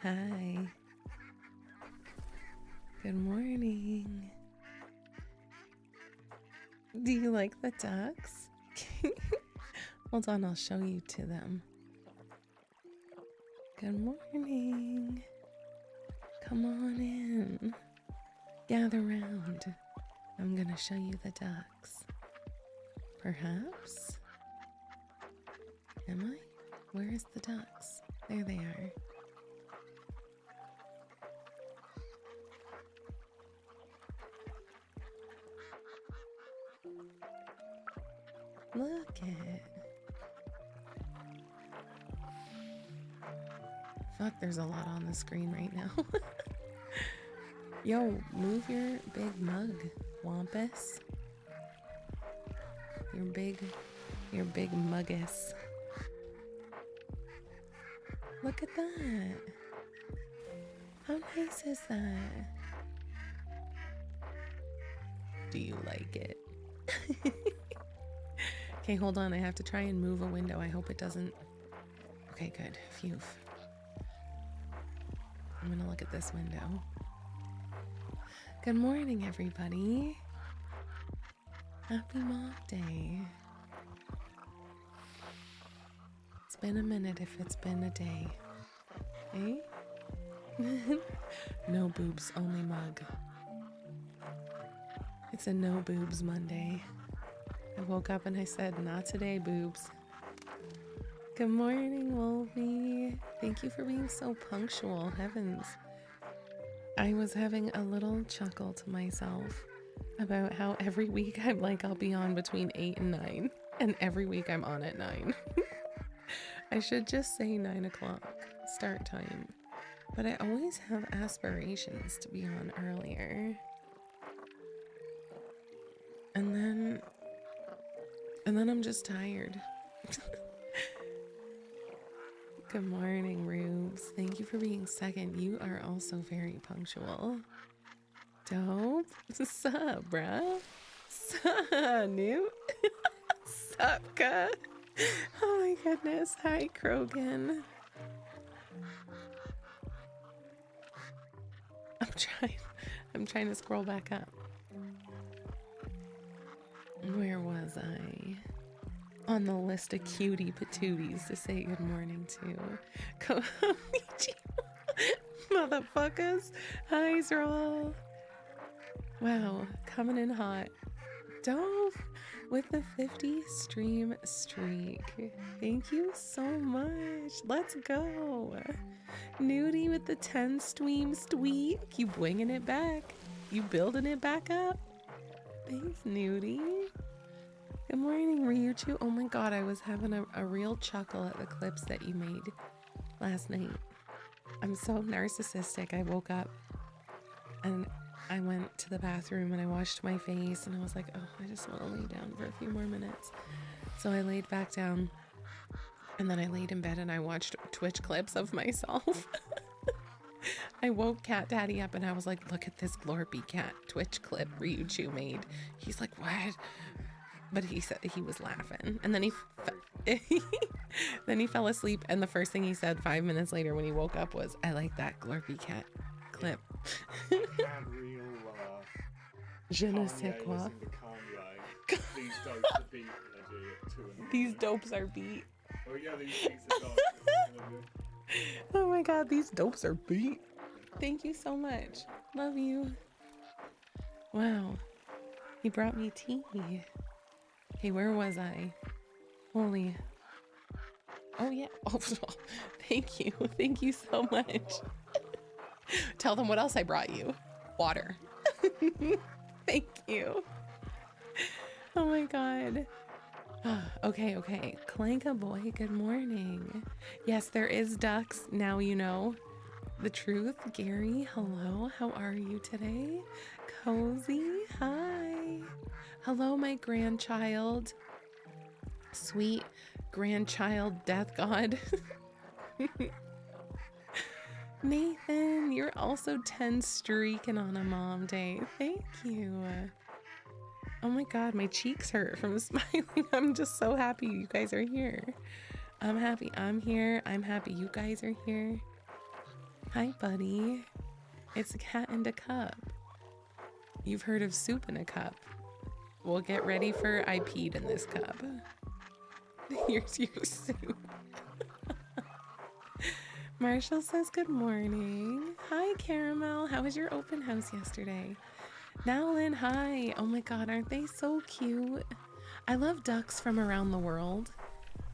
Hi. Good morning. Do you like the ducks? Hold on, I'll show you to them. Good morning. Come on in. Gather round. I'm gonna show you the ducks. Perhaps? Am I? Where's the ducks? There they are. Look it. Fuck, there's a lot on the screen right now. Yo, move your big mug, Wampus. Your big muggus. Look at that. How nice is that? Do you like it? Okay, hold on. I have to try and move a window. I hope it doesn't. Okay, good. Phew. I'm gonna look at this window. Good morning, everybody. Happy Mom Day. It's been a minute if it's been a day. Eh? No boobs, only mug. It's a no boobs Monday. I woke up and I said, not today, boobs. Good morning, Wolfie. Thank you for being so punctual. Heavens. I was having a little chuckle to myself about how every week I'm like, I'll be on between 8 and 9. And every week I'm on at 9. I should just say 9 o'clock start time. But I always have aspirations to be on earlier. And then I'm just tired. Good morning, Rubes. Thank you for being second. You are also very punctual. Dope. Sup, bruh? Sup, Newt? Sup, ka? Oh my goodness. Hi, Krogan. I'm trying to scroll back up. Where was I? On the list of cutie patooties to say good morning to. Motherfuckers. Hi, Zroll. Wow, coming in hot. Dove with the 50 stream streak. Thank you so much. Let's go. Nudie with the 10 stream streak. You bringing it back. You building it back up. Thanks, Nudie. Good morning, Ryuchu. Oh my god, I was having a real chuckle at the clips that you made last night. I'm so narcissistic. I woke up and I went to the bathroom and I washed my face and I was like, oh, I just want to lay down for a few more minutes. So I laid back down and then I laid in bed and I watched Twitch clips of myself. I woke Cat Daddy up and I was like, look at this Glorpy Cat Twitch clip Ryuchu made. He's like, what? But he said he was laughing, and then he fell asleep. And the first thing he said 5 minutes later when he woke up was, "I like that Glorpy Cat clip." Je ne sais quoi. These dopes are beat. Oh yeah, these oh my god, these dopes are beat. Thank you so much. Love you. Wow, he brought me tea. Okay, where was I? Holy. Oh, yeah. Oh, thank you. Thank you so much. Tell them what else I brought you. Water. Thank you. Oh my god. Okay. Clanka boy, good morning. Yes, there is ducks. Now you know the truth. Gary, hello. How are you today? Cozy, hi. Hello, my grandchild. Sweet grandchild death god. Nathan, you're also 10 streaking on a mom day. Thank you. Oh my god, my cheeks hurt from smiling. I'm just so happy you guys are here. I'm happy I'm here. I'm happy you guys are here. Hi, buddy. It's a cat in a cup. You've heard of soup in a cup. Well, get ready for I peed in this cup. Here's your soup. Marshall says good morning. Hi, Caramel. How was your open house yesterday? Nowlin, hi. Oh my god, aren't they so cute? I love ducks from around the world.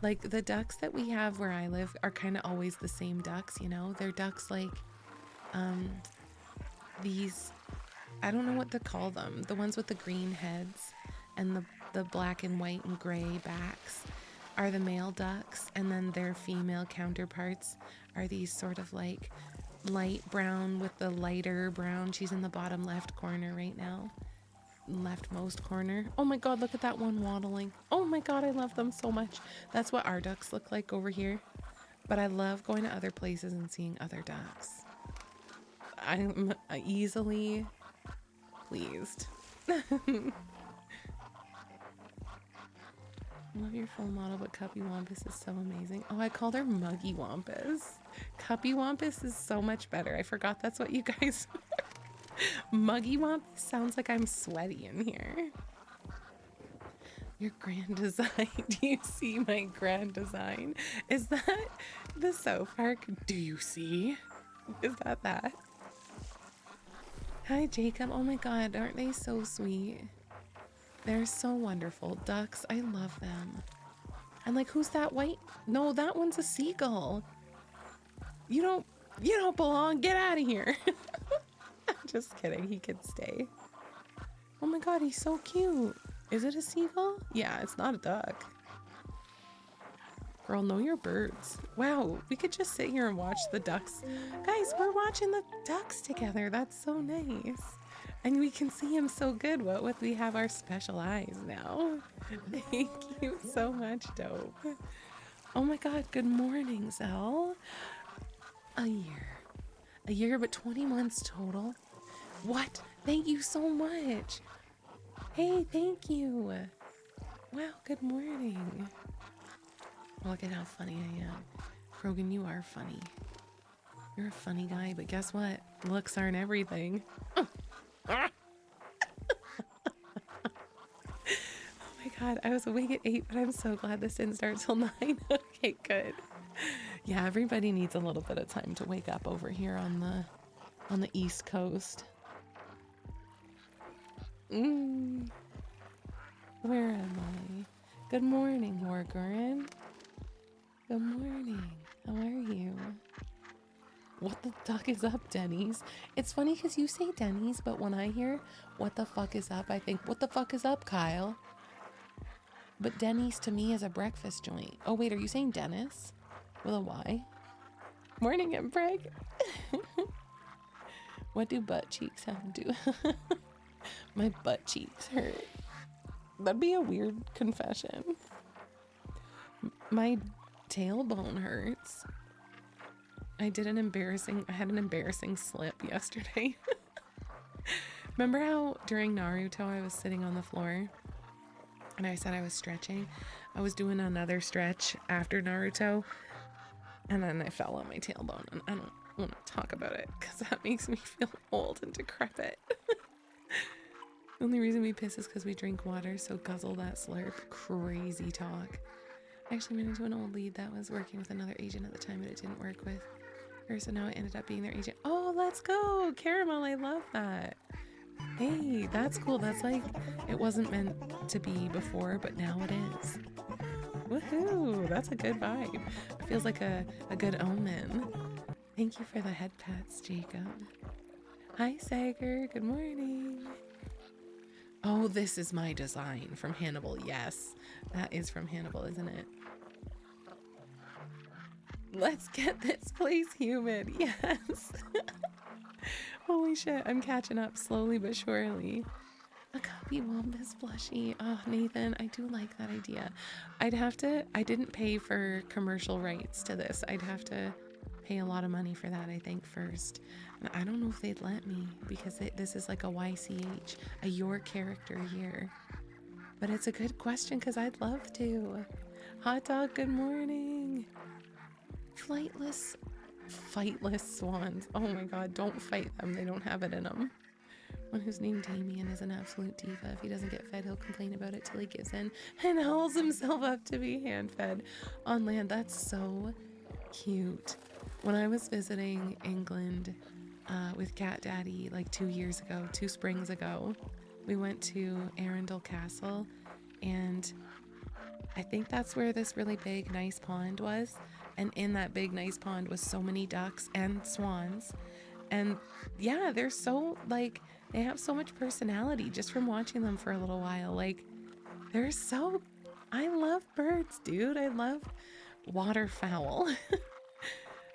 Like, the ducks that we have where I live are kind of always the same ducks, you know? They're ducks like, these, I don't know what to call them. The ones with the green heads and the black and white and gray backs are the male ducks, and then their female counterparts are these sort of like light brown with the lighter brown. She's in the bottom left corner right now. Leftmost corner. Oh my god, look at that one waddling. Oh my god, I love them so much. That's what our ducks look like over here. But I love going to other places and seeing other ducks. I'm easily pleased. Love your full model, but Cuppy Wampus is so amazing. Oh, I called her Muggy Wampus. Cuppy Wampus is so much better. I forgot that's what you guys were. Muggy Wampus sounds like I'm sweaty in here. Your grand design. Do you see my grand design? Is that the South Park? Do you see? Is that? Hi, Jacob. Oh my God, aren't they so sweet? They're so wonderful. Ducks, I love them. And like, who's that white? No, that one's a seagull. You don't belong. Get out of here. Just kidding. He could stay. Oh my God, he's so cute. Is it a seagull? Yeah, it's not a duck. Girl, know your birds. Wow, we could just sit here and watch the ducks. Guys, we're watching the ducks together. That's so nice. And we can see him so good. What with we have our special eyes now. Thank you so much, Dope. Oh my God, good morning, Zell. A year, but 20 months total. What? Thank you so much. Hey, thank you. Wow, good morning. Look at how funny I am. Krogan, you are funny. You're a funny guy, but guess what? Looks aren't everything. Oh my God, I was awake at 8, but I'm so glad this didn't start till 9. Okay, good. Yeah, everybody needs a little bit of time to wake up over here on the East Coast. Where am I? Good morning, Wargoran. Good morning. How are you? What the fuck is up, Denny's? It's funny because you say Denny's, but when I hear what the fuck is up, I think, what the fuck is up, Kyle? But Denny's to me is a breakfast joint. Oh wait, are you saying Dennis? With a Y? Morning, Empreg. What do butt cheeks have to do? My butt cheeks hurt. That'd be a weird confession. My tailbone hurts. I had an embarrassing slip yesterday. Remember how during Naruto I was sitting on the floor and I said I was stretching? I was doing another stretch after Naruto and then I fell on my tailbone, and I don't want to talk about it because that makes me feel old and decrepit. The only reason we piss is because we drink water, so guzzle that slurp. Crazy talk. I actually ran into an old lead that was working with another agent at the time, but it didn't work with her, so now I ended up being their agent. Oh, let's go! Caramel, I love that. Hey, that's cool. That's like, it wasn't meant to be before, but now it is. Woohoo! That's a good vibe. It feels like a good omen. Thank you for the head pats, Jacob. Hi, Sager. Good morning. Oh, this is my design from Hannibal. Yes, that is from Hannibal, isn't it? Let's get this place humid. Yes. Holy shit, I'm catching up slowly but surely. A copy Wombus plushie. Oh, Nathan, I do like that idea. I didn't pay for commercial rights to this. I'd have to pay a lot of money for that, I think, first. And I don't know if they'd let me because this is like a YCH, a your character year. But it's a good question because I'd love to. Hot dog, good morning. Fightless swans. Oh my god, don't fight them. They don't have it in them. One who's named Damien is an absolute diva. If he doesn't get fed, he'll complain about it till he gives in and hauls himself up to be hand-fed on land. That's so cute. When I was visiting England with Cat Daddy like 2 springs ago, we went to Arundel Castle, and I think that's where this really big, nice pond was. And in that big, nice pond was so many ducks and swans. And yeah, they're so, like, they have so much personality just from watching them for a little while. Like, I love birds, dude. I love waterfowl.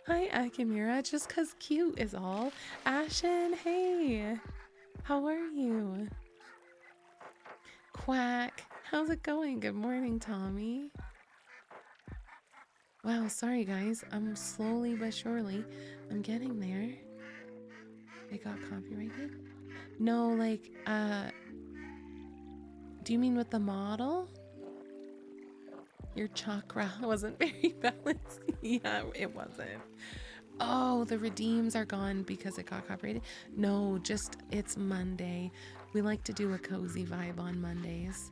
Hi, Akimira. Just 'cause cute is all. Ashen, hey. How are you? Quack. How's it going? Good morning, Tommy. Wow, sorry guys. I'm slowly but surely. I'm getting there. It got copyrighted? No, like, do you mean with the model? Your chakra wasn't very balanced. Yeah, it wasn't. Oh, the redeems are gone because it got copyrighted? No, just it's Monday. We like to do a cozy vibe on Mondays.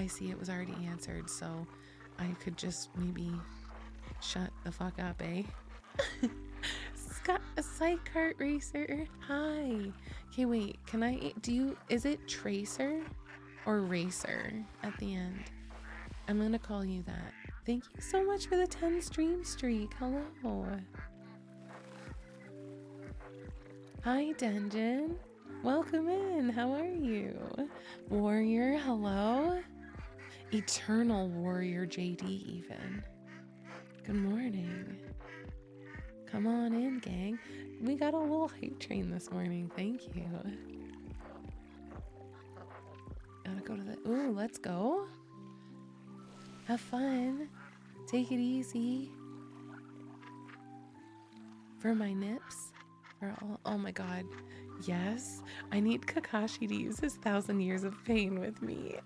I see it was already answered, so I could just maybe shut the fuck up, eh? Scott, a side cart racer. Hi. Okay, wait. Can I is it Tracer or Racer at the end? I'm gonna call you that. Thank you so much for the 10 stream streak. Hello. Hi, Dungeon. Welcome in. How are you? Warrior, hello. Eternal Warrior JD even. Good morning. Come on in, gang. We got a little hype train this morning. Thank you. Gotta go to the... Ooh, let's go. Have fun. Take it easy. For my nips. For all... Oh my god. Yes. I need Kakashi to use his 1,000 years of pain with me.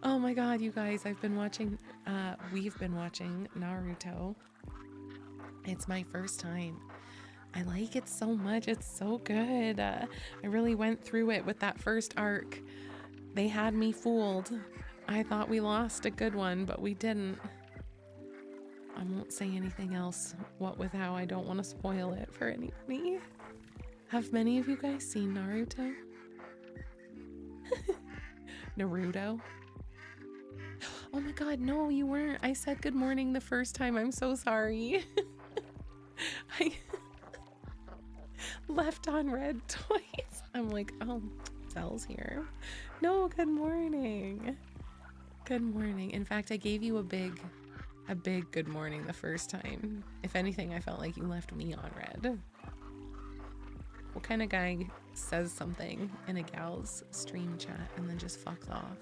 Oh my god, you guys. We've been watching Naruto. It's my first time. I like it so much. It's so good. I really went through it with that first arc. They had me fooled. I thought we lost a good one, but we didn't. I won't say anything else. What with how I don't want to spoil it for anybody. Have many of you guys seen Naruto? Naruto? Oh my god, no, you weren't. I said good morning the first time. I'm so sorry. I left on red twice. I'm like, oh, Zell's here. No, good morning. Good morning. In fact, I gave you a big good morning the first time. If anything, I felt like you left me on red. What kind of guy says something in a gal's stream chat and then just fucks off?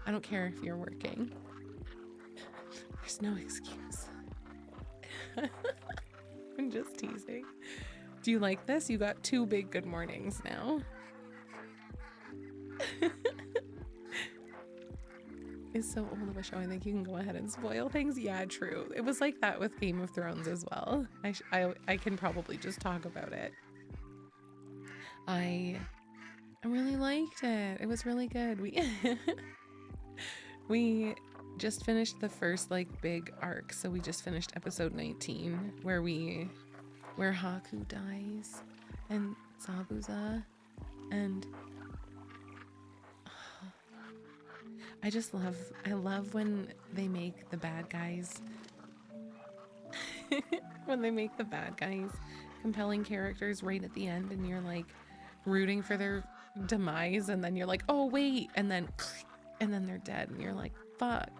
I don't care if you're working. There's no excuse. I'm just teasing. Do you like this? You got 2 big good mornings now. It's so old of a show. I think you can go ahead and spoil things. Yeah, true. It was like that with Game of Thrones as well. I can probably just talk about it. I really liked it. It was really good. We just finished the first like big arc, so we just finished episode 19 where Haku dies and Zabuza, and I love when they make the bad guys compelling characters right at the end, and you're like rooting for their demise, and then you're like, oh wait, and then they're dead, and you're like, fuck.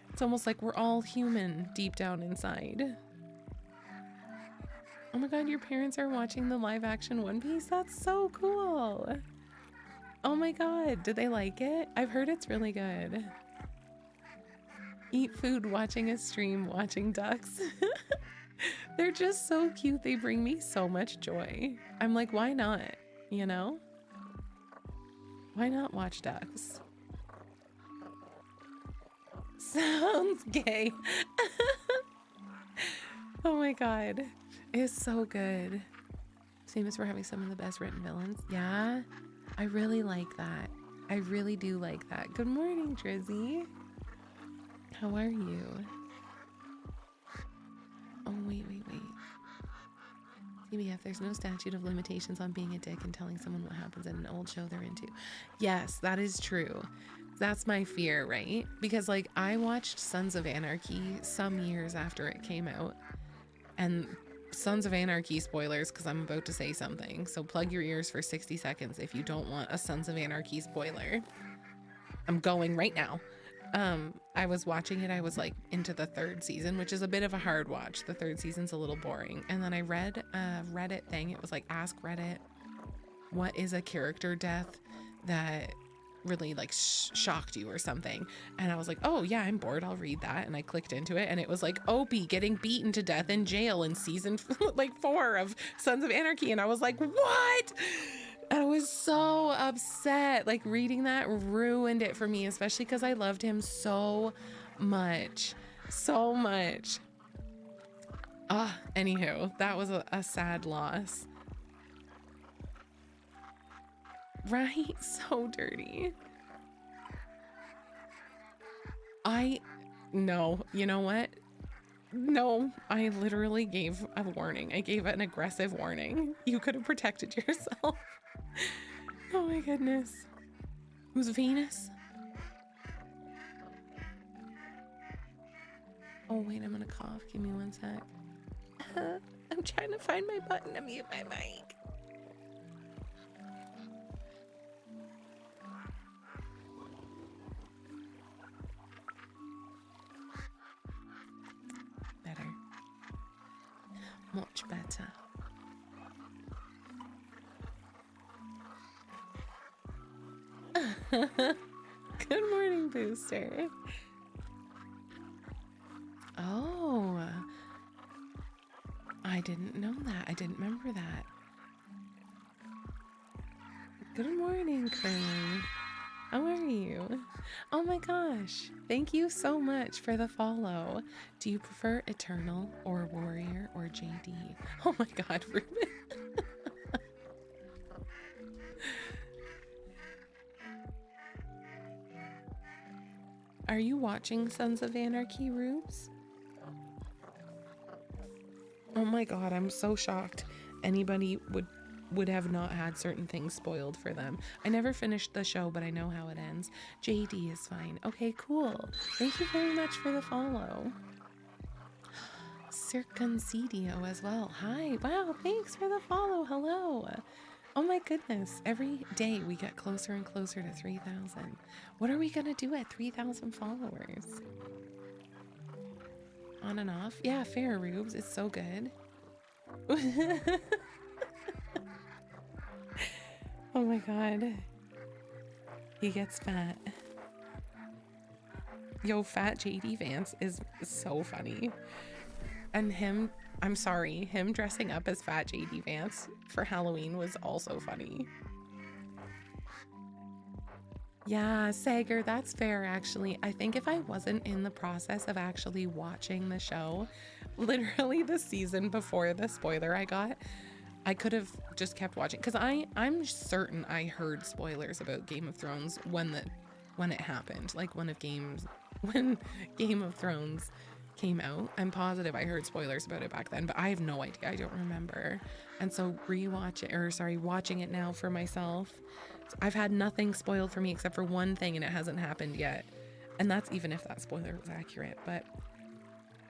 It's almost like we're all human deep down inside. Oh my god, your parents are watching the live action One Piece? That's so cool. Oh my god, did they like it? I've heard it's really good. Eat food, watching a stream, watching ducks. They're just so cute. They bring me so much joy. I'm like, why not? You know? Why not watch ducks? Sounds gay. Oh my god. It's so good. Same as we're having some of the best written villains. Yeah, I really like that. I really do like that. Good morning, Drizzy. How are you? Oh, wait. TBF, there's no statute of limitations on being a dick and telling someone what happens in an old show they're into. Yes, that is true. That's my fear, right? Because like I watched Sons of Anarchy some years after it came out, and Sons of Anarchy spoilers, because I'm about to say something, so plug your ears for 60 seconds if you don't want a Sons of Anarchy spoiler. I'm going right now. I was watching it, I was like into the 3rd season, which is a bit of a hard watch. The 3rd season's a little boring. And then I read a Reddit thing. It was like, ask Reddit, what is a character death that really like shocked you or something? And I was like, oh yeah, I'm bored, I'll read that. And I clicked into it, and it was like Opie getting beaten to death in jail in season like 4 of Sons of Anarchy. And I was like, what? I was so upset. Like reading that ruined it for me, especially because I loved him so much. Anywho, that was a sad loss. Right? So dirty. No, you know what? No, I literally gave a warning. I gave an aggressive warning. You could have protected yourself. Oh my goodness. Who's Venus? Oh wait, I'm gonna cough. Give me one sec. I'm trying to find my button to mute my mic. Better. Much better. Good morning, Booster. Oh, I didn't know that. I didn't remember that. Good morning, Crane. How are you? Oh my gosh. Thank you so much for the follow. Do you prefer Eternal or Warrior or JD? Oh my god, Ruben. Are you watching Sons of Anarchy, Rubes? Oh my god, I'm so shocked anybody would have not had certain things spoiled for them. I never finished the show, but I know how it ends. JD is fine. Okay, cool. Thank you very much for the follow. Circuncidio as well. Hi. Wow, thanks for the follow. Hello. Oh my goodness. Every day we get closer and closer to 3,000. What are we gonna do at 3,000 followers? On and off? Yeah, fair, Rubes. It's so good. Oh my god. He gets fat. Yo, fat JD Vance is so funny. And him, I'm sorry, him dressing up as fat JD Vance for Halloween was also funny. Yeah, Sager, that's fair actually. I think if I wasn't in the process of actually watching the show, literally the season before the spoiler I got, I could have just kept watching because I'm certain I heard spoilers about Game of Thrones when it happened, like when Game of Thrones came out. I'm positive I heard spoilers about it back then, but I have no idea. I don't remember. And so watching it now for myself, I've had nothing spoiled for me except for one thing, and it hasn't happened yet. And that's even if that spoiler was accurate. But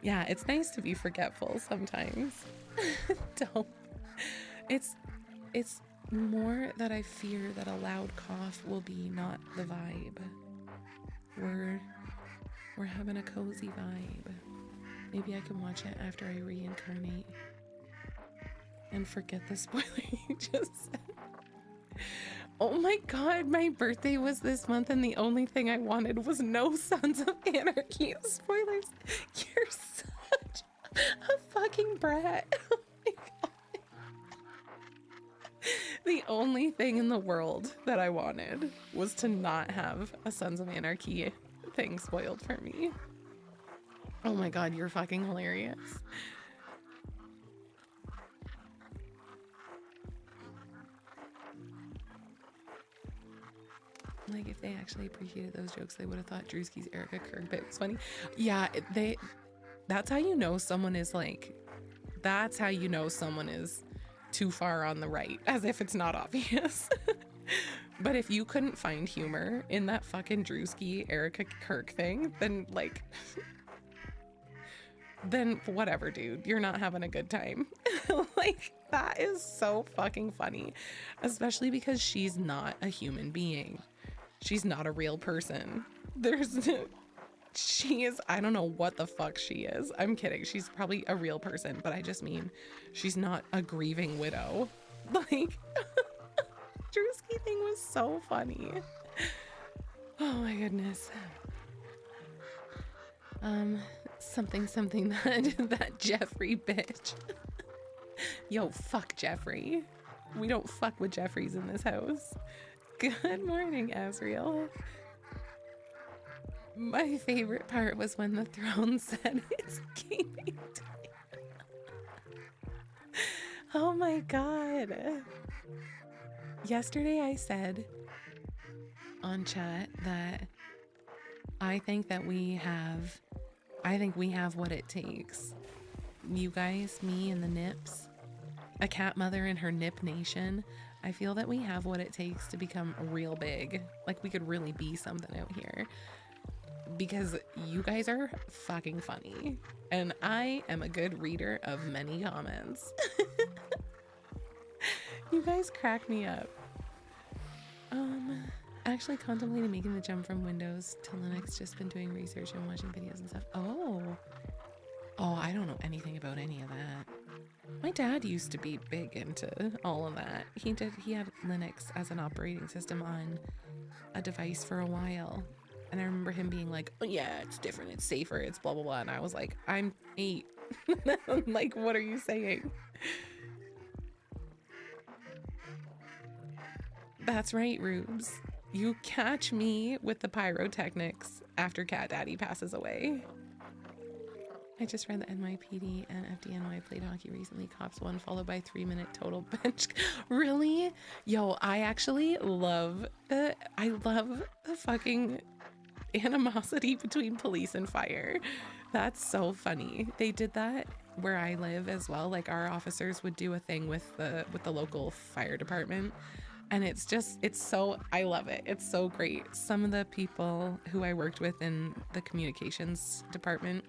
yeah, it's nice to be forgetful sometimes. Don't. It's more that I fear that a loud cough will be not the vibe. We're having a cozy vibe. Maybe I can watch it after I reincarnate and forget the spoiler you just said. Oh my god, my birthday was this month and the only thing I wanted was no Sons of Anarchy spoilers. You're such a fucking brat. Oh my god. The only thing in the world that I wanted was to not have a Sons of Anarchy thing spoiled for me. Oh my god, you're fucking hilarious. Like, if they actually appreciated those jokes, they would have thought Drewski's Erica Kirk bit was funny. Yeah, that's how you know someone is like, that's how you know someone is too far on the right, as if it's not obvious. But if you couldn't find humor in that fucking Drewski Erica Kirk thing, then like, then whatever, dude, you're not having a good time. Like, that is so fucking funny, especially because she's not a human being. She's not a real person. She is, I don't know what the fuck she is. I'm kidding. She's probably a real person, but I just mean she's not a grieving widow. Like, Drewski thing was so funny. Oh my goodness. Something that Jeffrey bitch. Yo, fuck Jeffrey. We don't fuck with Jeffreys in this house. Good morning, Asriel. My favorite part was when the throne said it's gaming time. Oh my god. Yesterday I said on chat that I think we have what it takes. You guys, me and the Nips, a cat mother and her Nip Nation. I feel that we have what it takes to become real big. Like we could really be something out here. Because you guys are fucking funny. And I am a good reader of many comments. You guys crack me up. Actually contemplating making the jump from Windows to Linux. Just been doing research and watching videos and stuff. Oh, I don't know anything about any of that. My dad used to be big into all of that. He had Linux as an operating system on a device for a while. And I remember him being like, oh yeah, it's different, it's safer, it's blah, blah, blah. And I was like, I'm 8. Like, what are you saying? That's right, Rubes. You catch me with the pyrotechnics after Cat Daddy passes away. I just read the NYPD and FDNY played hockey recently. Cops won, followed by 3-minute total bench. Really? Yo, I actually love the fucking animosity between police and fire. That's so funny. They did that where I live as well. Like our officers would do a thing with the local fire department. And it's so, I love it. It's so great. Some of the people who I worked with in the communications department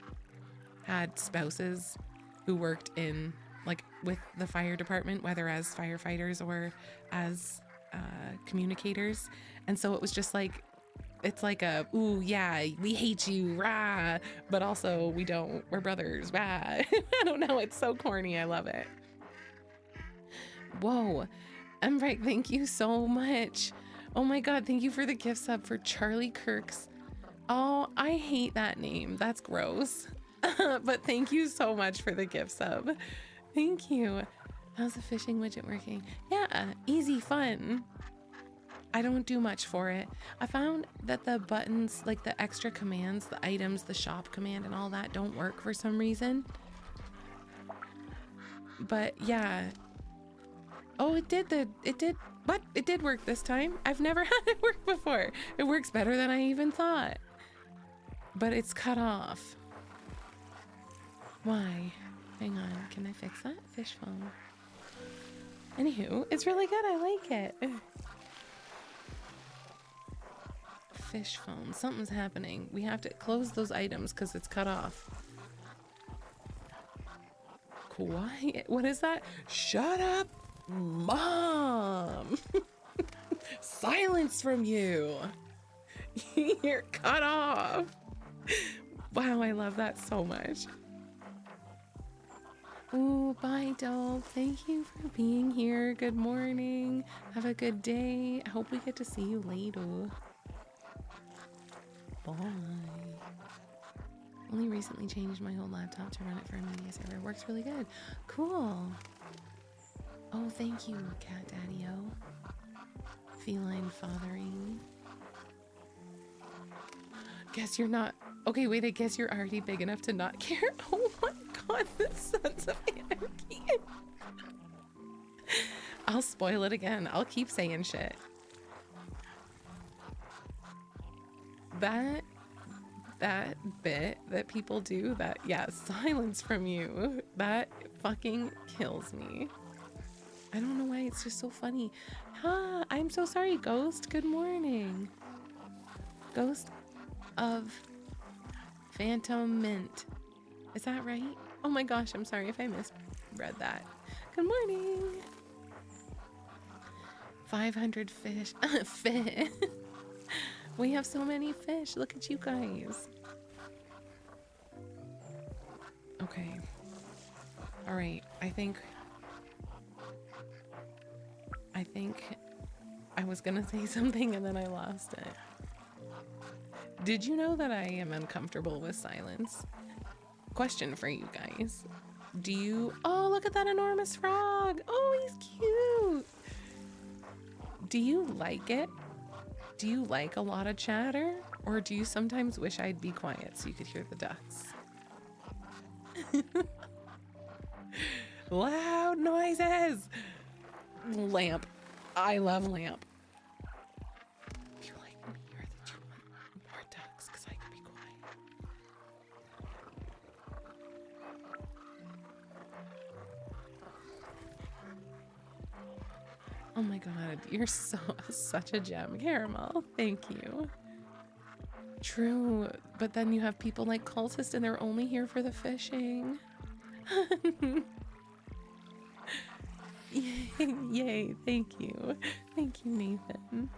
had spouses who worked in like with the fire department, whether as firefighters or as communicators. And so it was just like, it's like a, ooh, yeah, we hate you, rah, but also we don't, we're brothers, rah. I don't know, it's so corny, I love it. Whoa, Embright, thank you so much. Oh my God, thank you for the gift sub for Charlie Kirk's. Oh, I hate that name, that's gross. But thank you so much for the gift sub. Thank you. How's the fishing widget working? Yeah, easy, fun. I don't do much for it. I found that the buttons, like the extra commands, the items, the shop command and all that don't work for some reason. But yeah. Oh, it did work this time. I've never had it work before. It works better than I even thought. But it's cut off. Why? Hang on, can I fix that? Fish phone. Anywho, it's really good, I like it. Fish phone, something's happening. We have to close those items because it's cut off. Quiet, what is that? Shut up, Mom. Silence from you. You're cut off. Wow, I love that so much. Oh, bye, Dope. Thank you for being here. Good morning. Have a good day. I hope we get to see you later. Bye. Only recently changed my whole laptop to run it for a media server. Works really good. Cool. Oh, thank you, Cat Daddy-O. Feline fathering. Guess you're not... Okay, wait, I guess you're already big enough to not care. Oh my God, the Sons of Anarchy. I'll spoil it again. I'll keep saying shit. That bit that people do, that, yeah, silence from you, that fucking kills me. I don't know why, it's just so funny. Ah, I'm so sorry, Ghost. Good morning. Ghost of Phantom Mint. Is that right? Oh my gosh, I'm sorry if I misread that. Good morning. 500 fish. Fish. We have so many fish. Look at you guys. Okay. All right. I think I was gonna say something and then I lost it. Did you know that I am uncomfortable with silence? Question for you guys. Do you... Oh, look at that enormous frog. Oh, he's cute. Do you like it? Do you like a lot of chatter? Or do you sometimes wish I'd be quiet so you could hear the ducks? Loud noises. Lamp. I love lamp. If you like me or that you want more ducks, because I can be quiet. Oh my god, you're such a gem, Caramel. Thank you. True, but then you have people like Cultist and they're only here for the fishing. Yay, thank you. Thank you, Nathan.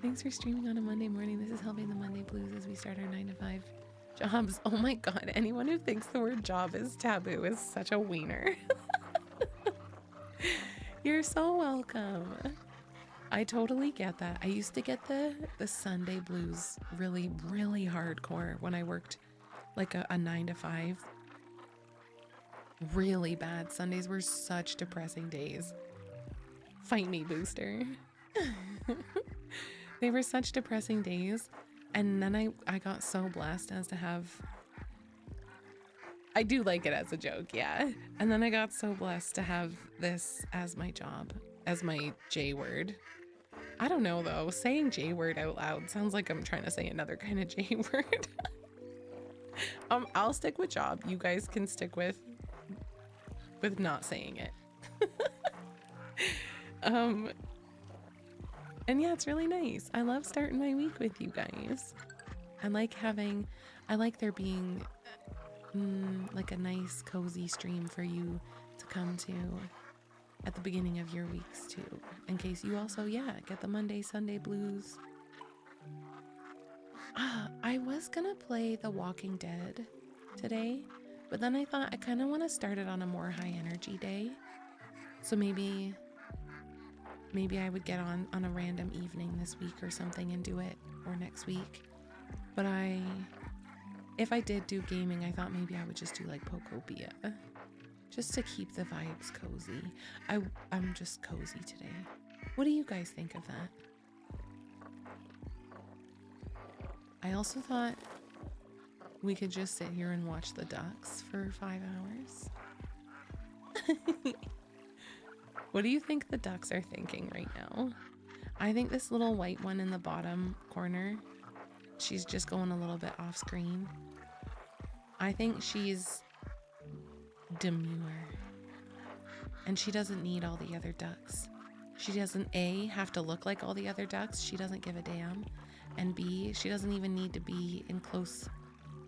Thanks for streaming on a Monday morning. This is helping the Monday blues as we start our 9 to 5 jobs. Oh my god, anyone who thinks the word job is taboo is such a wiener. You're so welcome. I totally get that. I used to get the Sunday blues really, really hardcore when I worked like a 9 to 5. Really bad. Sundays were such depressing days. Fight me, Booster. They were such depressing days. And then I got so blessed as to have... I do like it as a joke, yeah. And then I got so blessed to have this as my job, as my J word. I don't know though, saying J word out loud sounds like I'm trying to say another kind of J word. I'll stick with job. You guys can stick with not saying it. And yeah, it's really nice. I love starting my week with you guys. I like there being like a nice cozy stream for you to come to at the beginning of your weeks too, in case you also get the Monday Sunday blues. I was gonna play The Walking Dead today, but then I thought I kind of want to start it on a more high energy day, so maybe I would get on a random evening this week or something and do it, or next week. But if I did do gaming, I thought maybe I would just do like Pokopia, just to keep the vibes cozy. I'm just cozy today. What do you guys think of that? I also thought we could just sit here and watch the ducks for 5 hours. What do you think the ducks are thinking right now? I think this little white one in the bottom corner, she's just going a little bit off screen. I think she's demure. And she doesn't need all the other ducks. She doesn't A, have to look like all the other ducks. She doesn't give a damn. And B, she doesn't even need to be in close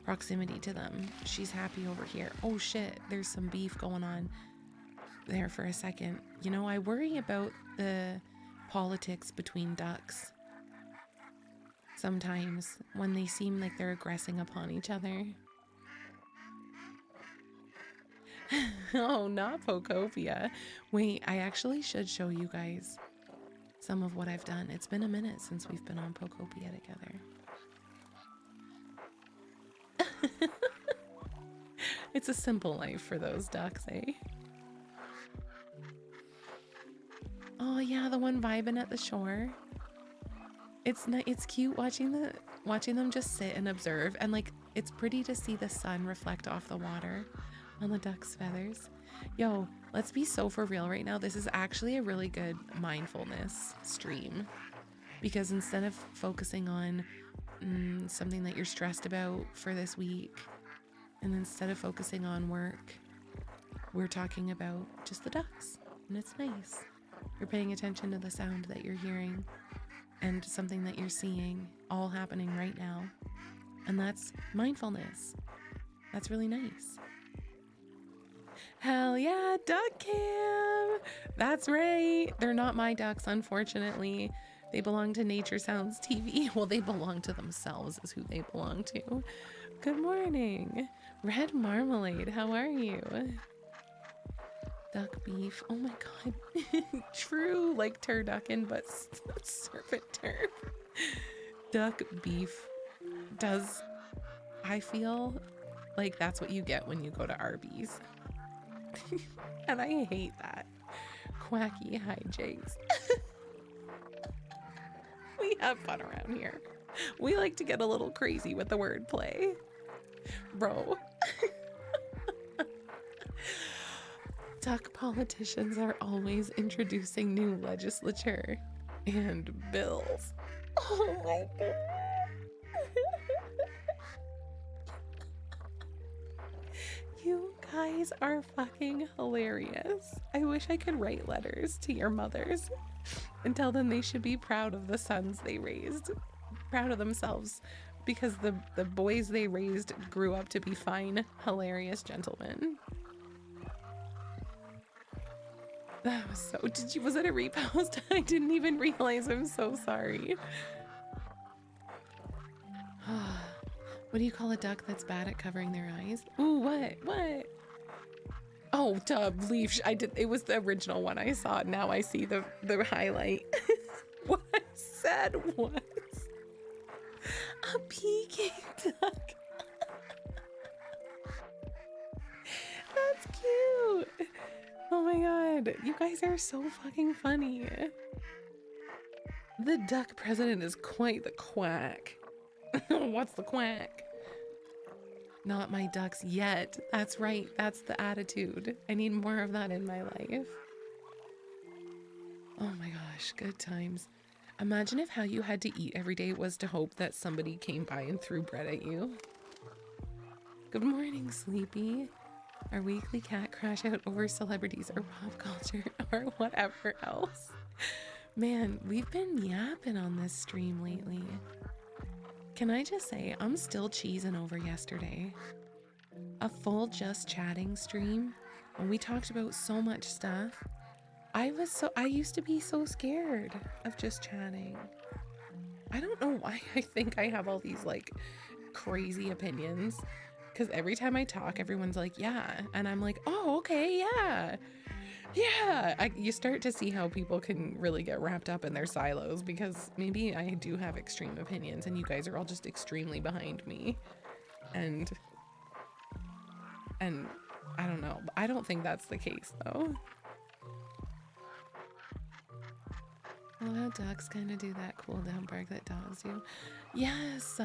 proximity to them. She's happy over here. Oh shit, there's some beef going on there for a second. You know, I worry about the politics between ducks sometimes when they seem like they're aggressing upon each other. Oh, not Pokopia. Wait, I actually should show you guys some of what I've done. It's been a minute since we've been on Pokopia together. It's a simple life for those ducks, eh? Oh yeah, the one vibing at the shore. It's cute watching them just sit and observe, and like it's pretty to see the sun reflect off the water on the duck's feathers. Yo, let's be so for real right now. This is actually a really good mindfulness stream, because instead of focusing on something that you're stressed about for this week, and instead of focusing on work, we're talking about just the ducks, and it's nice. You're paying attention to the sound that you're hearing and something that you're seeing all happening right now, and that's mindfulness. That's really nice. Hell yeah, duck cam! That's right. They're not my ducks, unfortunately. They belong to Nature Sounds TV. Well, they belong to themselves is who they belong to. Good morning. Red Marmalade, how are you? Duck beef. Oh my god. True, like turducken, but serpent turf. Duck beef does... I feel like that's what you get when you go to Arby's. And I hate that. Quacky hijinks. We have fun around here. We like to get a little crazy with the wordplay. Bro. Duck politicians are always introducing new legislature and bills. Oh my god. You guys are fucking hilarious. I wish I could write letters to your mothers and tell them they should be proud of the sons they raised, proud of themselves, because the boys they raised grew up to be fine, hilarious gentlemen. That was so, was it a repost? I didn't even realize, I'm so sorry. What do you call a duck that's bad at covering their eyes? Ooh, what? Oh, leaf. It was the original one I saw. Now I see the highlight. What I said was a peking duck. That's cute. Oh my god, you guys are so fucking funny. The duck president is quite the quack. What's the quack? Not my ducks yet. That's right. That's the attitude. I need more of that in my life. Oh my gosh, good times. Imagine if how you had to eat every day was to hope that somebody came by and threw bread at you. Good morning, Sleepy. Our weekly cat crash out over celebrities or pop culture or whatever else. Man, we've been yapping on this stream lately. Can I just say, I'm still cheesing over yesterday. A full just chatting stream, and we talked about so much stuff. I used to be so scared of just chatting. I don't know why I think I have all these like crazy opinions, because every time I talk, everyone's like, yeah. And I'm like, oh, okay, yeah. Yeah, you start to see how people can really get wrapped up in their silos, because maybe I do have extreme opinions and you guys are all just extremely behind me. And I don't know. I don't think that's the case though. Well, how dogs kind of do that cool down bark that dogs do. Yes,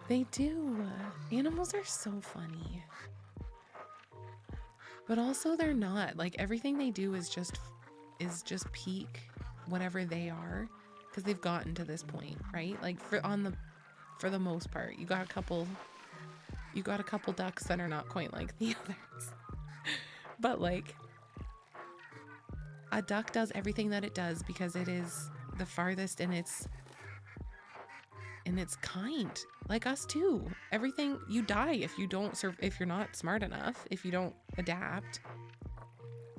they do. Animals are so funny. But also they're not. Like everything they do is just peak whatever they are, because they've gotten to this point, right? Like for the most part, you got a couple ducks that are not quite like the others. But like a duck does everything that it does because it is the farthest in its kind, like us too. Everything, you die if you don't if you're not smart enough, if you don't adapt.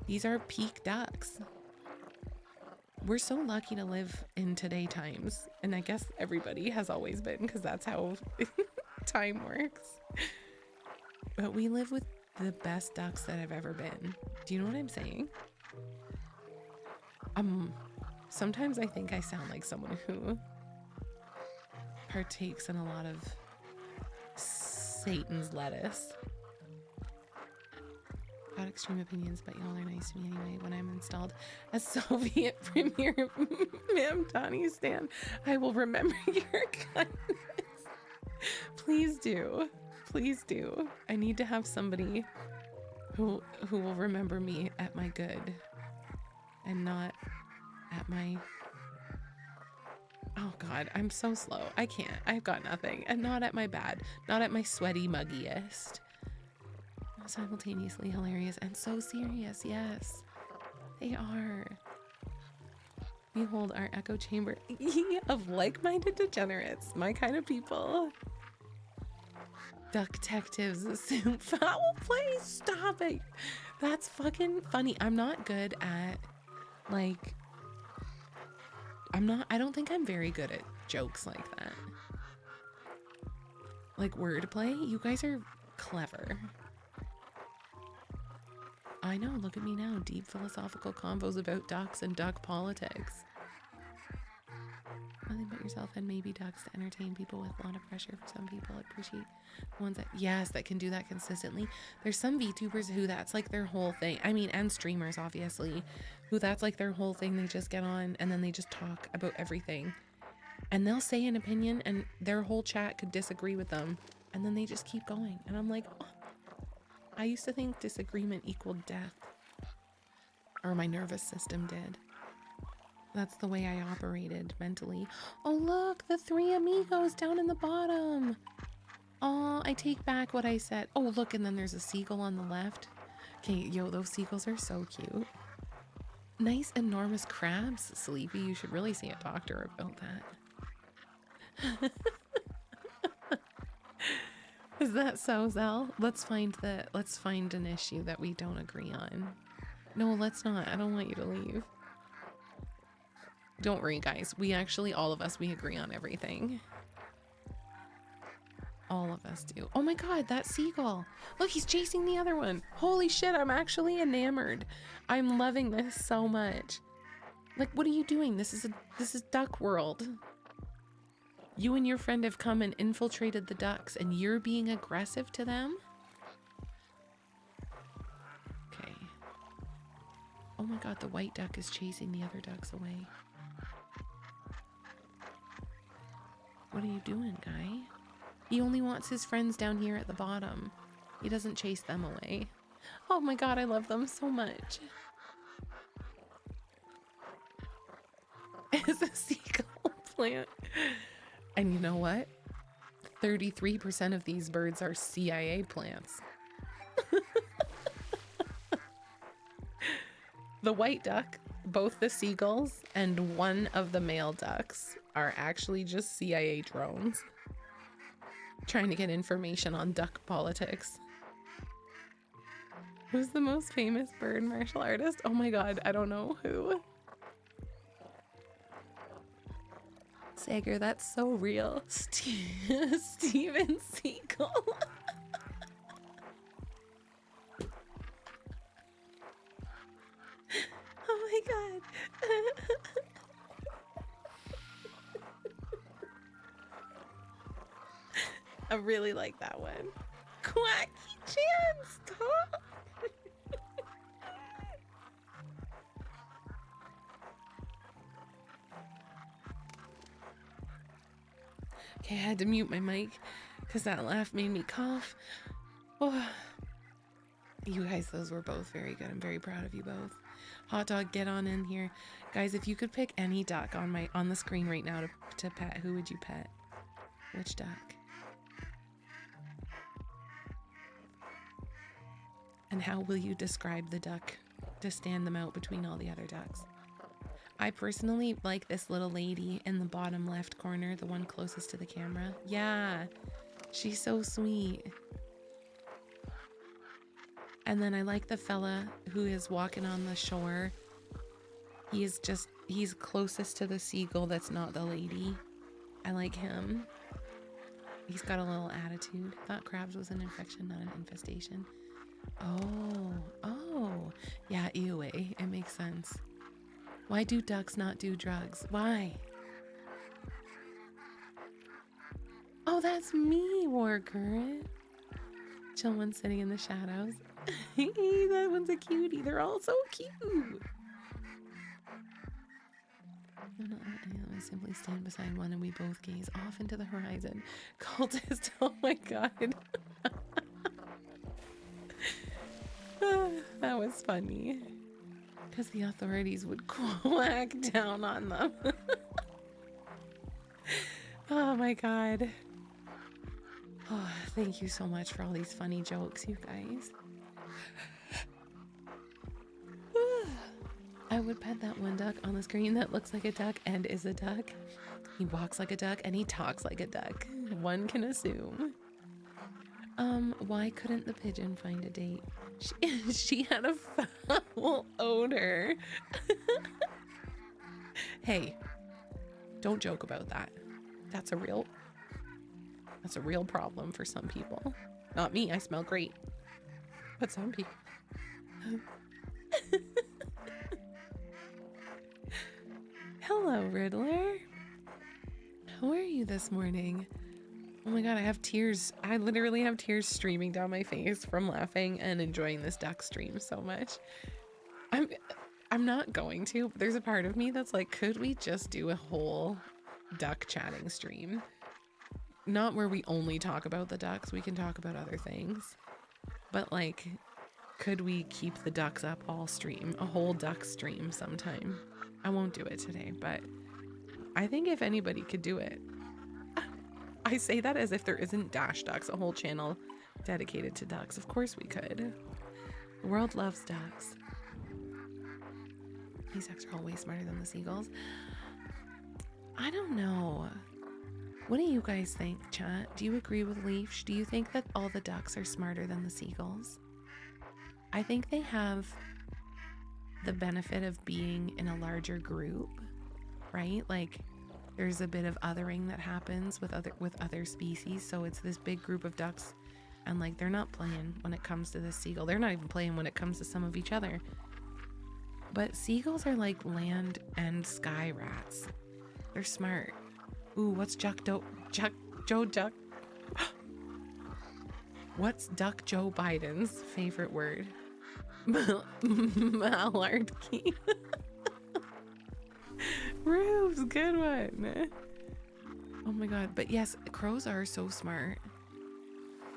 These are peak ducks. We're so lucky to live in today times, and I guess everybody has always been, because that's how time works. But we live with the best ducks that have ever been. Do you know what I'm saying? Sometimes I think I sound like someone who partakes in a lot of Satan's lettuce. Got extreme opinions, but y'all are nice to me anyway. When I'm installed as Soviet Premier Ma'am Donnie Stan, I will remember your kindness. Please do. Please do. I need to have somebody who will remember me at my good and not at my... Oh god, I'm so slow. I can't. I've got nothing. And not at my bad. Not at my sweaty muggiest. Simultaneously hilarious and so serious. Yes, they are. Behold our echo chamber of like-minded degenerates, my kind of people. Duck detectives assume foul play. Stop it. That's fucking funny. I'm not good at like... I don't think I'm very good at jokes like that. Like wordplay. You guys are clever. I know, look at me now. Deep philosophical convos about ducks and duck politics. Nothing but yourself and maybe ducks to entertain people with a lot of pressure. For some people, appreciate the ones that, yes, that can do that consistently. There's some VTubers who that's like their whole thing. I mean, and streamers, obviously, who that's like their whole thing. They just get on and then they just talk about everything. And they'll say an opinion and their whole chat could disagree with them. And then they just keep going. And I'm like, oh. I used to think disagreement equaled death. Or my nervous system did. That's the way I operated mentally. Oh, look, the three amigos down in the bottom. Oh, I take back what I said. Oh, look, and then there's a seagull on the left. Okay, yo, those seagulls are so cute. Nice, enormous crabs. Sleepy, you should really see a doctor about that. Is that so, Zell? Let's find an issue that we don't agree on. No, let's not. I don't want you to leave. Don't worry, guys. We actually, all of us, we agree on everything. All of us do. Oh my god, that seagull. Look, he's chasing the other one. Holy shit, I'm actually enamored. I'm loving this so much. Like, what are you doing? This is duck world. You and your friend have come and infiltrated the ducks and you're being aggressive to them? Okay. Oh my god, the white duck is chasing the other ducks away. What are you doing, guy? He only wants his friends down here at the bottom. He doesn't chase them away. Oh my god, I love them so much. It's a seagull plant. And you know what? 33% of these birds are CIA plants. The white duck, both the seagulls and one of the male ducks are actually just CIA drones trying to get information on duck politics. Who's the most famous bird martial artist? Oh my god, I don't know who. Sager, that's so real. Steven Seagal. Oh my god. I really like that one. Quacky Chan, stop. Okay, I had to mute my mic because that laugh made me cough. Oh. You guys, those were both very good. I'm very proud of you both. Hot dog, get on in here. Guys, if you could pick any duck on the screen right now to pet, who would you pet? Which duck? And how will you describe the duck to stand them out between all the other ducks? I personally like this little lady in the bottom left corner, the one closest to the camera. Yeah, she's so sweet. And then I like the fella who is walking on the shore. He's closest to the seagull that's not the lady. I like him. He's got a little attitude. Thought crabs was an infection, not an infestation. Oh, yeah, ew-way. It makes sense. Why do ducks not do drugs? Why? Oh, that's me, War Current. Chill one sitting in the shadows. Hey, that one's a cutie. They're all so cute. I simply stand beside one and we both gaze off into the horizon. Cultist, oh my god. That was funny. Because the authorities would quack down on them. Oh my god. Oh, thank you so much for all these funny jokes, you guys. I would pet that one duck on the screen that looks like a duck and is a duck. He walks like a duck and he talks like a duck. One can assume. Why couldn't the pigeon find a date? She had a foul odor. Hey, don't joke about that. That's a real problem for some people. Not me, I smell great. But some people. Hello, Riddler. How are you this morning? Oh my god, I have tears. I literally have tears streaming down my face from laughing and enjoying this duck stream so much. I'm not going to, but there's a part of me that's like, could we just do a whole duck chatting stream? Not where we only talk about the ducks, we can talk about other things. But like, Could we keep the ducks up all stream? A whole duck stream sometime. I won't do it today, but I think if anybody could do it. I say that as if there isn't Dash Ducks, a whole channel dedicated to ducks. Of course we could. The world loves ducks. These ducks are all way smarter than the seagulls. I don't know. What do you guys think, chat? Do you agree with Leaf? Do you think that all the ducks are smarter than the seagulls? I think they have the benefit of being in a larger group, right? Like there's a bit of othering that happens with other species, so it's this big group of ducks, and like they're not playing when it comes to the seagull. They're not even playing when it comes to some of each other. But seagulls are like land and sky rats. They're smart. Ooh, what's Joe Duck? What's Duck Joe Biden's favorite word? Mallardy. Rubes, good one. Oh my god, but yes, crows are so smart.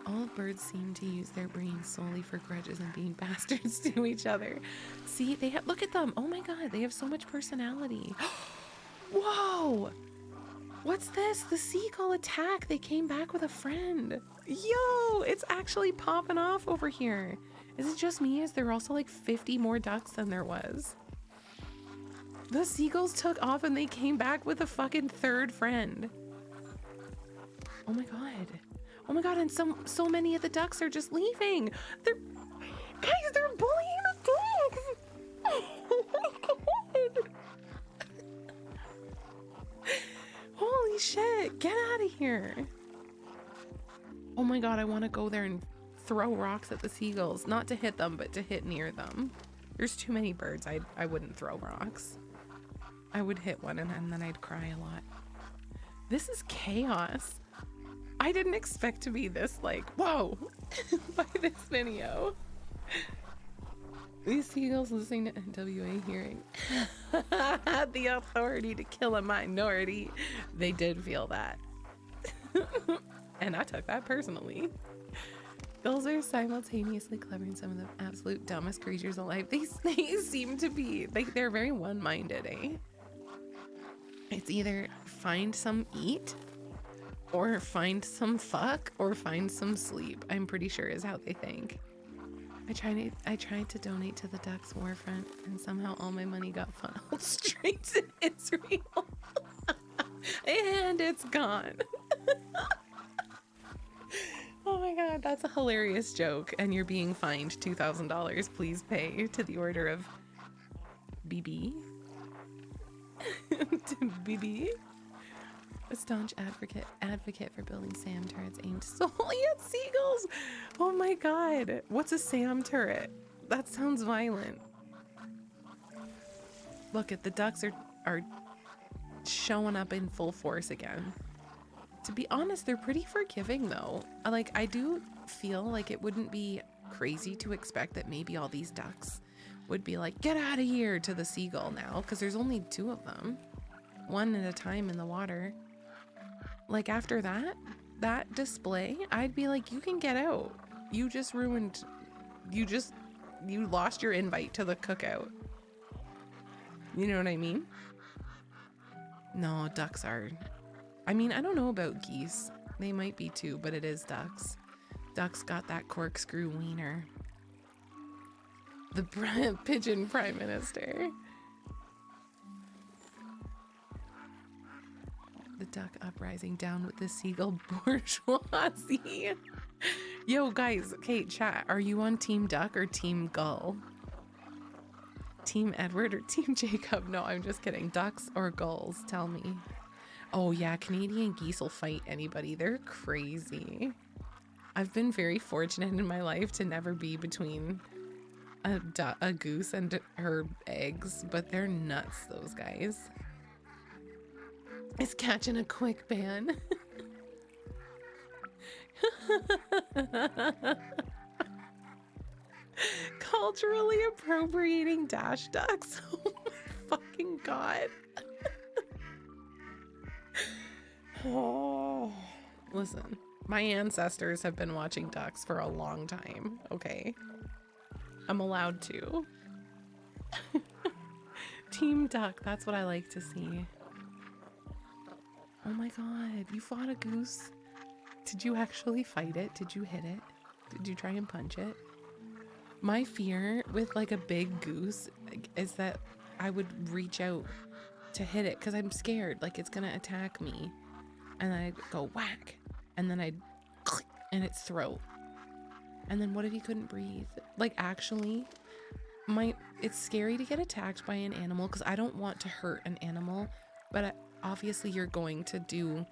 All birds seem to use their brains solely for grudges and being bastards to each other. See, they have, look at them. Oh my god, they have so much personality. Whoa! What's this? The seagull attack. They came back with a friend. Yo, it's actually popping off over here. Is it just me? Is there also like 50 more ducks than there was? The seagulls took off and they came back with a fucking third friend. Oh my god. Oh my god, and so many of the ducks are just leaving. They're bullying the ducks. Oh my god. Holy shit, get out of here. Oh my god, I want to go there and throw rocks at the seagulls. Not to hit them, but to hit near them. There's too many birds. I wouldn't throw rocks. I would hit one and then I'd cry a lot. This is chaos. I didn't expect to be this like, whoa, by this video. These seagulls listening to NWA hearing had the authority to kill a minority. They did feel that. And I took that personally. Gulls are simultaneously clever and some of the absolute dumbest creatures alive. They seem to be, like, they're very one-minded, eh? It's either find some eat, or find some fuck, or find some sleep, I'm pretty sure is how they think. I tried to donate to the Ducks War Front, and somehow all my money got funneled straight to Israel. And it's gone. Oh my god, that's a hilarious joke, and you're being fined $2,000. Please pay to the order of BB. To BB. A staunch advocate for building SAM turrets aimed solely at seagulls. Oh my god, what's a SAM turret? That sounds violent. Look at the ducks are showing up in full force again. To be honest, they're pretty forgiving though. Like, I do feel like it wouldn't be crazy to expect that maybe all these ducks would be like, get out of here to the seagull now, because there's only 2 of them. One at a time in the water. Like, after that display, I'd be like, you can get out. You just ruined, you lost your invite to the cookout. You know what I mean? No, ducks are, I mean, I don't know about geese. They might be too, but it is ducks. Ducks got that corkscrew wiener. The pigeon prime minister. The duck uprising down with the seagull bourgeoisie. Yo, guys, okay, chat. Are you on Team Duck or Team Gull? Team Edward or Team Jacob? No, I'm just kidding. Ducks or gulls? Tell me. Oh yeah, Canadian geese will fight anybody. They're crazy. I've been very fortunate in my life to never be between a goose and her eggs, but they're nuts, those guys. It's catching a quick ban. Culturally appropriating dash ducks. Oh my fucking god. Oh, listen, my ancestors have been watching ducks for a long time, okay? I'm allowed to. Team duck, that's what I like to see. Oh my god, you fought a goose. Did you actually fight it? Did you hit it? Did you try and punch it? My fear with like a big goose is that I would reach out to hit it because I'm scared like it's gonna attack me, and then I'd go whack, and then I'd click in its throat, and then what if you couldn't breathe? Like actually, it's scary to get attacked by an animal because I don't want to hurt an animal, but obviously you're going to do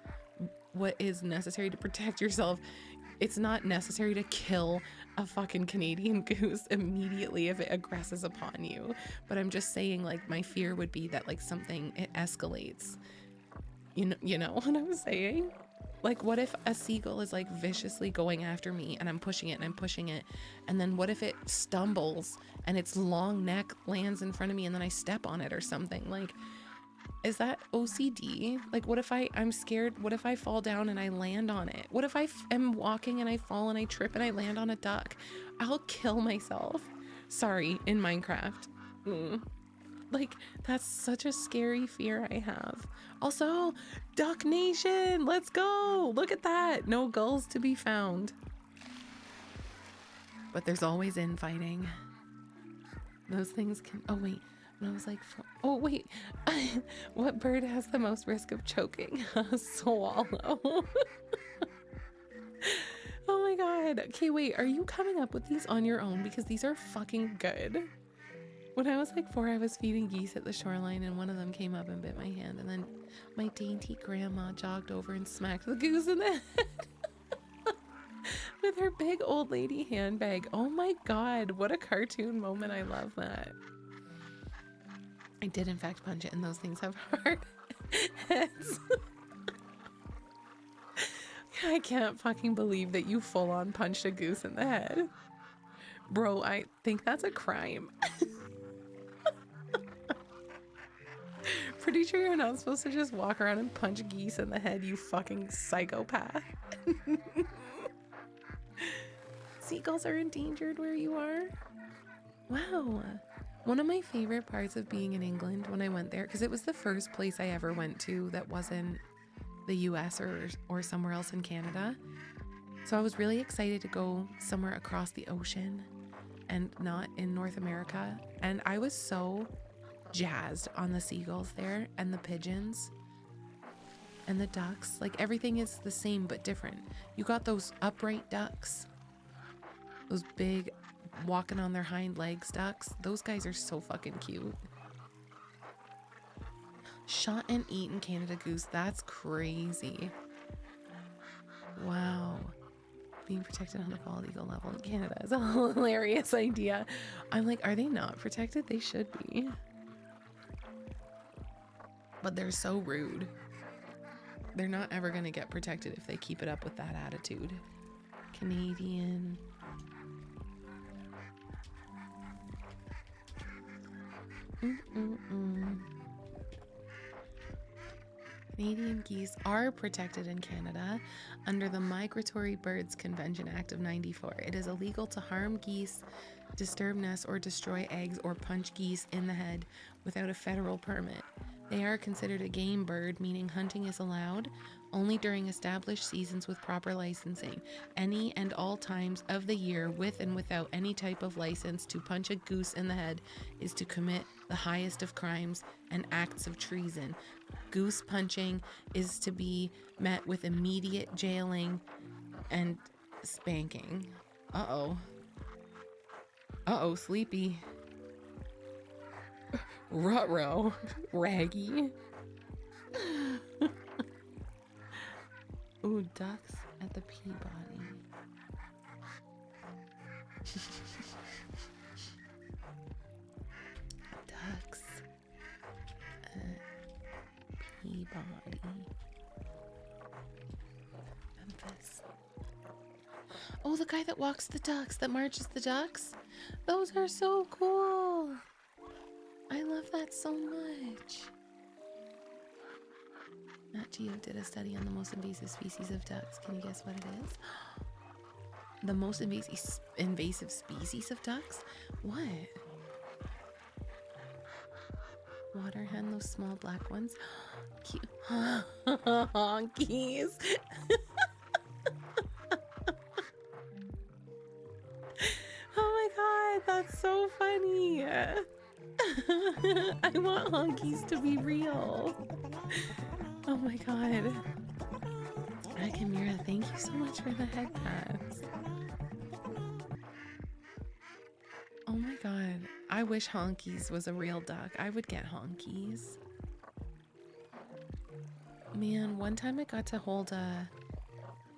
what is necessary to protect yourself. It's not necessary to kill a fucking Canadian goose immediately if it aggresses upon you. But I'm just saying, like, my fear would be that, like, it escalates. You know what I'm saying? Like, what if a seagull is, like, viciously going after me and I'm pushing it and I'm pushing it? And then what if it stumbles and its long neck lands in front of me and then I step on it or something? Like, is that OCD? Like, what if I'm scared? What if I fall down and I land on it? What if I am walking and I fall and I trip and I land on a duck? I'll kill myself. Sorry, in Minecraft. Like, that's such a scary fear I have. Also, Duck Nation, let's go. Look at that. No gulls to be found. But there's always infighting. Those things can, oh wait. And I was like, oh wait, what bird has the most risk of choking? A swallow. Oh my god. Okay, wait, are you coming up with these on your own? Because these are fucking good. When I was like 4, I was feeding geese at the shoreline and one of them came up and bit my hand, and then my dainty grandma jogged over and smacked the goose in the head with her big old lady handbag. Oh my god, what a cartoon moment. I love that. I did in fact punch it, and those things have hard heads. I can't fucking believe that you full on punched a goose in the head. Bro, I think that's a crime. Pretty sure you're not supposed to just walk around and punch geese in the head, you fucking psychopath. Seagulls are endangered where you are? Wow. One of my favorite parts of being in England when I went there, because it was the first place I ever went to that wasn't the US or somewhere else in Canada. So I was really excited to go somewhere across the ocean and not in North America. And I was so jazzed on the seagulls there and the pigeons and the ducks. Like, everything is the same but different. You got those upright ducks, those big walking on their hind legs ducks. Those guys are so fucking cute. Shot and eaten Canada goose. That's crazy. Wow. Being protected on a bald eagle level in Canada is a hilarious idea. I'm like, are they not protected? They should be. But they're so rude. They're not ever going to get protected if they keep it up with that attitude. Canadian. Canadian geese are protected in Canada under the Migratory Birds Convention Act of '94. It is illegal to harm geese, disturb nests, or destroy eggs or punch geese in the head without a federal permit. They are considered a game bird, meaning hunting is allowed only during established seasons with proper licensing. Any and all times of the year, with and without any type of license, to punch a goose in the head is to commit the highest of crimes and acts of treason. Goose punching is to be met with immediate jailing and spanking. Uh-oh. Uh-oh, Sleepy. Ruh-roh. Raggy. Ooh, ducks at the Peabody. Ducks at Peabody. Memphis. Oh, the guy that walks the ducks, that marches the ducks? Those are so cool. I love that so much. Nat Geo did a study on the most invasive species of ducks. Can you guess what it is? The most invasive species of ducks? What? Water hen, those small black ones. Cute. Honkies. Oh my god, that's so funny. I want honkies to be real. Oh my god. Kamira, thank you so much for the head pats. Oh my god. I wish honkies was a real duck. I would get honkies. Man, one time I got to hold a...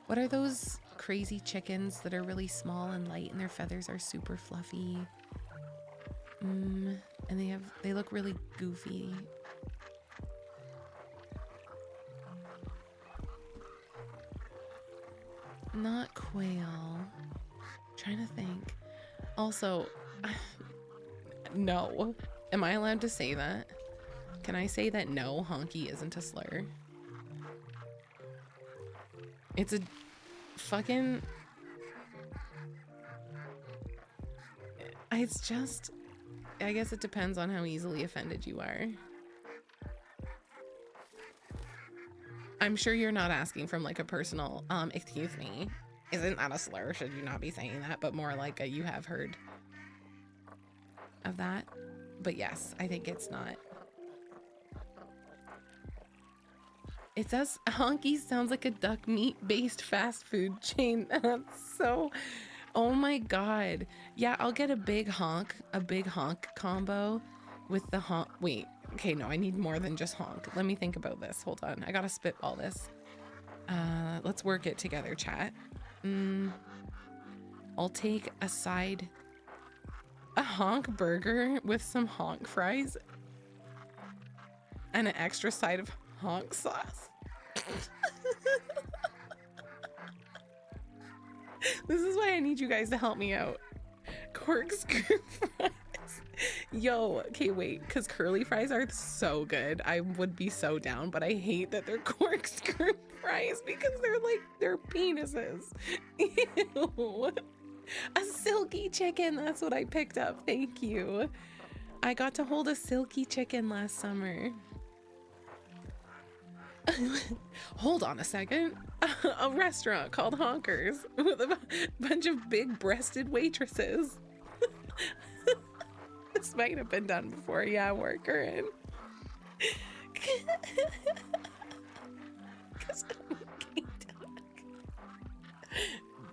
What are those crazy chickens that are really small and light and their feathers are super fluffy? And they look really goofy. Not quail. Trying to think. Also, no. Am I allowed to say that? Can I say that no, honky isn't a slur? It's a fucking... It's just... I guess it depends on how easily offended you are. I'm sure you're not asking from like a personal, excuse me, isn't that a slur? Should you not be saying that? But more like a you have heard of that. But yes, I think it's not. It does. Honkies sounds like a duck meat based fast food chain. That's so, oh my god. Yeah, I'll get a big honk combo with the honk. Wait, okay, no, I need more than just honk. Let me think about this. Hold on, I gotta spitball this. Let's work it together, chat. I'll take a honk burger with some honk fries and an extra side of honk sauce. This is why I need you guys to help me out. Corkscrew fries. Yo, okay, wait, because curly fries are so good. I would be so down, but I hate that they're corkscrew fries because they're penises. Ew. A silky chicken, that's what I picked up. Thank you. I got to hold a silky chicken last summer. Hold on a second. A restaurant called Honkers with a bunch of big breasted waitresses. This might have been done before. Yeah, worker in.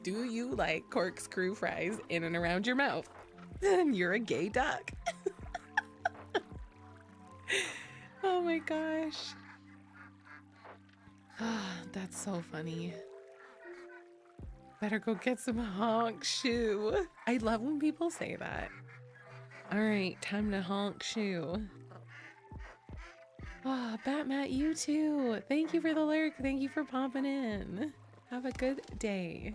Do you like corkscrew fries in and around your mouth? Then you're a gay duck. Oh my gosh. That's so funny. Better go get some honk shoe. I love when people say that. All right, time to honk shoe. Oh, Batmat, you too. Thank you for the lurk. Thank you for popping in. Have a good day.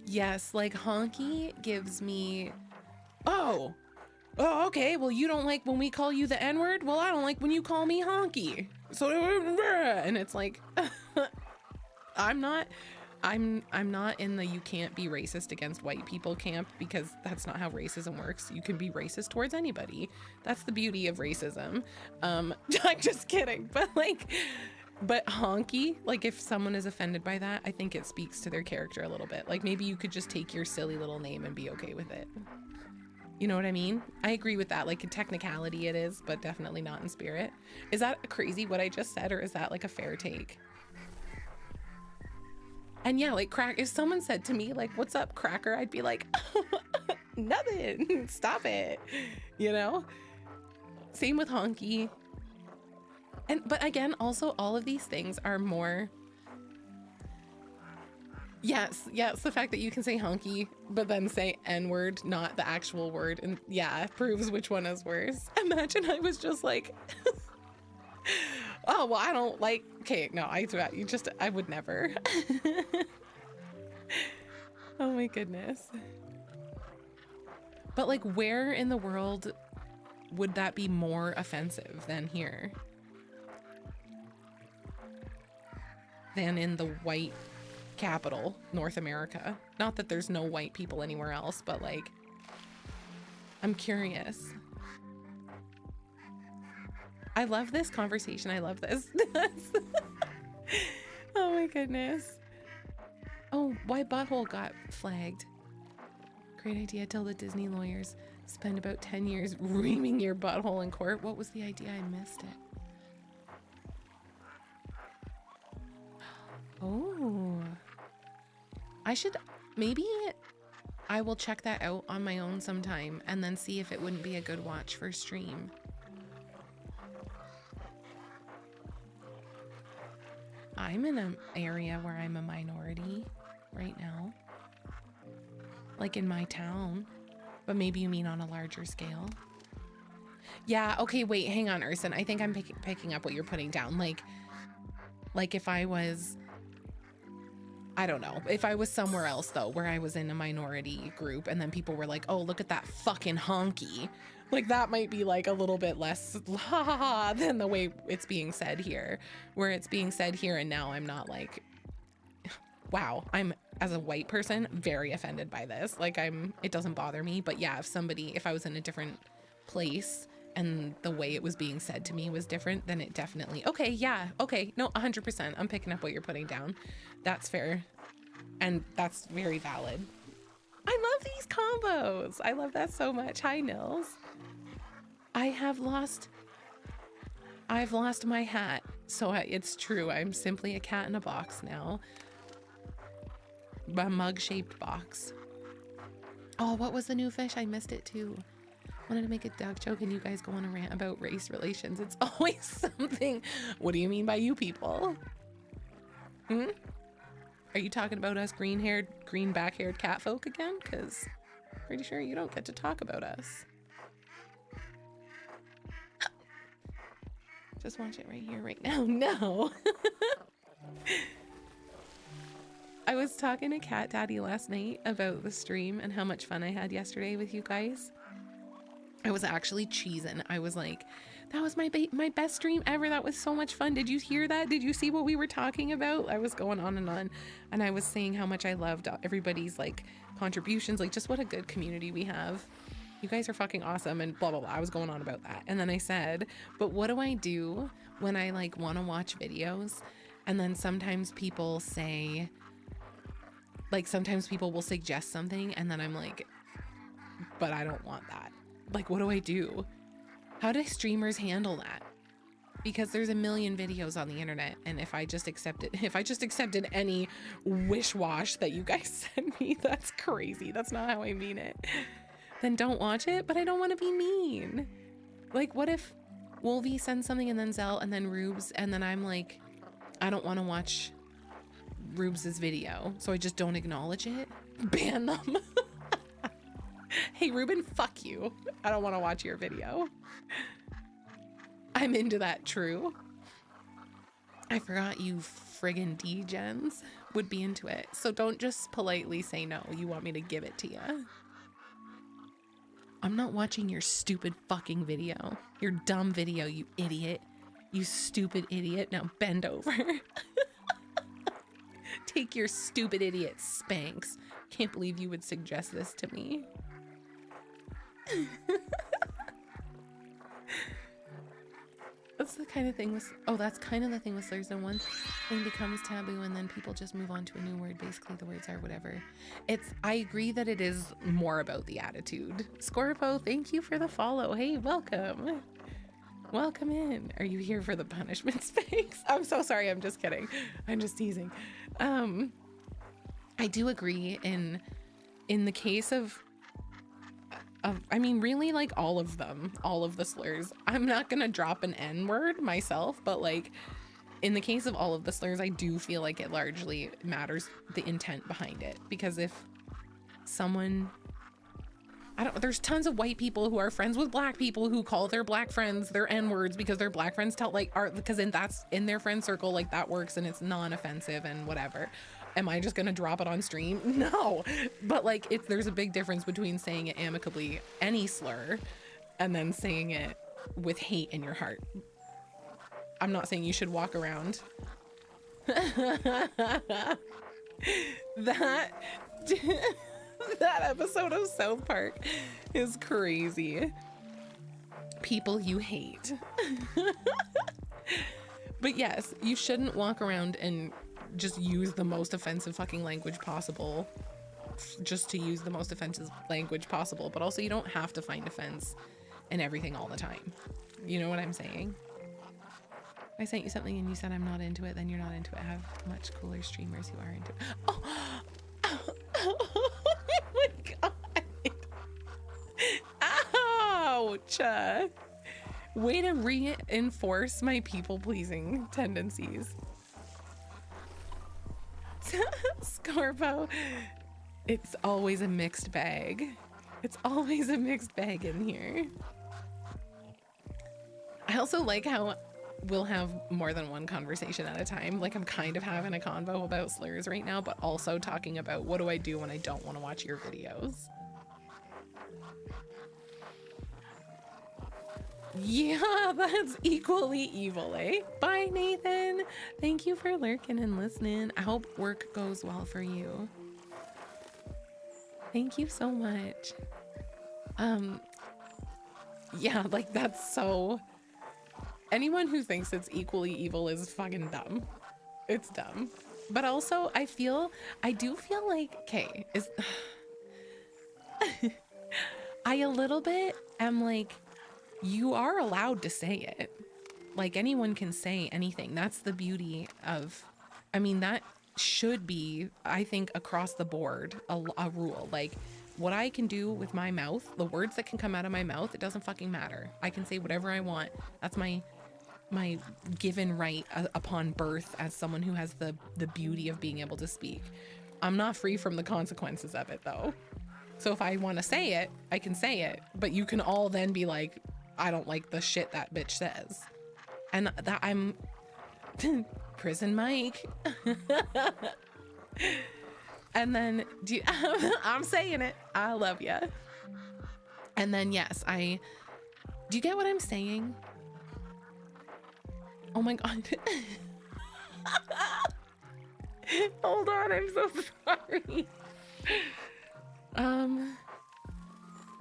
Yes, like honky gives me, oh, okay. Well, you don't like when we call you the N-word? Well, I don't like when you call me honky. So, and it's like, I'm not in the you can't be racist against white people camp, because that's not how racism works. You can be racist towards anybody. That's the beauty of racism. I'm just kidding. But honky, like if someone is offended by that, I think it speaks to their character a little bit. Like maybe you could just take your silly little name and be okay with it. You know what I mean? I agree with that. Like in technicality it is, but definitely not in spirit. Is that crazy what I just said, or is that like a fair take? And yeah, like if someone said to me like, what's up, cracker? I'd be like, nothing, stop it. You know? Same with honky. But again, also all of these things are more, yes, the fact that you can say honky, but then say N-word, not the actual word. And yeah, it proves which one is worse. Imagine I was just like, oh, well, I don't like, okay, no, I would never. Oh my goodness. But like, where in the world would that be more offensive than here? than in the white capital, North America. Not that there's no white people anywhere else, but like, I'm curious. I love this conversation. I love this. Oh my goodness. Oh, why butthole got flagged? Great idea. Tell the Disney lawyers. Spend about 10 years reaming your butthole in court. What was the idea? I missed it. Oh. I should, maybe I will check that out on my own sometime and then see if it wouldn't be a good watch for stream. I'm in an area where I'm a minority right now. Like in my town. But maybe you mean on a larger scale. Yeah, okay, wait, hang on, Urson. I think I'm picking up what you're putting down. Like if I was, I don't know, if I was somewhere else though, where I was in a minority group and then people were like, oh, look at that fucking honky. Like that might be like a little bit less ha ha ha than the way it's being said here. Where it's being said here and now I'm not like, wow, I'm, as a white person, very offended by this. Like it doesn't bother me, but yeah, if I was in a different place and the way it was being said to me was different, then it definitely, okay, yeah, okay, no, 100%, I'm picking up what you're putting down. That's fair, and that's very valid. I love these combos. I love that so much. Hi, Nils. I've lost my hat, so it's true. I'm simply a cat in a box now. A mug-shaped box. Oh, what was the new fish? I missed it too. Wanted to make a duck joke and you guys go on a rant about race relations. It's always something. What do you mean by you people? Are you talking about us green-haired, green-back-haired cat folk again? Because pretty sure you don't get to talk about us. Just watch it right here, right now. No. I was talking to Cat Daddy last night about the stream and how much fun I had yesterday with you guys. I was actually cheesing. I was like, that was my best stream ever. That was so much fun. Did you hear that? Did you see what we were talking about? I was going on, and I was saying how much I loved everybody's like contributions, like just what a good community we have. You guys are fucking awesome, and blah blah blah. I was going on about that, and then I said, but what do I do when I like want to watch videos, and then sometimes people say, like sometimes people will suggest something, and then I'm like, but I don't want that. Like, what do I do? How do streamers handle that? Because there's a million videos on the internet, and if I just accepted any wish wash that you guys send me, that's crazy. That's not how I mean it. Then don't watch it, but I don't want to be mean. Like, what if Wolvie sends something and then Zell and then Rubes, and then I'm like, I don't want to watch Rubes' video, so I just don't acknowledge it? Ban them. Hey, Ruben, fuck you. I don't want to watch your video. I'm into that, true. I forgot you friggin' D-gens would be into it. So don't just politely say no. You want me to give it to you. I'm not watching your stupid fucking video. Your dumb video, you idiot. You stupid idiot. Now bend over. Take your stupid idiot spanks. Can't believe you would suggest this to me. That's the kind of thing with, that's kind of the thing with slurs. Then one thing becomes taboo and then people just move on to a new word. Basically the words are whatever. I agree that it is more about the attitude. Scorpo, thank you for the follow. Hey, welcome. Welcome in. Are you here for the punishment spanks? I'm so sorry. I'm just kidding. I'm just teasing. I do agree in the case of I mean, really, like all of them, all of the slurs. I'm not gonna drop an N word myself, but like in the case of all of the slurs, I do feel like it largely matters the intent behind it. Because if someone, there's tons of white people who are friends with black people who call their black friends their N words because their black friends because then that's in their friend circle, like that works and it's non-offensive and whatever. Am I just gonna drop it on stream? No, but like there's a big difference between saying it amicably, any slur, and then saying it with hate in your heart. I'm not saying you should walk around that that episode of South Park is crazy. People you hate. But yes, you shouldn't walk around and just use the most offensive fucking language possible just to use the most offensive language possible. But also, you don't have to find offense in everything all the time. You know what I'm saying? I sent you something and you said I'm not into it, then you're not into it. I have much cooler streamers who are into it. Oh, oh my god. Ouch. Way to reinforce my people-pleasing tendencies. Scorpo, it's always a mixed bag. It's always a mixed bag in here. I also like how we'll have more than one conversation at a time. Like, I'm kind of having a convo about slurs right now, but also talking about what do I do when I don't want to watch your videos. Yeah, that's equally evil, eh? Bye, Nathan. Thank you for lurking and listening. I hope work goes well for you. Thank you so much. Yeah, like, that's so... Anyone who thinks it's equally evil is fucking dumb. It's dumb. But also, I do feel like, okay, I a little bit am like, you are allowed to say it. Like, anyone can say anything. That's the beauty of, I mean, that should be, I think, across the board, a rule. Like, what I can do with my mouth, the words that can come out of my mouth, it doesn't fucking matter. I can say whatever I want. That's my given right upon birth as someone who has the beauty of being able to speak. I'm not free from the consequences of it, though. So if I want to say it, I can say it, but you can all then be like, I don't like the shit that bitch says. And that I'm prison Mike. And then I'm saying it. I love ya. And then yes, do you get what I'm saying? Oh my god. Hold on, I'm so sorry.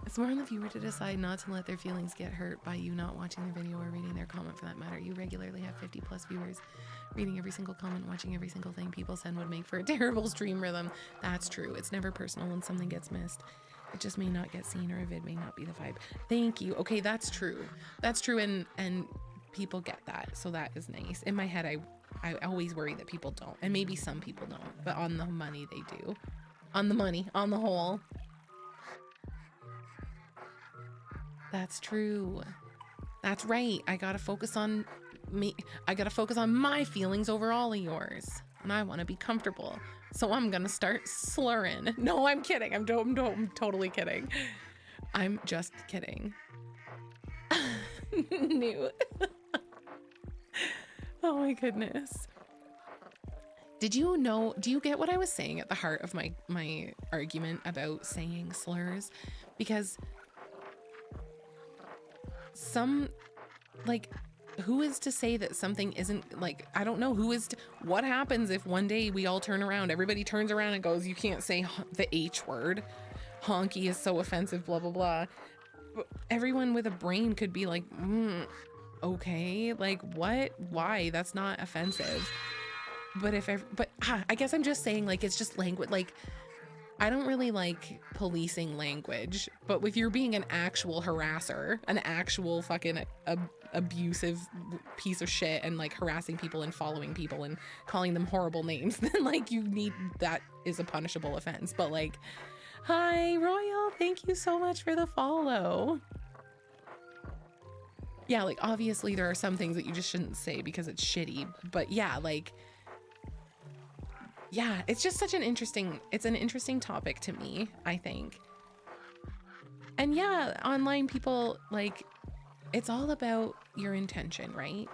It's more on the viewer to decide not to let their feelings get hurt by you not watching their video or reading their comment for that matter. You regularly have 50 plus viewers. Reading every single comment, watching every single thing people send would make for a terrible stream rhythm. That's true. It's never personal when something gets missed. It just may not get seen, or a vid may not be the vibe. Thank you. Okay, that's true. That's true, and people get that, so that is nice. In my head, I always worry that people don't, and maybe some people don't, but on the money they do. On the money, on the whole. That's true. That's right. I gotta focus on me. I gotta focus on my feelings over all of yours, and I want to be comfortable. So I'm gonna start slurring. No, I'm kidding. I'm totally kidding. I'm just kidding. New. Oh my goodness. Do you get what I was saying at the heart of my argument about saying slurs? Because who is to say that something isn't, like, I don't know, what happens if one day we all turn around, everybody turns around and goes, you can't say the H word, honky is so offensive, blah, blah, blah. But everyone with a brain could be like, okay, like, what, why, that's not offensive. But I guess I'm just saying, like, it's just language. Like, I don't really like policing language, but if you're being an actual harasser, an actual fucking abusive piece of shit, and like harassing people and following people and calling them horrible names, then like that is a punishable offense. But like, hi Royal, thank you so much for the follow. Yeah, like obviously there are some things that you just shouldn't say because it's shitty, but yeah, like, yeah, it's just such an interesting topic to me, I think. And yeah, online people, like, it's all about your intention, right?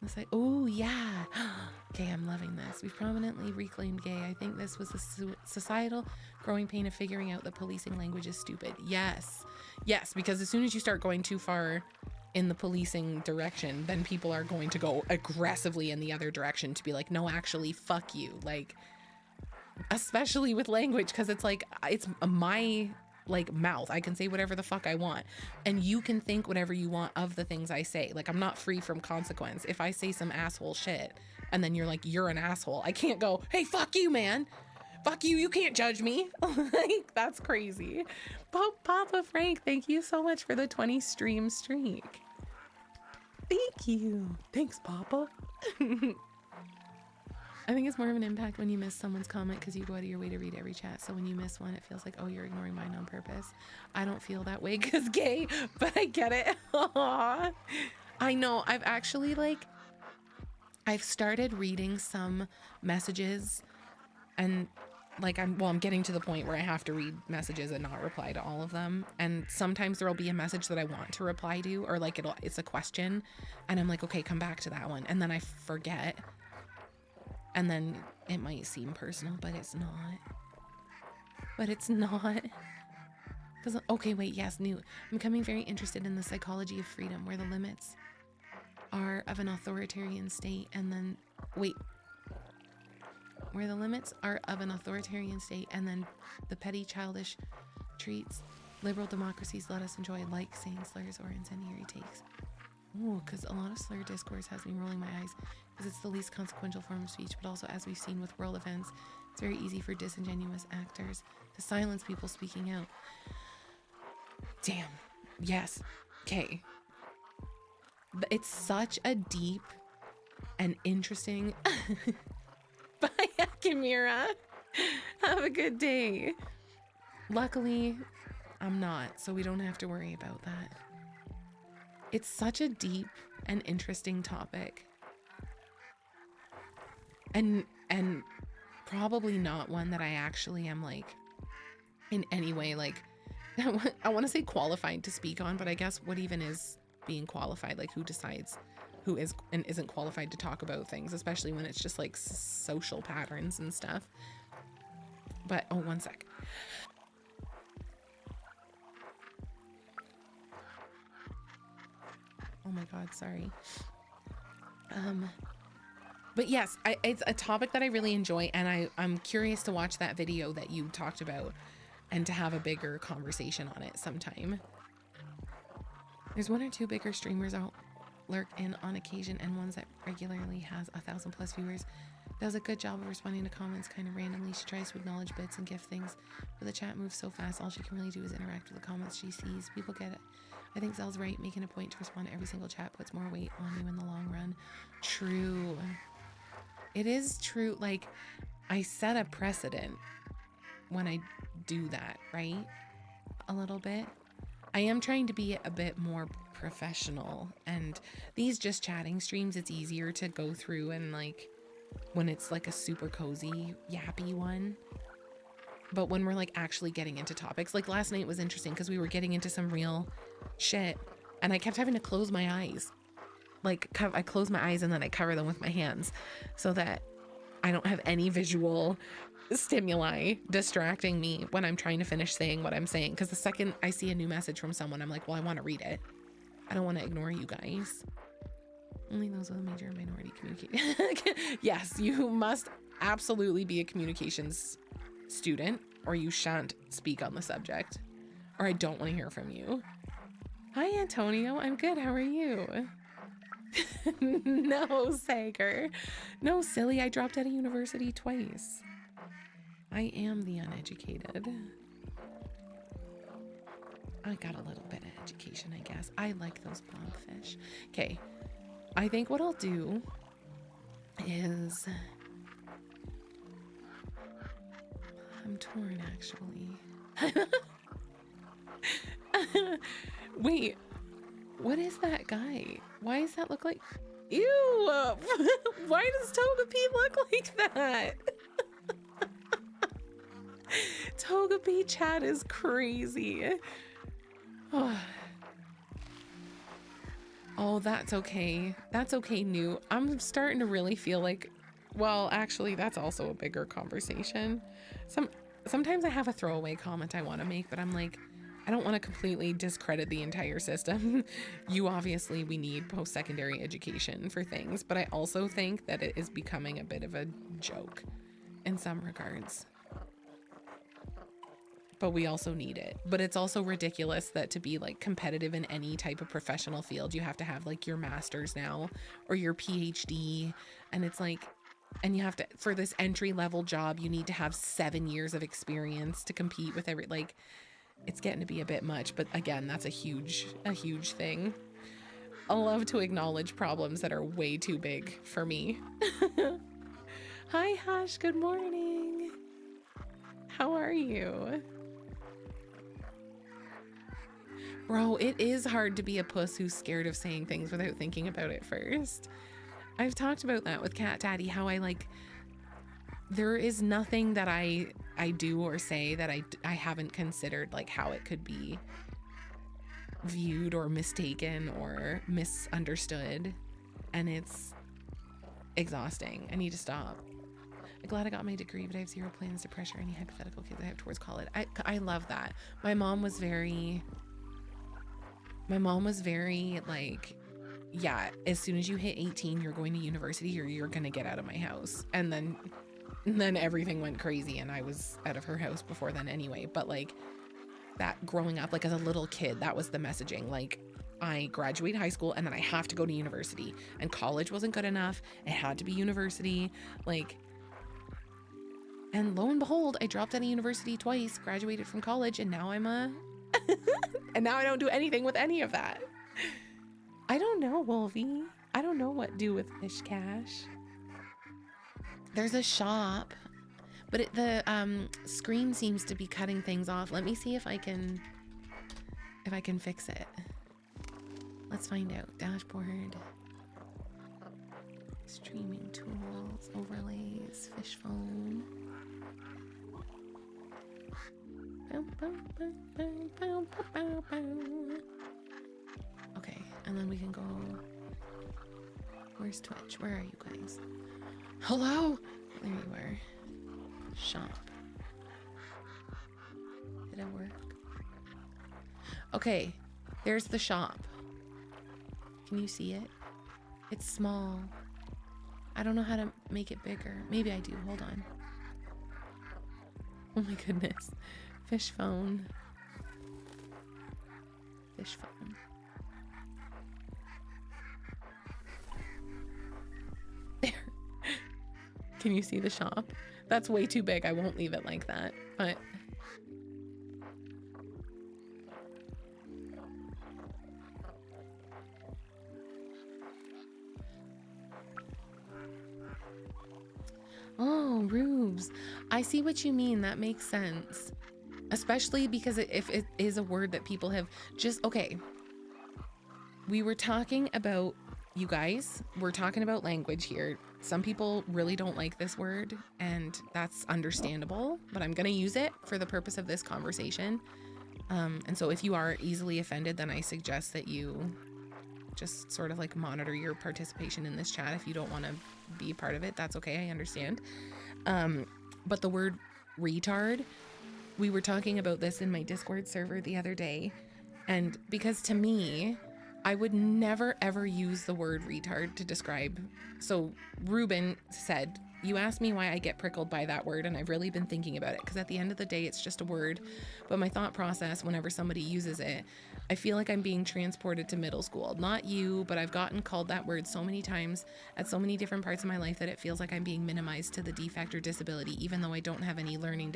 It's like, oh yeah. Okay, I'm loving this. We've prominently reclaimed gay. I think this was the societal growing pain of figuring out that policing language is stupid. Yes, because as soon as you start going too far in the policing direction, then people are going to go aggressively in the other direction to be like, no, actually, fuck you. Like, especially with language, because it's like, it's my like mouth. I can say whatever the fuck I want, and you can think whatever you want of the things I say. Like, I'm not free from consequence. If I say some asshole shit and then you're like, you're an asshole, I can't go, hey, fuck you, man. Fuck you, you can't judge me. Like, that's crazy. Papa Frank, thank you so much for the 20 stream streak. Thank you. Thanks, Papa. I think it's more of an impact when you miss someone's comment because you go out of your way to read every chat. So when you miss one, it feels like, oh, you're ignoring mine on purpose. I don't feel that way because gay, but I get it. Aww. I know. I've actually I've started reading some messages, and like I'm getting to the point where I have to read messages and not reply to all of them. And sometimes there'll be a message that I want to reply to, or like it's a question, and I'm like, okay, come back to that one, and then I forget. And then it might seem personal, but it's not. But it's not. Because, okay, wait, yes, new. I'm becoming very interested in the psychology of freedom, where the limits are of an authoritarian state, and then, wait. Where the limits are of an authoritarian state, and then the petty, childish treats liberal democracies let us enjoy, like saying slurs or incendiary takes. Ooh, because a lot of slur discourse has me rolling my eyes, because it's the least consequential form of speech, but also, as we've seen with world events, it's very easy for disingenuous actors to silence people speaking out. Damn. Yes. Okay. It's such a deep and interesting... Bye, Akimira. Have a good day. Luckily, I'm not, so we don't have to worry about that. It's such a deep and interesting topic. And probably not one that I actually am like in any way like I want to say qualified to speak on, but I guess what even is being qualified? Like, who decides who is and isn't qualified to talk about things, especially when it's just like social patterns and stuff. But oh, one sec. Oh my God, sorry. But yes, it's a topic that I really enjoy, and I'm curious to watch that video that you talked about and to have a bigger conversation on it sometime. There's one or two bigger streamers out lurk in on occasion, and ones that regularly has 1,000+ viewers. Does a good job of responding to comments kind of randomly. She tries to acknowledge bits and gift things, but the chat moves so fast, all she can really do is interact with the comments she sees. People get it. I think Zell's right. Making a point to respond to every single chat puts more weight on you in the long run. True. It is true. Like, I set a precedent when I do that, right? A little bit. I am trying to be a bit more professional, and these just chatting streams, it's easier to go through, and like when it's like a super cozy yappy one. But when we're like actually getting into topics, like last night was interesting because we were getting into some real shit, and I kept having to close my eyes. Like, I close my eyes and then I cover them with my hands so that I don't have any visual stimuli distracting me when I'm trying to finish saying what I'm saying. Because the second I see a new message from someone, I'm like, well, I want to read it. I don't want to ignore you guys. Only those with a major and minority communication. Yes, you must absolutely be a communications student, or you shan't speak on the subject, or I don't want to hear from you. Hi, Antonio. I'm good. How are you? No, Sager. No, silly. I dropped out of university twice. I am the uneducated. I got a little bit of education, I guess. I like those blobfish. Okay. I think what I'll do is... I'm torn, actually. Wait. What is that guy? Why does that look like... Ew! Why does Togepi look like that? Togepi chat is crazy. Oh, that's okay. That's okay, New. I'm starting to really feel like... Well, actually, that's also a bigger conversation. Sometimes I have a throwaway comment I want to make, but I'm like, I don't want to completely discredit the entire system. We need post-secondary education for things, but I also think that it is becoming a bit of a joke in some regards. But we also need it. But it's also ridiculous that to be like competitive in any type of professional field, you have to have like your master's now or your PhD. And it's like, and you have to, for this entry level job, you need to have 7 years of experience to compete with like, it's getting to be a bit much. But again, that's a huge thing. I love to acknowledge problems that are way too big for me. Hi, Hush. Good morning. How are you? Bro, it is hard to be a puss who's scared of saying things without thinking about it first. I've talked about that with Cat Daddy, how I like, there is nothing that I do or say that I haven't considered like how it could be viewed or mistaken or misunderstood. And it's exhausting. I need to stop. I'm glad I got my degree, but I have zero plans to pressure any hypothetical kids I have towards college. I love that. My mom was very like, yeah, as soon as you hit 18, you're going to university or you're going to get out of my house. And then everything went crazy and I was out of her house before then anyway. But like that growing up, like as a little kid, that was the messaging. Like I graduate high school and then I have to go to university, and college wasn't good enough. It had to be university. Like, and lo and behold, I dropped out of university twice, graduated from college, and now I'm and now I don't do anything with any of that. I don't know, Wolvie. I don't know what to do with fish cash. There's a shop, but the screen seems to be cutting things off. Let me see if I can fix it. Let's find out. Dashboard, streaming tools, overlays, fish phone. Okay, and then we can go. Where's Twitch? Where are you guys? Hello? There you are. Shop. Did it work? Okay, there's the shop. Can you see it? It's small. I don't know how to make it bigger. Maybe I do. Hold on. Oh my goodness. Fish phone. Fish phone. There. Can you see the shop? That's way too big. I won't leave it like that, but oh, rubes. I see what you mean. That makes sense. Especially because if it is a word that people have just, okay. We were talking about, you guys, we're talking about language here. Some people really don't like this word, and that's understandable, but I'm going to use it for the purpose of this conversation. And so if you are easily offended, then I suggest that you just sort of like monitor your participation in this chat. If you don't want to be part of it, that's okay. I understand. But the word retard, we were talking about this in my Discord server the other day. And because to me, I would never ever use the word retard to describe. So Ruben said, you asked me why I get prickled by that word, and I've really been thinking about it, because at the end of the day, it's just a word. But my thought process whenever somebody uses it, I feel like I'm being transported to middle school. Not you, but I've gotten called that word so many times at so many different parts of my life that it feels like I'm being minimized to the defect or disability, even though I don't have any learning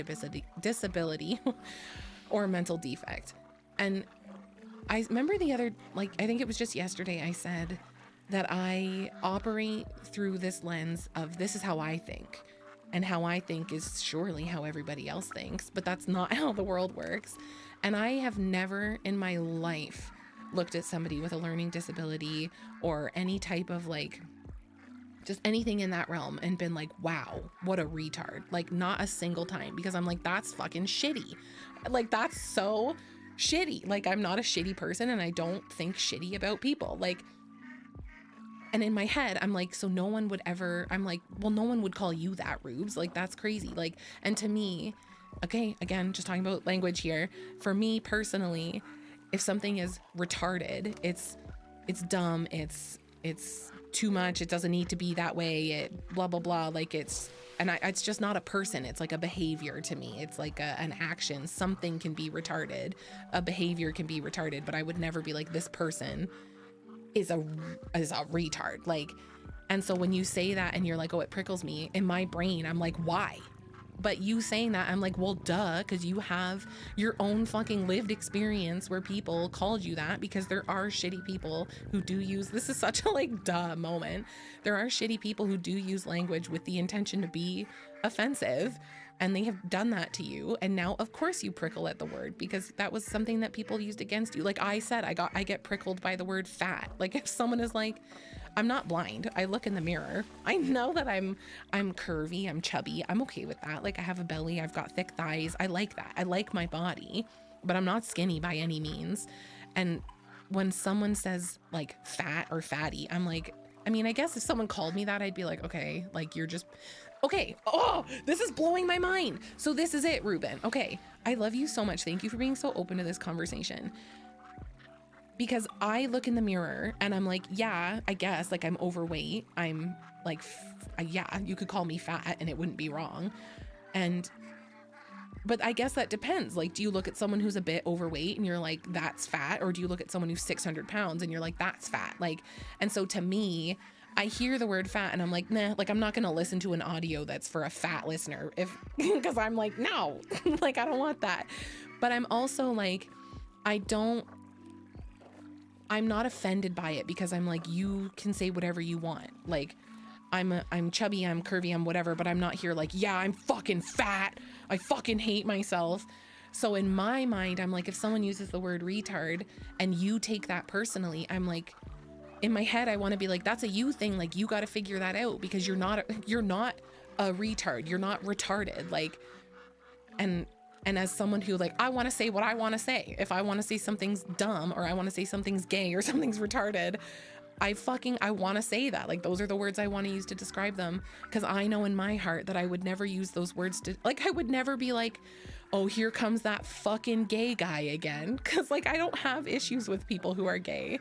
disability or mental defect. And I remember the other, like, I think it was just yesterday, I said that I operate through this lens of this is how I think, and how I think is surely how everybody else thinks, but that's not how the world works. And I have never in my life looked at somebody with a learning disability or any type of like, just anything in that realm and been like, wow, what a retard. Like, not a single time, because I'm like, that's fucking shitty. Like, that's so shitty. Like, I'm not a shitty person, and I don't think shitty about people. Like, and in my head, I'm like, so no one would ever, I'm like, well, no one would call you that, Rubes. Like, that's crazy. Like, and to me, Okay, again, just talking about language here. For me personally, if something is retarded, it's dumb, it's too much, it doesn't need to be that way, it blah blah blah, like it's just not a person, it's like a behavior to me. It's like an action. Something can be retarded, a behavior can be retarded, but I would never be like, this person is a retard. Like, and so when you say that and you're like, oh, it prickles me, in my brain I'm like, why? But you saying that, I'm like, well, duh, because you have your own fucking lived experience where people called you that, because there are shitty people who do use, this is such a like duh moment. There are shitty people who do use language with the intention to be offensive, and they have done that to you. And now, of course, you prickle at the word because that was something that people used against you. Like I said, I get prickled by the word fat. Like if someone is like, I'm not blind. I look in the mirror. I know that I'm curvy, I'm chubby. I'm okay with that. Like I have a belly, I've got thick thighs. I like that. I like my body, but I'm not skinny by any means. And when someone says like fat or fatty, I'm like, I mean, I guess if someone called me that, I'd be like, okay, like you're just, okay. Oh, this is blowing my mind. So this is it, Ruben. Okay. I love you so much. Thank you for being so open to this conversation. Because I look in the mirror and I'm like, yeah, I guess like I'm overweight. I'm like, yeah, you could call me fat and it wouldn't be wrong. But I guess that depends. Like, do you look at someone who's a bit overweight and you're like, that's fat? Or do you look at someone who's 600 pounds and you're like, that's fat? Like, and so to me, I hear the word fat and I'm like, nah, like I'm not going to listen to an audio that's for a fat listener because I'm like, no, like, I don't want that. But I'm also like, I'm not offended by it because I'm like, you can say whatever you want. Like I'm chubby, I'm curvy, I'm whatever, but I'm not here like, yeah, I'm fucking fat. I fucking hate myself. So in my mind, I'm like, if someone uses the word retard and you take that personally, I'm like, in my head, I want to be like, that's a you thing. Like you got to figure that out because you're not a retard. You're not retarded. Like, and as someone who like, I want to say what I want to say. If I want to say something's dumb or I want to say something's gay or something's retarded, I want to say that. Like those are the words I want to use to describe them. Cause I know in my heart that I would never use those words to, like, I would never be like, oh, here comes that fucking gay guy again. Cause like, I don't have issues with people who are gay.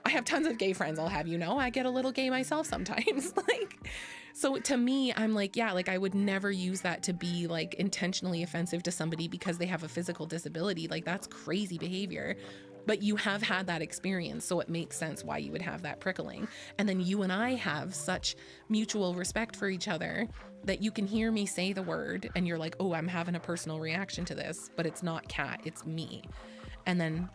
I have tons of gay friends, I'll have you know. I get a little gay myself sometimes. Like, so to me, I'm like, yeah, like I would never use that to be like intentionally offensive to somebody because they have a physical disability. Like that's crazy behavior. But you have had that experience, so it makes sense why you would have that prickling. And then you and I have such mutual respect for each other that you can hear me say the word and you're like, oh, I'm having a personal reaction to this, but it's not Cat, it's me. And then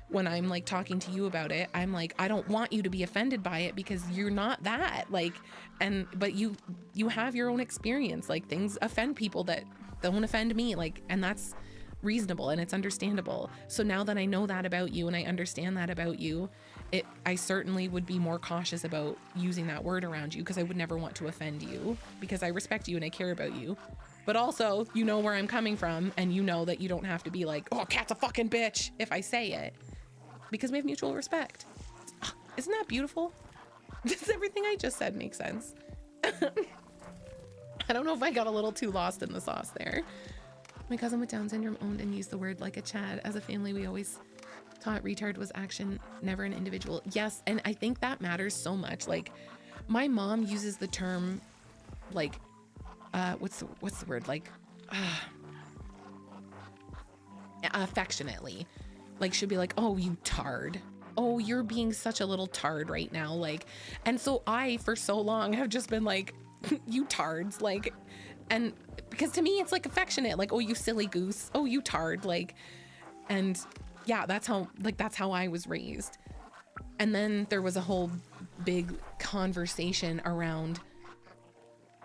when I'm like talking to you about it, I'm like, I don't want you to be offended by it because you're not that. Like, but you have your own experience. Like things offend people that don't offend me. Like, and that's reasonable and it's understandable. So now that I know that about you and I understand that about you, I certainly would be more cautious about using that word around you because I would never want to offend you because I respect you and I care about you. But also, you know where I'm coming from and you know that you don't have to be like, oh, Cat's a fucking bitch if I say it because we have mutual respect. Isn't that beautiful? Does everything I just said make sense? I don't know if I got a little too lost in the sauce there. My cousin with Down syndrome owned and used the word like a Chad. As a family, we always taught retard was action, never an individual. Yes, and I think that matters so much. Like, my mom uses the term, like, what's the word? Like, affectionately. Like, she'll be like, oh, you tard. Oh, you're being such a little tard right now. Like, and so I, for so long, have just been like, you tards. Like, and because to me, it's like affectionate. Like, oh, you silly goose. Oh, you tard. Like, and yeah, that's how I was raised. And then there was a whole big conversation around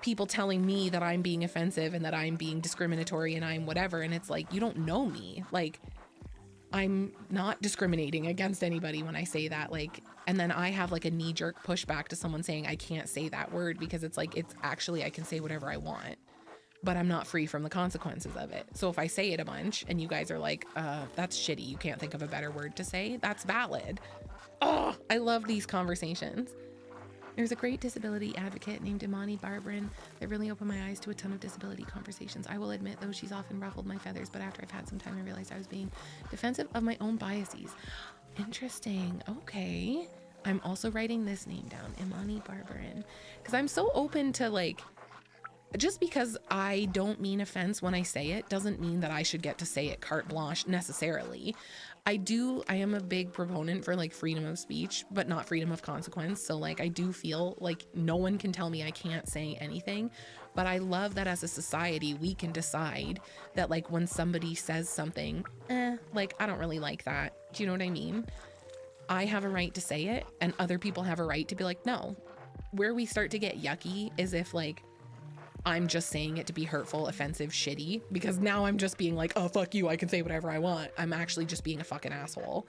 people telling me that I'm being offensive and that I'm being discriminatory and I'm whatever. And it's like, you don't know me. Like, I'm not discriminating against anybody when I say that. Like, and then I have like a knee-jerk pushback to someone saying I can't say that word because it's like, it's actually, I can say whatever I want, but I'm not free from the consequences of it. So if I say it a bunch and you guys are like, that's shitty, you can't think of a better word to say, that's valid. Oh, I love these conversations. There's a great disability advocate named Imani Barbarin that really opened my eyes to a ton of disability conversations. I will admit, though, she's often ruffled my feathers, but after I've had some time, I realized I was being defensive of my own biases. Interesting. Okay. I'm also writing this name down, Imani Barbarin, because I'm so open to, like, just because I don't mean offense when I say it doesn't mean that I should get to say it carte blanche necessarily. I am a big proponent for like freedom of speech, but not freedom of consequence. So like I do feel like no one can tell me I can't say anything, but I love that as a society we can decide that like when somebody says something, like I don't really like that. Do you know what I mean? I have a right to say it and other people have a right to be like, no. Where we start to get yucky is if like I'm just saying it to be hurtful, offensive, shitty, because now I'm just being like, oh, fuck you, I can say whatever I want. I'm actually just being a fucking asshole.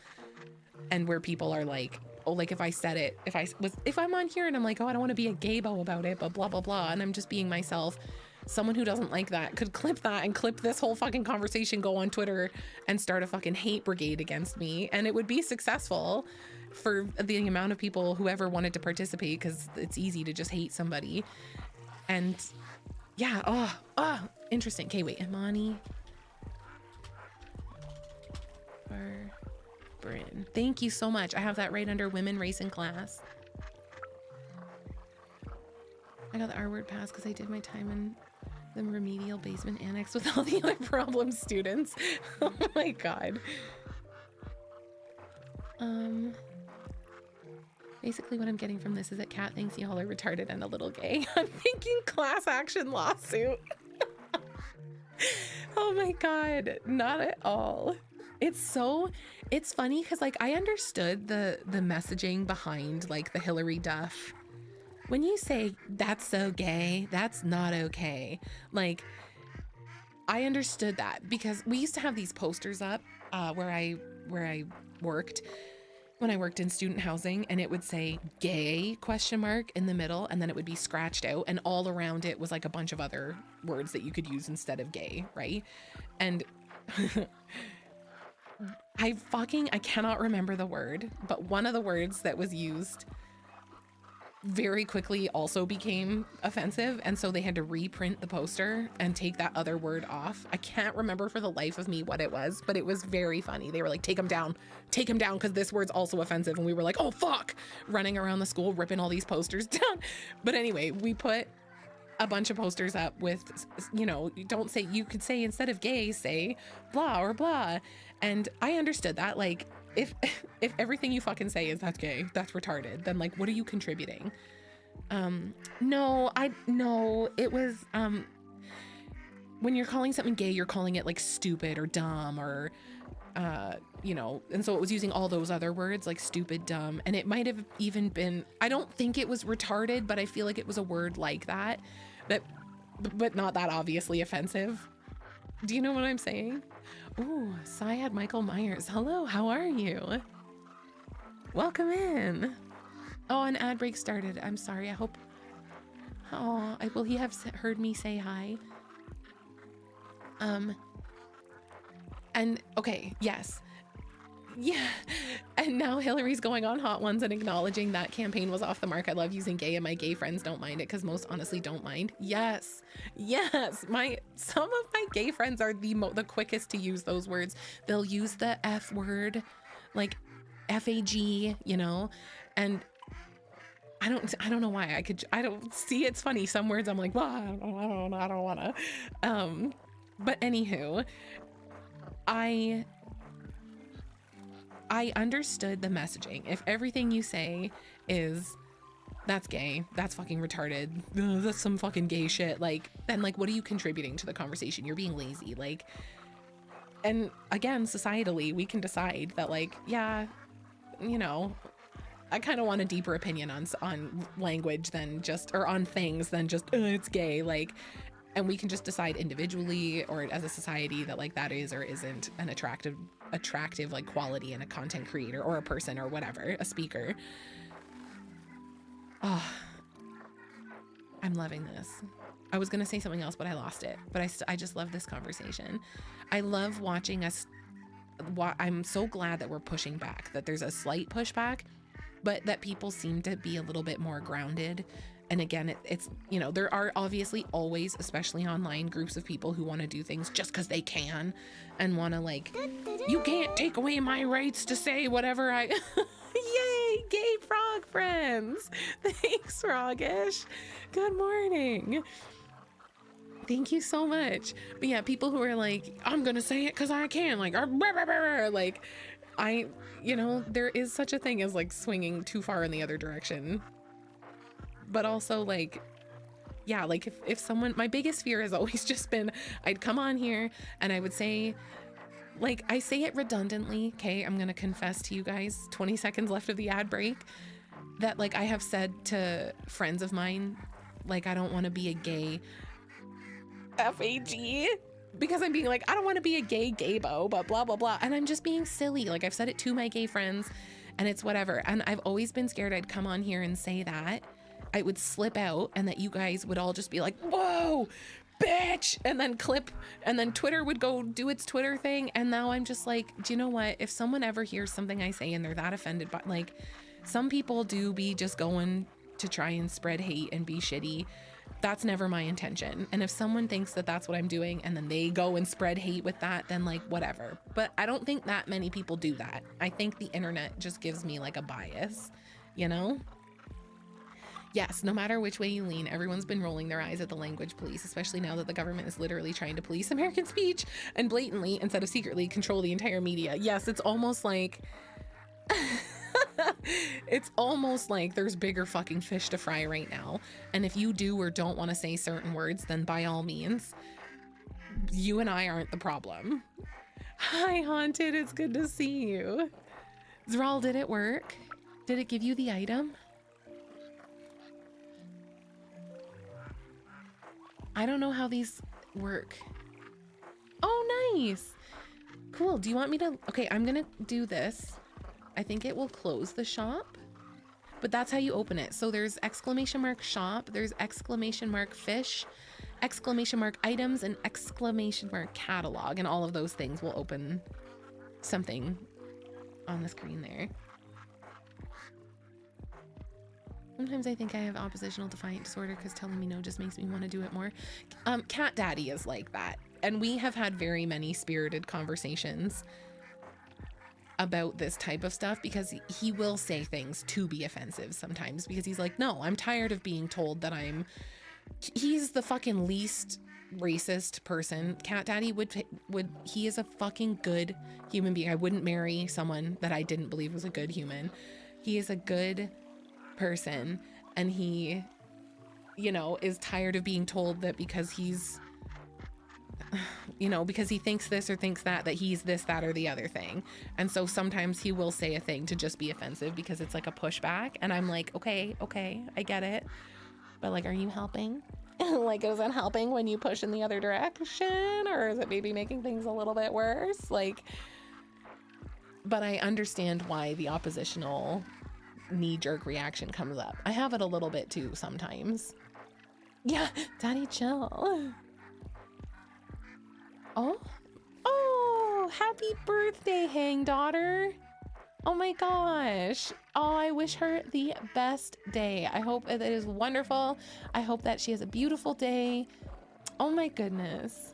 And where people are like, oh, like if I said it, if I'm on here and I'm like, oh, I don't want to be a gaybo about it, but blah, blah, blah, and I'm just being myself, someone who doesn't like that could clip that and clip this whole fucking conversation, go on Twitter and start a fucking hate brigade against me. And it would be successful for the amount of people who ever wanted to participate, because it's easy to just hate somebody. And yeah, oh, interesting. Okay, wait, Imani Barbarin. Thank you so much. I have that right under women, race, and class. I got the R word pass because I did my time in the remedial basement annex with all the other problem students. Oh my God. Basically what I'm getting from this is that Kat thinks y'all are retarded and a little gay. I'm thinking class action lawsuit. Oh my God, not at all. It's funny because like I understood the messaging behind like the Hillary Duff. When you say that's so gay, that's not okay. Like I understood that because we used to have these posters up where I worked when I worked in student housing, and it would say gay ? In the middle, and then it would be scratched out, and all around it was like a bunch of other words that you could use instead of gay, right? And I cannot remember the word, but one of the words that was used very quickly also became offensive, and so they had to reprint the poster and take that other word off. I can't remember for the life of me what it was, but it was very funny. They were like, take them down, because this word's also offensive. And we were like, oh fuck, running around the school ripping all these posters down. But anyway, we put a bunch of posters up with, you know, you could say instead of gay, say blah or blah. And I understood that, like, if everything you fucking say is that's gay, that's retarded, then like what are you contributing? No, it was when you're calling something gay, you're calling it like stupid or dumb or you know, and so it was using all those other words like stupid, dumb, and it might have even been, I don't think it was retarded, but I feel like it was a word like that, but not that obviously offensive. Do you know what I'm saying? Ooh, Syed Michael Myers. Hello, how are you? Welcome in. Oh, an ad break started. I'm sorry. I hope. Oh, will he have heard me say hi? And okay, yes. Yeah. And now Hillary's going on Hot Ones and acknowledging that campaign was off the mark. I love using gay and my gay friends don't mind it because most honestly don't mind. Yes. Yes. Some of my gay friends are the quickest to use those words. They'll use the F word, like FAG, you know, and I don't know why I don't see, it's funny. Some words I'm like, well, I don't want to. But anywho, I understood the messaging. If everything you say is that's gay, that's fucking retarded, ugh, that's some fucking gay shit, like, then like what are you contributing to the conversation? You're being lazy, like. And again, societally, we can decide that like, yeah, you know, I kind of want a deeper opinion on language than just, or on things than just it's gay, like. And we can just decide individually or as a society that like that is or isn't an attractive like quality in a content creator or a person or whatever, a speaker. Oh, I'm loving this. I was gonna say something else, but I lost it. But I just love this conversation. I love watching us. I'm so glad that we're pushing back, that there's a slight pushback. but that people seem to be a little bit more grounded. And again, it's, you know, there are obviously always, especially online, groups of people who want to do things just because they can and want to like, you can't take away my rights to say whatever I, yay, gay frog friends. Thanks, Froggish. Good morning. Thank you so much. But yeah, people who are like, I'm going to say it because I can, like, like you know, there is such a thing as like swinging too far in the other direction. But also like, yeah, like if someone, my biggest fear has always just been, I'd come on here and I would say, like, I say it redundantly. Okay. I'm going to confess to you guys, 20 seconds left of the ad break, that like I have said to friends of mine, like, I don't want to be a gay FAG, because I'm being like, I don't want to be a gay gaybo, but blah, blah, blah. And I'm just being silly. Like I've said it to my gay friends and it's whatever. And I've always been scared I'd come on here and say that. I would slip out and that you guys would all just be like, whoa, bitch, and then clip, and then Twitter would go do its Twitter thing. And now I'm just like, do you know what? If someone ever hears something I say and they're that offended by, like, some people do be just going to try and spread hate and be shitty. That's never my intention. And if someone thinks that that's what I'm doing and then they go and spread hate with that, then like whatever. But I don't think that many people do that. I think the internet just gives me like a bias, you know? Yes, no matter which way you lean, everyone's been rolling their eyes at the language police, especially now that the government is literally trying to police American speech and blatantly, instead of secretly, control the entire media. Yes, it's almost like it's almost like there's bigger fucking fish to fry right now. And if you do or don't want to say certain words, then by all means, you and I aren't the problem. Hi, Haunted. It's good to see you. Zral, did it work? Did it give you the item? I don't know how these work. Oh, nice. Cool. Do you want me to? Okay, I'm going to do this. I think it will close the shop, but that's how you open it. So there's exclamation mark shop, there's exclamation mark fish, exclamation mark items, and exclamation mark catalog. And all of those things will open something on the screen there. Sometimes I think I have oppositional defiant disorder because telling me no just makes me want to do it more. Cat Daddy is like that. And we have had very many spirited conversations about this type of stuff because he will say things to be offensive sometimes because he's like, no, I'm tired of being told that he's the fucking least racist person. Cat Daddy he is a fucking good human being. I wouldn't marry someone that I didn't believe was a good human. He is a good person and he, you know, is tired of being told that because he's, you know, because he thinks this or thinks that he's this, that, or the other thing. And so sometimes he will say a thing to just be offensive because it's like a pushback. And I'm like, okay, I get it. But like, are you helping? Like, is it helping when you push in the other direction? Or is it maybe making things a little bit worse? Like, but I understand why the oppositional knee-jerk reaction comes up. I have it a little bit too sometimes. Yeah, Daddy, chill. Oh, happy birthday, Hang Daughter. Oh my gosh. Oh, I wish her the best day. I hope that it is wonderful. I hope that she has a beautiful day. Oh my goodness.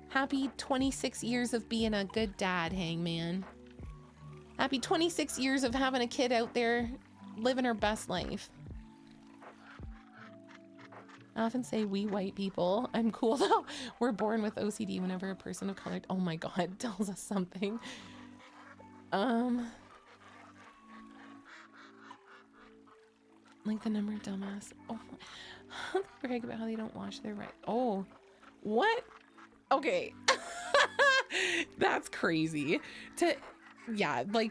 Happy 26 years of being a good dad, Hangman. Happy 26 years of having a kid out there living her best life. I often say we white people. I'm cool though. We're born with OCD whenever a person of color, oh my God, tells us something. Like the number of dumbass. Oh, brag about how they don't wash their right. Oh, what? Okay. That's crazy. Yeah, like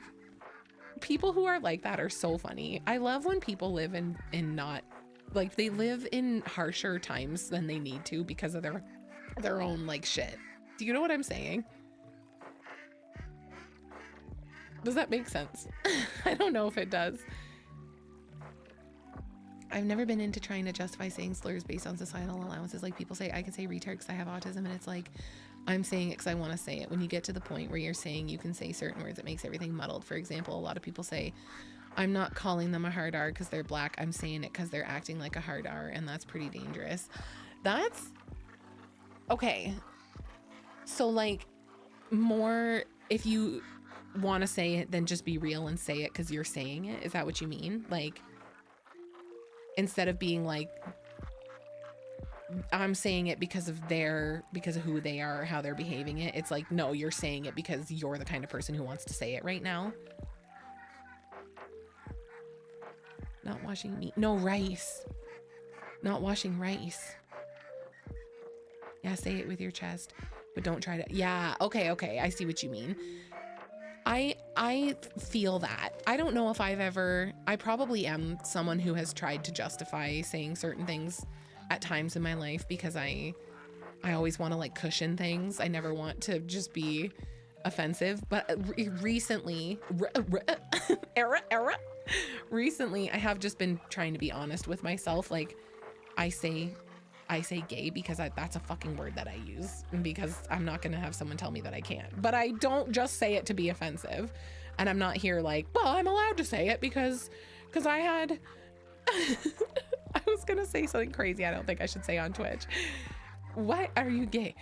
people who are like that are so funny. I love when people live in not, like they live in harsher times than they need to because of their own like shit. Do you know what I'm saying? Does that make sense? I don't know if it does. I've never been into trying to justify saying slurs based on societal allowances. Like people say, I can say retard because I have autism, and it's like, I'm saying it because I want to say it. When you get to the point where you're saying you can say certain words, it makes everything muddled. For example, a lot of people say, I'm not calling them a hard R because they're black. I'm saying it because they're acting like a hard R, and that's pretty dangerous. That's okay. So like more, if you want to say it, then just be real and say it because you're saying it. Is that what you mean? Like, instead of being like, I'm saying it because of who they are, how they're behaving it. It's like, no, you're saying it because you're the kind of person who wants to say it right now. Not washing meat. No, rice. Not washing rice. Yeah, say it with your chest, but don't try to. Yeah, okay. I see what you mean. I feel that. I don't know if I probably am someone who has tried to justify saying certain things at times in my life because I always want to like cushion things. I never want to just be offensive, but recently I have just been trying to be honest with myself. Like I say gay because that's a fucking word that I use, because I'm not going to have someone tell me that I can't, but I don't just say it to be offensive. And I'm not here like, well, I'm allowed to say it because I had, I was going to say something crazy. I don't think I should say on Twitch. Why are you gay?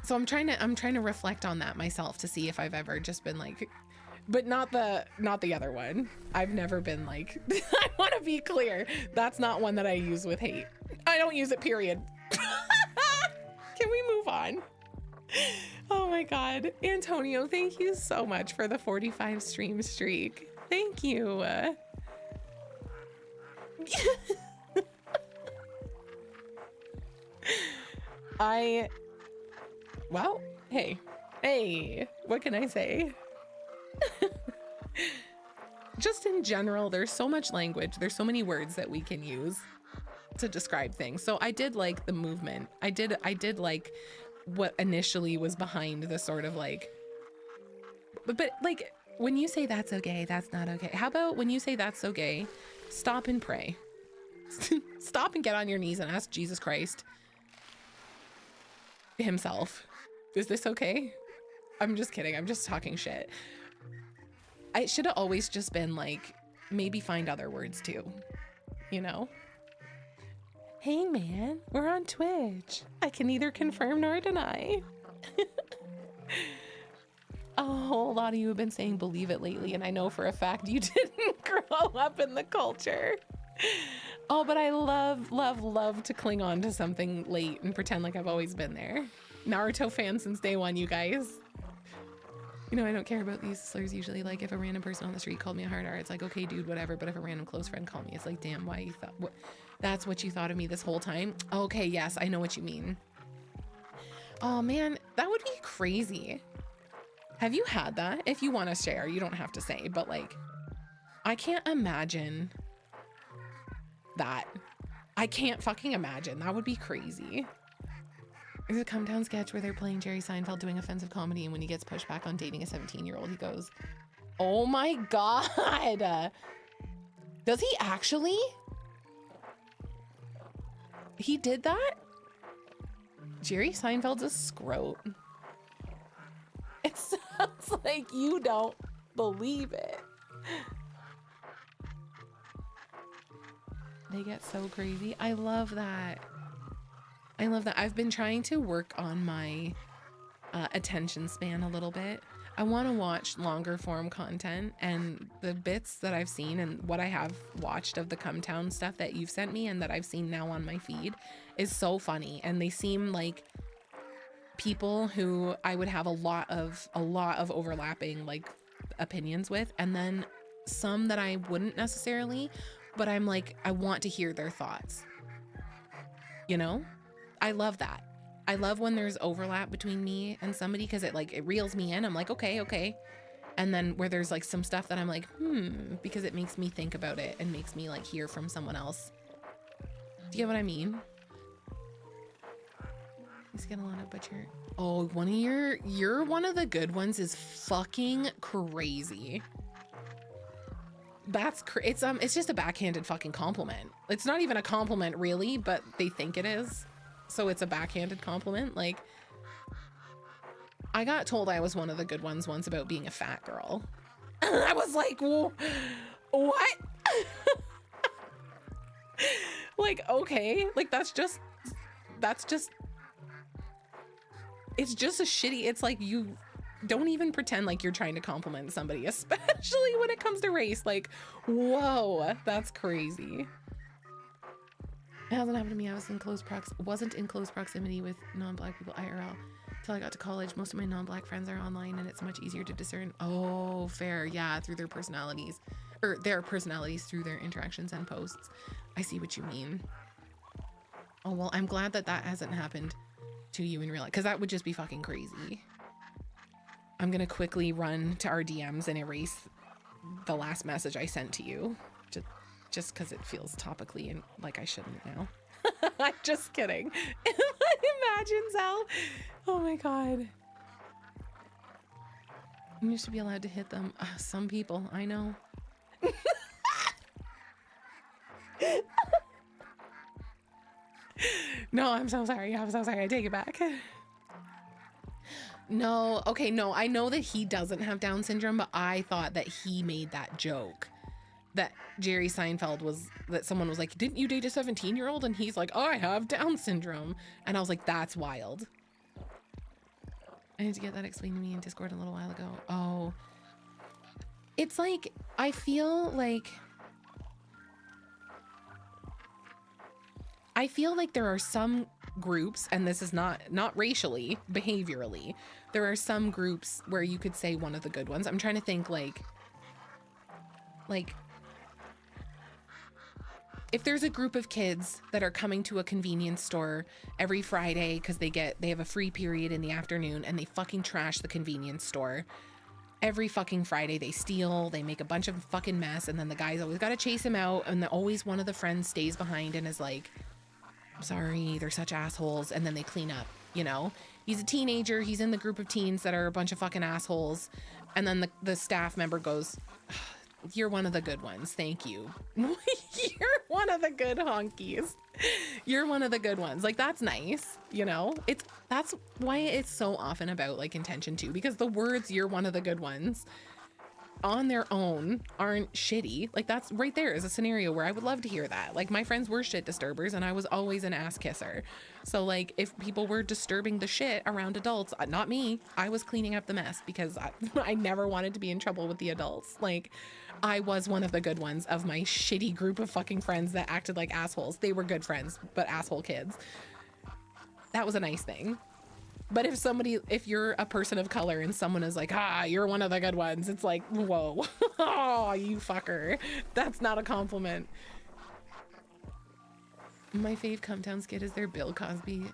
So I'm trying to reflect on that myself to see if I've ever just been like, but not the other one. I've never been like, I want to be clear. That's not one that I use with hate. I don't use it, period. Can we move on? Oh my God. Antonio, thank you so much for the 45 stream streak. Thank you. Well, hey, what can I say? Just in general, there's so much language. There's so many words that we can use to describe things. So I did like the movement. I did like what initially was behind the sort of like, but like when you say that's okay, that's not okay. How about when you say that's so gay, stop and pray. Stop and get on your knees and ask Jesus Christ himself, is this okay? I'm just kidding. I'm just talking shit. I should have always just been like, maybe find other words too, you know? Hey man, we're on Twitch. I can neither confirm nor deny. A whole lot of you have been saying believe it lately, and I know for a fact you didn't grow up in the culture. Oh, but I love to cling on to something late and pretend like I've always been there. Naruto fan since day one, you guys. You know, I don't care about these slurs usually. Like if a random person on the street called me a hard R, it's like, okay, dude, whatever. But if a random close friend called me, it's like, damn, why you thought, what? That's what you thought of me this whole time? Okay, yes, I know what you mean. Oh man, that would be crazy. Have you had that? If you want to share, you don't have to say, but like, I can't imagine that. I can't fucking imagine. That would be crazy. There's a come down sketch where they're playing Jerry Seinfeld doing offensive comedy, and when he gets pushed back on dating a 17-year-old, he goes, oh my God. Does he actually? He did that? Jerry Seinfeld's a scrote. It sounds like you don't believe it. They get so crazy. I love that. I love that. I've been trying to work on my attention span a little bit. I want to watch longer form content, and the bits that I've seen and what I have watched of the Come Town stuff that you've sent me and that I've seen now on my feed is so funny. And they seem like people who I would have a lot of overlapping like opinions with, and then some that I wouldn't necessarily, but I'm like, I want to hear their thoughts. You know? I love that. I love when there's overlap between me and somebody, because it reels me in. I'm like, okay. And then where there's like some stuff that I'm like, because it makes me think about it and makes me like hear from someone else. Do you get what I mean? He's getting a lot of butcher. Oh, one of you're one of the good ones is fucking crazy. It's just a backhanded fucking compliment. It's not even a compliment really, but they think it is. So it's a backhanded compliment. Like, I got told I was one of the good ones once about being a fat girl. I was like, what? Like, okay, like that's just, it's just a shitty, it's like you don't even pretend like you're trying to compliment somebody, especially when it comes to race. Like, whoa, that's crazy. It hasn't happened to me. I was wasn't in close proximity with non-black people IRL until I got to college. Most of my non-black friends are online and it's much easier to discern. Oh, fair. Yeah, through their personalities, or their personalities through their interactions and posts. I see what you mean. Oh, well, I'm glad that that hasn't happened to you in real life, because that would just be fucking crazy. I'm gonna quickly run to our DMs and erase the last message I sent to you, just because it feels topically and like I shouldn't now. I'm just kidding. Imagine, Zell. Oh my god. You should be allowed to hit them. Some people, I know. No, I'm so sorry. I'm so sorry. I take it back. No, okay, no, I know that he doesn't have Down syndrome, but I thought that he made that joke. That Jerry Seinfeld was, that someone was like, didn't you date a 17-year-old? And he's like, oh, I have Down syndrome. And I was like, that's wild. I need to get that explained to me in Discord a little while ago. Oh. It's like, I feel like there are some groups, and this is not racially, behaviorally, there are some groups where you could say one of the good ones. I'm trying to think like if there's a group of kids that are coming to a convenience store every Friday because they have a free period in the afternoon and they fucking trash the convenience store. Every fucking Friday they steal, they make a bunch of fucking mess, and then the guys always got to chase him out, and always one of the friends stays behind and is like, sorry, they're such assholes, and then they clean up, you know? He's a teenager, he's in the group of teens that are a bunch of fucking assholes, and then the staff member goes, you're one of the good ones, thank you. You're one of the good honkies. You're one of the good ones. Like, that's nice, you know? That's why it's so often about like intention too, because the words "you're one of the good ones" on their own aren't shitty. Like, that's right there is a scenario where I would love to hear that. Like, my friends were shit disturbers and I was always an ass kisser. So like, if people were disturbing the shit around adults, not me, I was cleaning up the mess because I never wanted to be in trouble with the adults. Like, I was one of the good ones of my shitty group of fucking friends that acted like assholes. They were good friends, but asshole kids. That was a nice thing. But if you're a person of color and someone is like, you're one of the good ones, it's like, whoa, oh, you fucker. That's not a compliment. My fave Come Town skit is their Bill Cosby.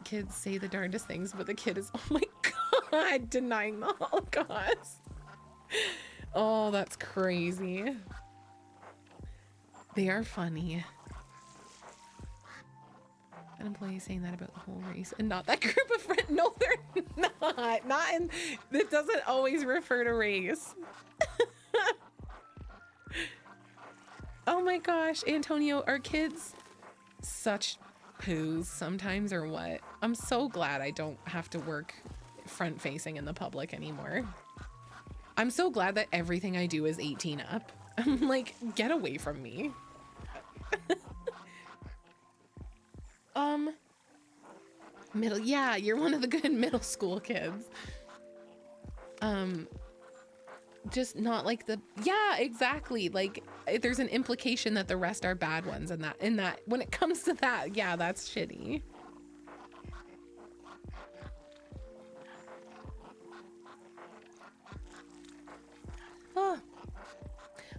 Kids say the darndest things, but the kid is, oh my God, denying the Holocaust. Oh, that's crazy. They are funny. An employee saying that about the whole race and not that group of friends. No, they're not in, it doesn't always refer to race. Oh my gosh, Antonio, are kids such poos sometimes or what? I'm so glad I don't have to work front facing in the public anymore. I'm so glad that everything I do is 18 up. I'm like, get away from me. Yeah, you're one of the good middle school kids. Just not like yeah, exactly. Like, there's an implication that the rest are bad ones, and that when it comes to that, yeah, that's shitty. Oh,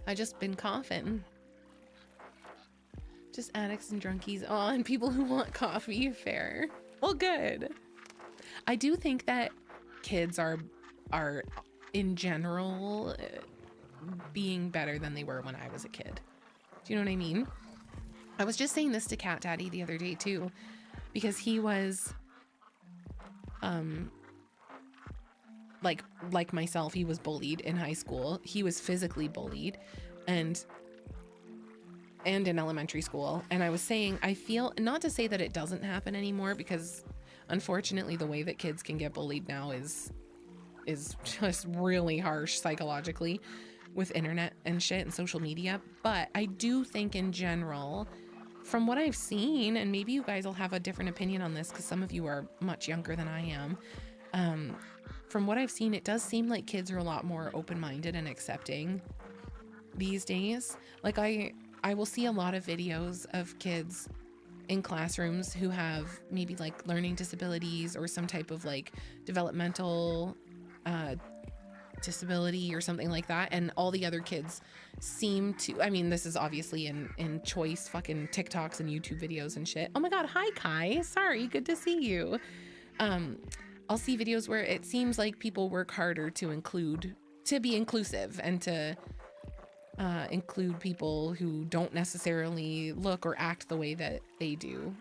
I just been coughing. Just addicts and drunkies. Oh, and people who want coffee. Fair. Well, good. I do think that kids are in general being better than they were when I was a kid. Do you know what I mean? I was just saying this to Cat Daddy the other day too, because he was like myself, he was bullied in high school. He was physically bullied and in elementary school. And I was saying, I feel, not to say that it doesn't happen anymore, because unfortunately the way that kids can get bullied now is is just really harsh psychologically with internet and shit and social media. But I do think in general, from what I've seen, and maybe you guys will have a different opinion on this because some of you are much younger than I am. From what I've seen, it does seem like kids are a lot more open-minded and accepting these days. Like I will see a lot of videos of kids in classrooms who have maybe like learning disabilities or some type of like developmental disability or something like that, and all the other kids seem to, I mean, this is obviously in choice fucking TikToks and YouTube videos and shit. Oh my god, hi Kai, sorry, good to see you. I'll see videos where it seems like people work harder to be inclusive and to include people who don't necessarily look or act the way that they do.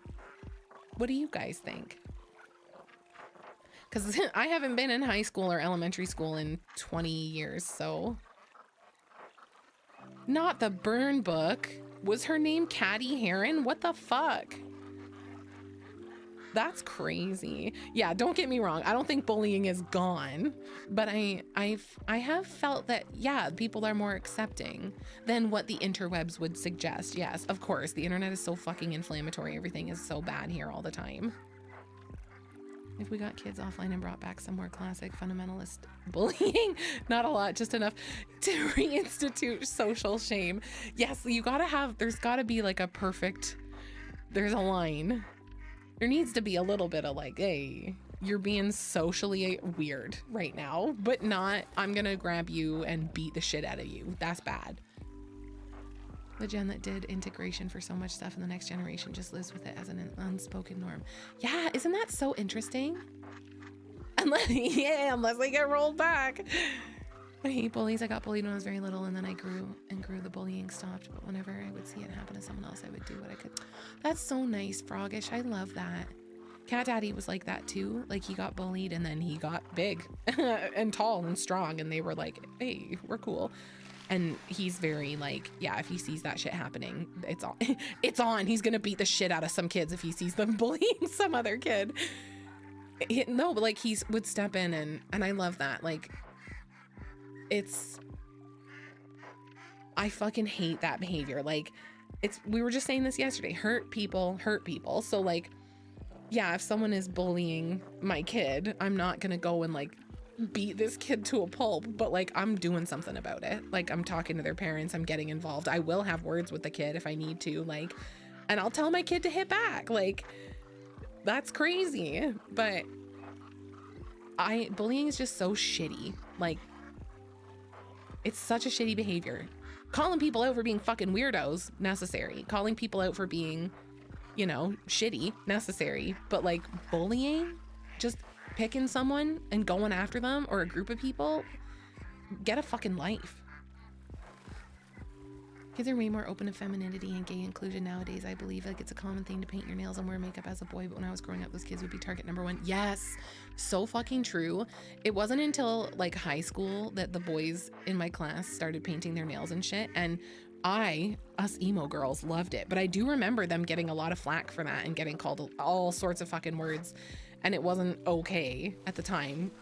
What do you guys think? Because I haven't been in high school or elementary school in 20 years, so. Not the burn book. Was her name Caddy Heron? What the fuck? That's crazy. Yeah, don't get me wrong. I don't think bullying is gone, but I have felt that, yeah, people are more accepting than what the interwebs would suggest. Yes, of course, the internet is so fucking inflammatory. Everything is so bad here all the time. If we got kids offline and brought back some more classic fundamentalist bullying, not a lot, just enough to reinstitute social shame. Yes, you gotta have, there's gotta be like a perfect, there's a line. There needs to be a little bit of like, hey, you're being socially weird right now, but not, I'm gonna grab you and beat the shit out of you. That's bad. The gen that did integration for so much stuff in the next generation just lives with it as an unspoken norm. Yeah, isn't that so interesting? Unless they get rolled back. I hate bullies. I got bullied when I was very little, and then I grew, the bullying stopped. But whenever I would see it happen to someone else, I would do what I could. That's so nice, Froggish. I love that. Cat Daddy was like that too. Like, he got bullied and then he got big and tall and strong, and they were like, hey, we're cool. And he's very like, yeah, if he sees that shit happening, it's on. It's on. He's gonna beat the shit out of some kids if he sees them bullying some other kid. No, but like, he would step in, and I love that. Like, I fucking hate that behavior. Like, we were just saying this yesterday, hurt people hurt people. So like, yeah, if someone is bullying my kid, I'm not gonna go and like beat this kid to a pulp, but like, I'm doing something about it. Like, I'm talking to their parents, I'm getting involved. I will have words with the kid if I need to, like, and I'll tell my kid to hit back. Like, that's crazy. But bullying is just so shitty. Like, it's such a shitty behavior. Calling people out for being fucking weirdos, necessary. Calling people out for being, you know, shitty, necessary. But like, bullying, just picking someone and going after them, or a group of people, get a fucking life. Kids are way more open to femininity and gay inclusion nowadays. I believe like it's a common thing to paint your nails and wear makeup as a boy, but when I was growing up, those kids would be target number one. Yes, so fucking true. It wasn't until like high school that the boys in my class started painting their nails and shit, and us emo girls loved it. But I do remember them getting a lot of flack for that and getting called all sorts of fucking words, and it wasn't okay at the time,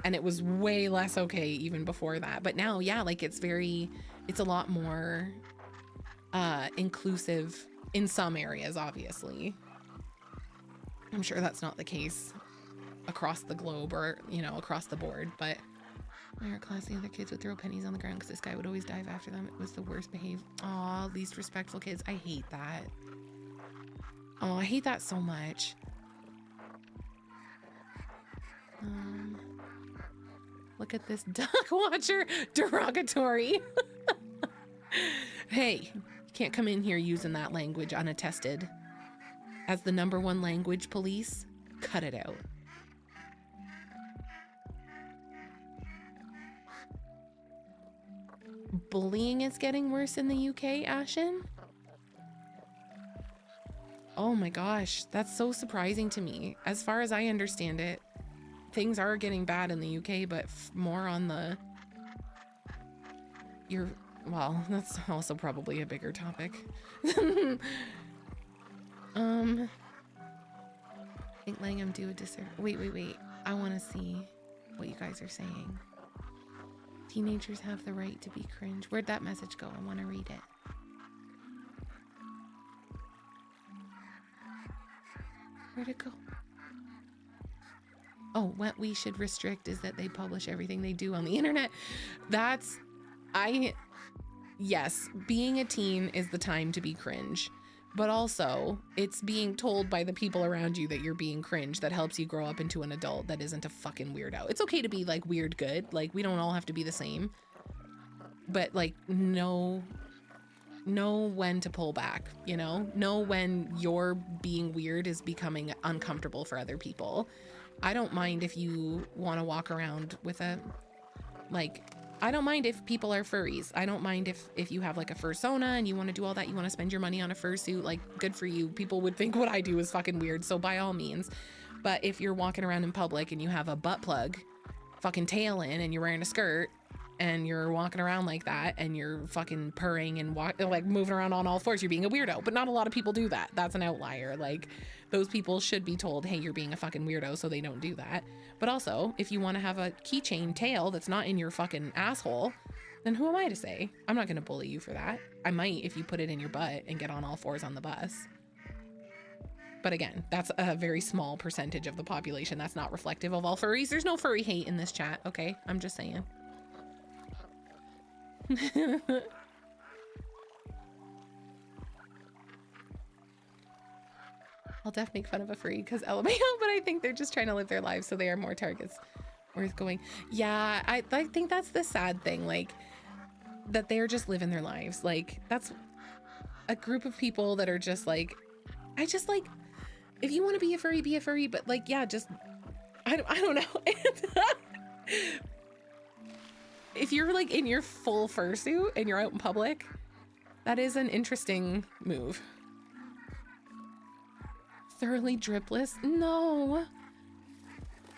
and it was way less okay even before that. But now, yeah, like, it's a lot more inclusive in some areas, obviously. I'm sure that's not the case across the globe or, you know, across the board, but in our class, the other kids would throw pennies on the ground because this guy would always dive after them. It was the worst behaved. Aw, least respectful kids. I hate that. Oh, I hate that so much. Look at this duck watcher. Derogatory. Hey, you can't come in here using that language unattested. As the #1 language police, cut it out. Bullying is getting worse in the UK, Ashen? Oh my gosh, that's so surprising to me. As far as I understand it, things are getting bad in the UK, but more on the... Well, that's also probably a bigger topic. I think letting him do a disservice. Wait. I want to see. what you guys are saying. Teenagers have the right to be cringe. Where'd that message go? I want to read it. Where'd it go? Oh, what we should restrict is that they publish everything they do on the internet. Yes, being a teen is the time to be cringe. But also, it's being told by the people around you that you're being cringe that helps you grow up into an adult that isn't a fucking weirdo. It's okay to be like weird good. Like, we don't all have to be the same. But like, know when to pull back, you know? Know when your being weird is becoming uncomfortable for other people. I don't mind if you want to walk around with a, like, I don't mind if people are furries. I don't mind if you have like a fursona and you want to do all that. You want to spend your money on a fursuit, like, good for you. People would think what I do is fucking weird, so by all means. But if you're walking around in public and you have a butt plug fucking tail in and you're wearing a skirt and you're walking around like that and you're fucking purring and like moving around on all fours, you're being a weirdo. But not a lot of people do that. That's an outlier. Like, those people should be told, hey, you're being a fucking weirdo, so they don't do that. But also, if you want to have a keychain tail that's not in your fucking asshole, then who am I to say? I'm not going to bully you for that. I might if you put it in your butt and get on all fours on the bus. But again, that's a very small percentage of the population. That's not reflective of all furries. There's no furry hate in this chat, okay? I'm just saying. I'll def make fun of a furry because LMAO, but I think they're just trying to live their lives, so they are more targets worth going. Yeah, I think that's the sad thing, like, that they're just living their lives. Like, that's a group of people that are just like, I just like, if you want to be a furry, but like, yeah, just, I don't know. If you're like in your full fursuit and you're out in public, that is an interesting move. Thoroughly dripless? No.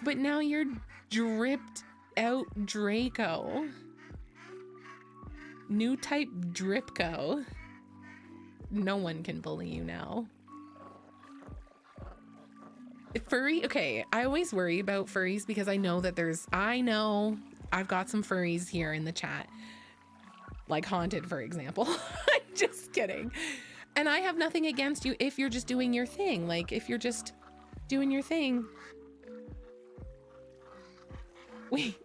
But now you're dripped out Draco. New type Dripco. No one can bully you now. Furry? Okay, I always worry about furries because I know that I've got some furries here in the chat. Like Haunted, for example. I'm just kidding. And I have nothing against you if you're just doing your thing. Like, if you're just doing your thing. Wait,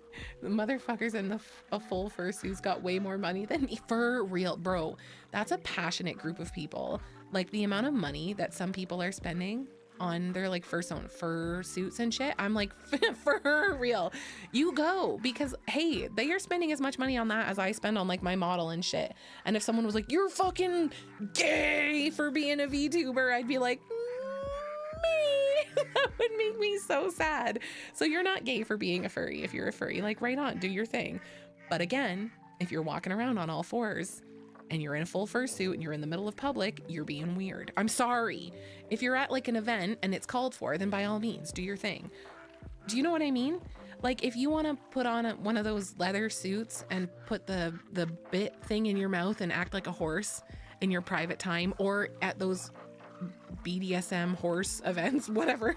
the motherfuckers in a full fursuit's got way more money than me. For real, bro. That's a passionate group of people. Like, the amount of money that some people are spending on their like fursuits and shit, I'm like, for real, you go, because hey, they are spending as much money on that as I spend on like my model and shit. And if someone was like, you're fucking gay for being a VTuber, I'd be like, me. That would make me so sad. So you're not gay for being a furry. If you're a furry, like, right on, do your thing. But again, if you're walking around on all fours and you're in a full fursuit and you're in the middle of public, you're being weird. I'm sorry. If you're at like an event and it's called for, then by all means, do your thing. Do you know what I mean? Like, if you want to put on one of those leather suits and put the bit thing in your mouth and act like a horse in your private time, or at those BDSM horse events, whatever,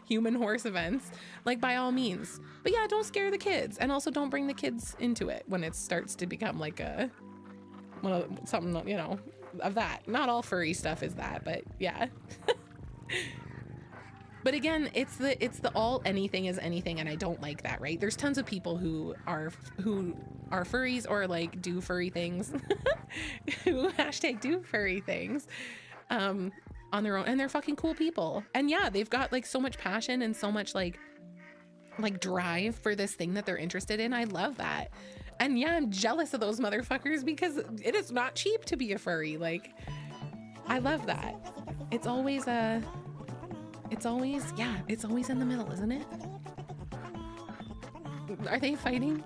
human horse events, like, by all means. But yeah, don't scare the kids, and also don't bring the kids into it when it starts to become like a something, you know, of that. Not all furry stuff is that, but yeah. But again, it's the all anything is anything, and I don't like that, right? There's tons of people who are furries or like do furry things, who hashtag do furry things, on their own, and they're fucking cool people. And yeah, they've got like so much passion and so much like drive for this thing that they're interested in. I love that. And yeah, I'm jealous of those motherfuckers because it is not cheap to be a furry. Like, I love that. It's always in the middle, isn't it? Are they fighting?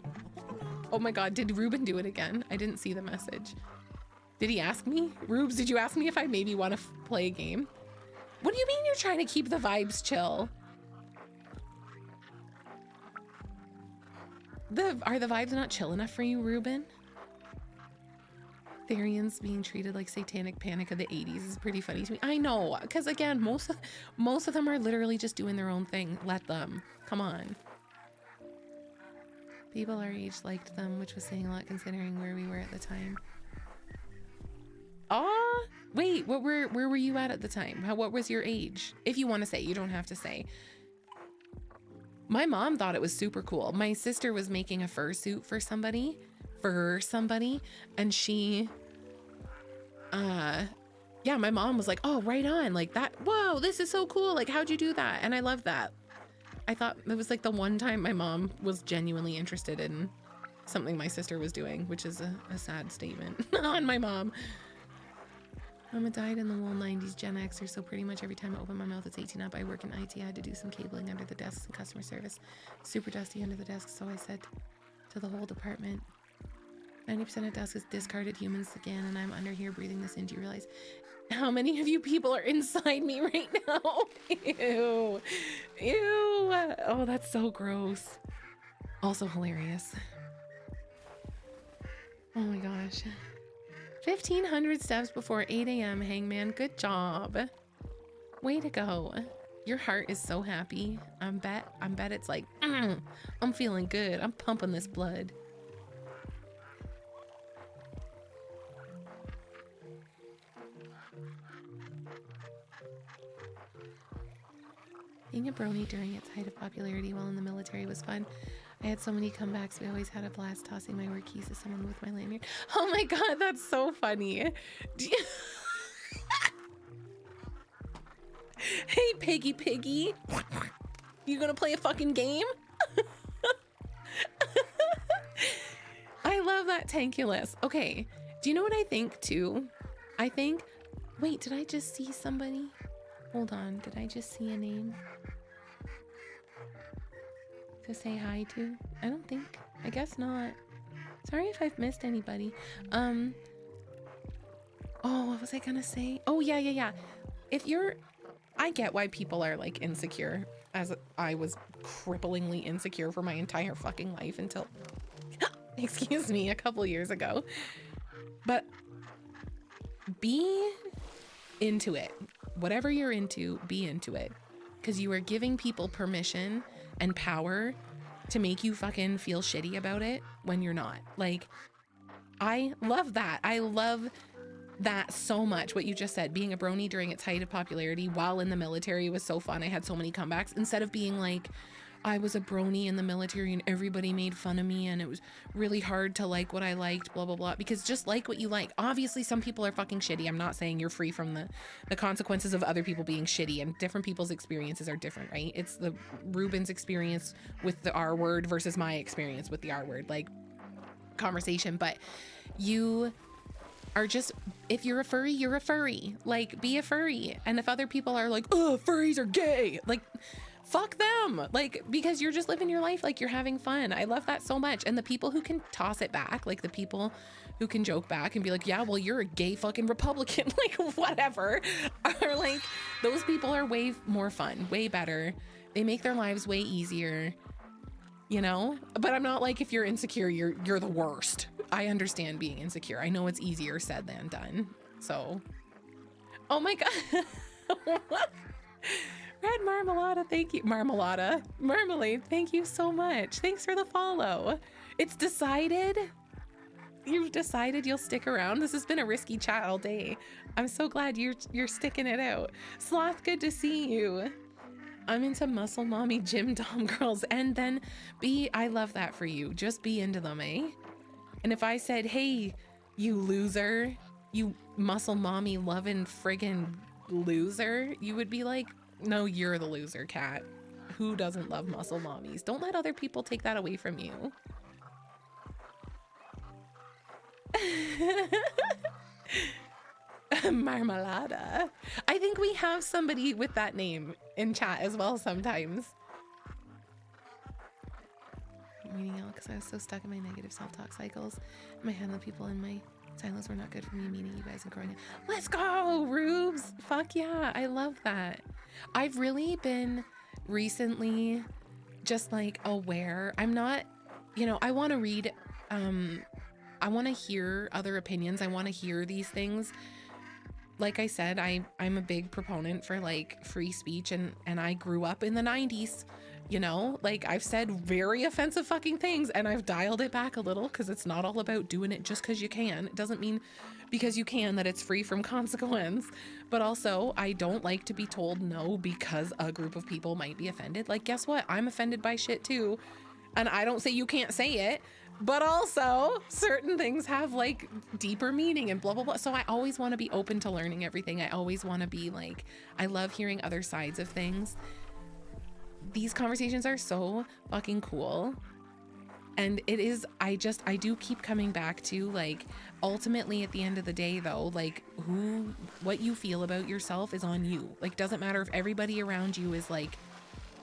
Oh my God, did Ruben do it again? I didn't see the message. Did he ask me? Rubes, did you ask me if I maybe want to play a game? What do you mean you're trying to keep the vibes chill? Are the vibes not chill enough for you, Ruben? Therians being treated like satanic panic of the 80s is pretty funny to me. I know, because again, most of them are literally just doing their own thing. Let them. Come on. People our age liked them, which was saying a lot considering where we were at the time. Oh, wait, where were you at the time? What was your age? If you want to say, you don't have to say. My mom thought it was super cool. My sister was making a fursuit for somebody, and she, yeah, my mom was like, oh, right on, like that. Whoa, this is so cool. Like, how'd you do that? And I love that. I thought it was like the one time my mom was genuinely interested in something my sister was doing, which is a sad statement on my mom. Mama died in the late 90s, Gen Xer, so pretty much every time I open my mouth, it's 18 up. I work in IT. I had to do some cabling under the desks and customer service. Super dusty under the desk, so I said to the whole department, 90% of desk is discarded humans again, and I'm under here breathing this in. Do you realize how many of you people are inside me right now? Ew. Ew. Oh, that's so gross. Also hilarious. Oh my gosh. 1,500 steps before 8 a.m. Hangman. Good job. Way to go. Your heart is so happy. I bet it's like, I'm feeling good. I'm pumping this blood. Being a brony during its height of popularity while in the military was fun. I had so many comebacks. We always had a blast tossing my work keys to someone with my lanyard. Oh my god, that's so funny. Hey, Piggy. You gonna play a fucking game? I love that Tankulus. Okay, do you know what I think too? I think, wait, did I just see somebody? Hold on, did I just see a name to say hi to? I don't think. I guess not. Sorry if I've missed anybody. Oh, what was I gonna say? Oh, yeah. If you're, I get why people are like insecure, as I was cripplingly insecure for my entire fucking life until, excuse me, a couple years ago. But be into it. Whatever you're into, be into it. Because you are giving people permission and power to make you fucking feel shitty about it when you're not. Like, I love that. I love that so much. What you just said, being a brony during its height of popularity while in the military was so fun. I had so many comebacks. Instead of being like, I was a brony in the military and everybody made fun of me and it was really hard to like what I liked, blah, blah, blah. Because just like what you like. Obviously, some people are fucking shitty. I'm not saying you're free from the consequences of other people being shitty, and different people's experiences are different, right? It's the Ruben's experience with the R word versus my experience with the R word, like conversation. But you are just, if you're a furry, you're a furry. Like, be a furry. And if other people are like, oh, furries are gay, like, fuck them. Like, because you're just living your life like you're having fun. I love that so much. And the people who can toss it back, like the people who can joke back and be like, yeah, well, you're a gay fucking Republican, like whatever, are like, those people are way more fun, way better. They make their lives way easier, you know? But I'm not like, if you're insecure, you're the worst. I understand being insecure. I know it's easier said than done. So, oh my God. Red Marmalada, thank you. Marmalade, thank you so much. Thanks for the follow. It's decided. You've decided you'll stick around. This has been a risky chat all day. I'm so glad you're sticking it out. Sloth, good to see you. I'm into muscle mommy gym dom girls. And then I love that for you. Just be into them, eh? And if I said, hey, you loser, you muscle mommy loving friggin' loser, you would be like, no, you're the loser, Cat. Who doesn't love muscle mommies? Don't let other people take that away from you. Marmalada. I think we have somebody with that name in chat as well sometimes. I'm reading out because I was so stuck in my negative self-talk cycles. My handle people in my silos were not good for me, meeting you guys and growing up. Let's go, Rubes! Fuck yeah, I love that. I've really been recently just like aware. I'm not, you know, I want to read, I want to hear other opinions. I want to hear these things. Like I said, I'm a big proponent for like free speech, and I grew up in the 90s, You know, like I've said very offensive fucking things and I've dialed it back a little because it's not all about doing it just because you can. It doesn't mean because you can that it's free from consequence. But also, I don't like to be told no because a group of people might be offended. Like, guess what? I'm offended by shit too. And I don't say you can't say it, but also certain things have like deeper meaning and blah, blah, blah. So I always want to be open to learning everything. I always want to be like, I love hearing other sides of things. These conversations are so fucking cool. And it is, I do keep coming back to like, ultimately at the end of the day though, like what you feel about yourself is on you. Like, doesn't matter if everybody around you is like,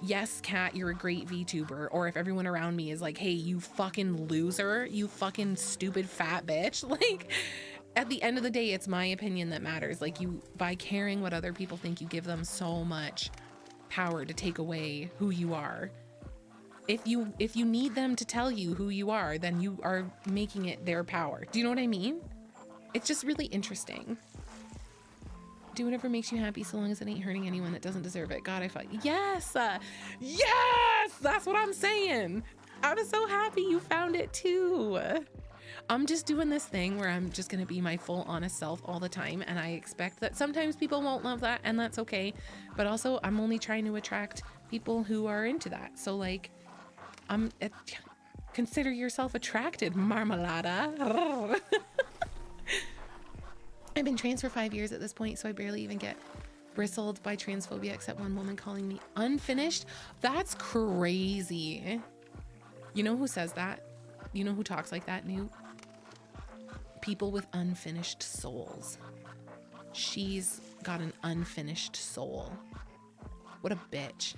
yes, Cat, you're a great VTuber. Or if everyone around me is like, hey, you fucking loser, you fucking stupid fat bitch. Like, at the end of the day, it's my opinion that matters. Like, you, by caring what other people think, you give them so much power to take away who you are. If you need them to tell you who you are, then you are making it their power. Do you know what I mean? It's just really interesting. Do whatever makes you happy so long as it ain't hurting anyone that doesn't deserve it. God, I fuck yes, yes, that's what I'm saying. I'm so happy you found it too. I'm just doing this thing where I'm just gonna be my full honest self all the time, and I expect that sometimes people won't love that, and that's okay. But also, I'm only trying to attract people who are into that. So like, consider yourself attracted, marmalada. I've been trans for 5 years at this point, so I barely even get bristled by transphobia except one woman calling me unfinished. That's crazy. You know who says that? You know who talks like that, Newt? People with unfinished souls. She's got an unfinished soul. What a bitch.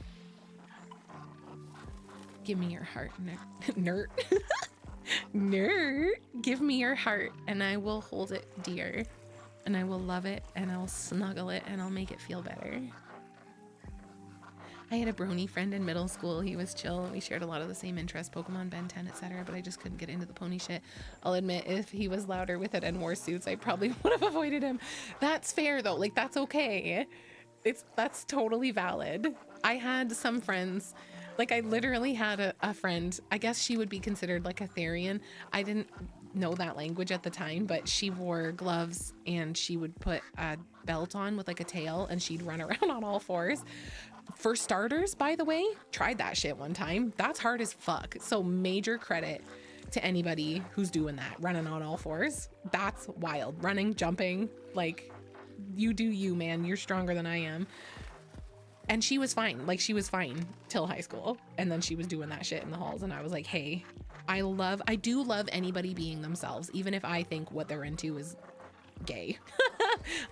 Give me your heart, nerd. Nerd. Give me your heart and I will hold it dear. And I will love it and I'll snuggle it and I'll make it feel better. I had a brony friend in middle school. He was chill. We shared a lot of the same interests, Pokemon, Ben 10, etc. But I just couldn't get into the pony shit. I'll admit, if he was louder with it and wore suits, I probably would have avoided him. That's fair though. Like, that's okay. That's totally valid. I had some friends, like I literally had a friend, I guess she would be considered like a Therian. I didn't know that language at the time, but she wore gloves and she would put a belt on with like a tail and she'd run around on all fours. For starters, by the way, tried that shit one time. That's hard as fuck. So major credit to anybody who's doing that, running on all fours. That's wild. Running, jumping, like, you do you, man. You're stronger than I am. And she was fine. Like, she was fine till high school. And then she was doing that shit in the halls. And I was like, hey, I do love anybody being themselves, even if I think what they're into is gay.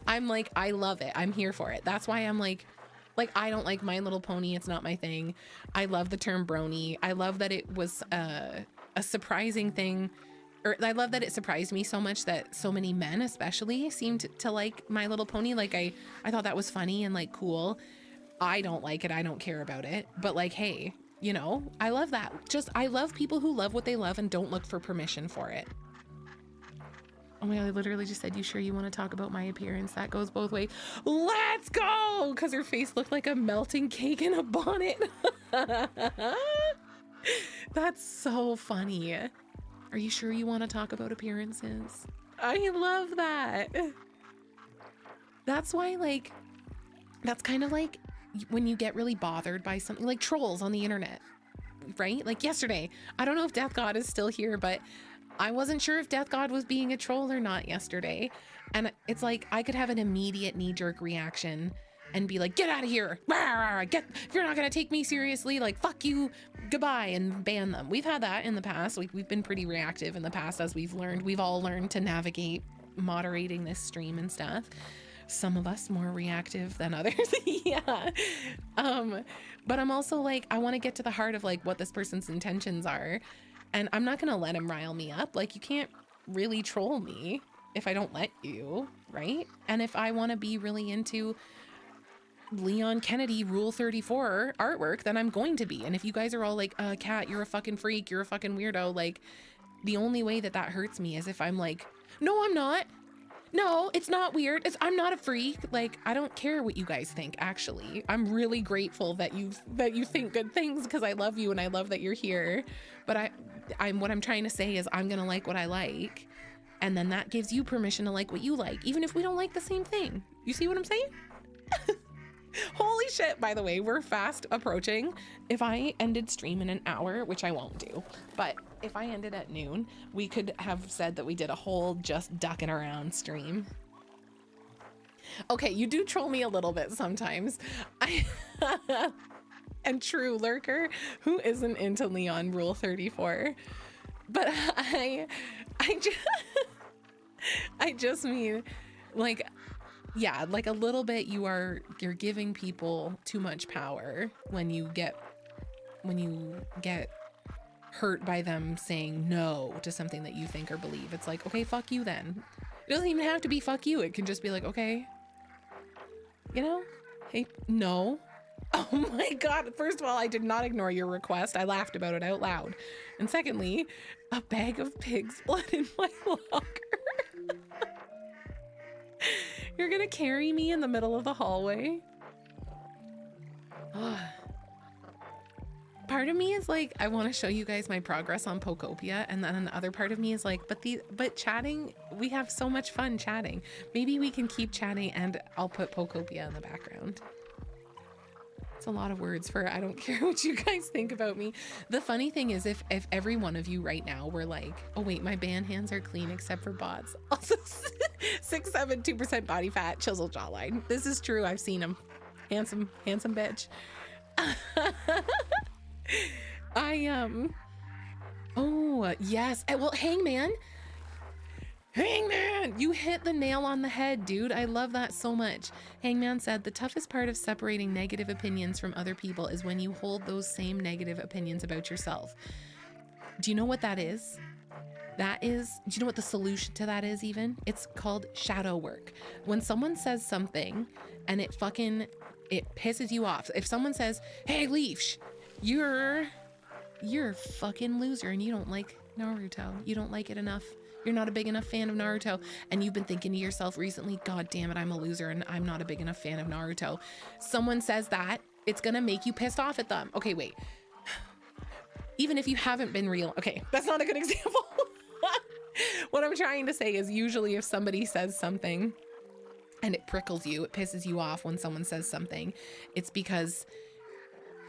I'm like, I love it. I'm here for it. That's why I'm like, I don't like My Little Pony. It's not my thing. I love the term brony. I love that it was a surprising thing, or I love that it surprised me so much that so many men especially seemed to like My Little Pony. Like I thought that was funny and like cool. I don't like it. I don't care about it. But like, hey, you know, I love that. I love people who love what they love and don't look for permission for it. Oh my God, I literally just said, you sure you want to talk about my appearance? That goes both ways. Let's go! Because her face looked like a melting cake in a bonnet. That's so funny. Are you sure you want to talk about appearances? I love that. That's why, like, that's kind of like when you get really bothered by something like trolls on the internet, right? Like yesterday, I don't know if Death God is still here, but I wasn't sure if Death God was being a troll or not yesterday. And it's like, I could have an immediate knee-jerk reaction and be like, get out of here. If you're not going to take me seriously, like, fuck you, goodbye, and ban them. We've had that in the past. Like, we've been pretty reactive in the past as we've all learned to navigate moderating this stream and stuff. Some of us more reactive than others. Yeah. But I'm also like, I want to get to the heart of like what this person's intentions are. And I'm not going to let him rile me up. Like, you can't really troll me if I don't let you, right? And if I want to be really into Leon Kennedy Rule 34 artwork, then I'm going to be. And if you guys are all like, Kat, you're a fucking freak, you're a fucking weirdo, like, the only way that hurts me is if I'm like, no, I'm not. No, it's not weird. I'm not a freak. Like, I don't care what you guys think, actually. I'm really grateful that you think good things because I love you and I love that you're here. But what I'm trying to say is I'm gonna like what I like. And then that gives you permission to like what you like, even if we don't like the same thing. You see what I'm saying? Holy shit, by the way, we're fast approaching. If I ended stream in an hour, which I won't do, but if I ended at noon, we could have said that we did a whole just ducking around stream. Okay, you do troll me a little bit sometimes. And true lurker, who isn't into Leon Rule 34? But I just mean, like, yeah, like a little bit you're giving people too much power when you get hurt by them saying no to something that you think or believe. It's like, okay, fuck you then. It doesn't even have to be fuck you. It can just be like, okay, you know, hey, no. Oh my God. First of all, I did not ignore your request. I laughed about it out loud. And secondly, a bag of pig's blood in my locker. You're gonna carry me in the middle of the hallway? Part of me is like, I want to show you guys my progress on Pokopia, and then the other part of me is like, but chatting, we have so much fun chatting. Maybe we can keep chatting and I'll put Pokopia in the background. It's a lot of words for I don't care what you guys think about me. The funny thing is if every one of you right now were like, oh wait, my band hands are clean except for bots. Also 672% body fat, chisel jawline. This is true. I've seen him. Handsome bitch. Oh yes. Well, Hangman, you hit the nail on the head, dude. I love that so much. Hangman said the toughest part of separating negative opinions from other people is when you hold those same negative opinions about yourself. Do you know what that is? Do you know what the solution to that is even? It's called shadow work. When someone says something and it pisses you off. If someone says, hey, Leash, you're a fucking loser and you don't like Naruto. You don't like it enough. You're not a big enough fan of Naruto. And you've been thinking to yourself recently, God damn it, I'm a loser and I'm not a big enough fan of Naruto. Someone says that, it's gonna make you pissed off at them. Okay, wait. Even if you haven't been real, okay, that's not a good example. What I'm trying to say is usually if somebody says something and it prickles you, it pisses you off when someone says something, it's because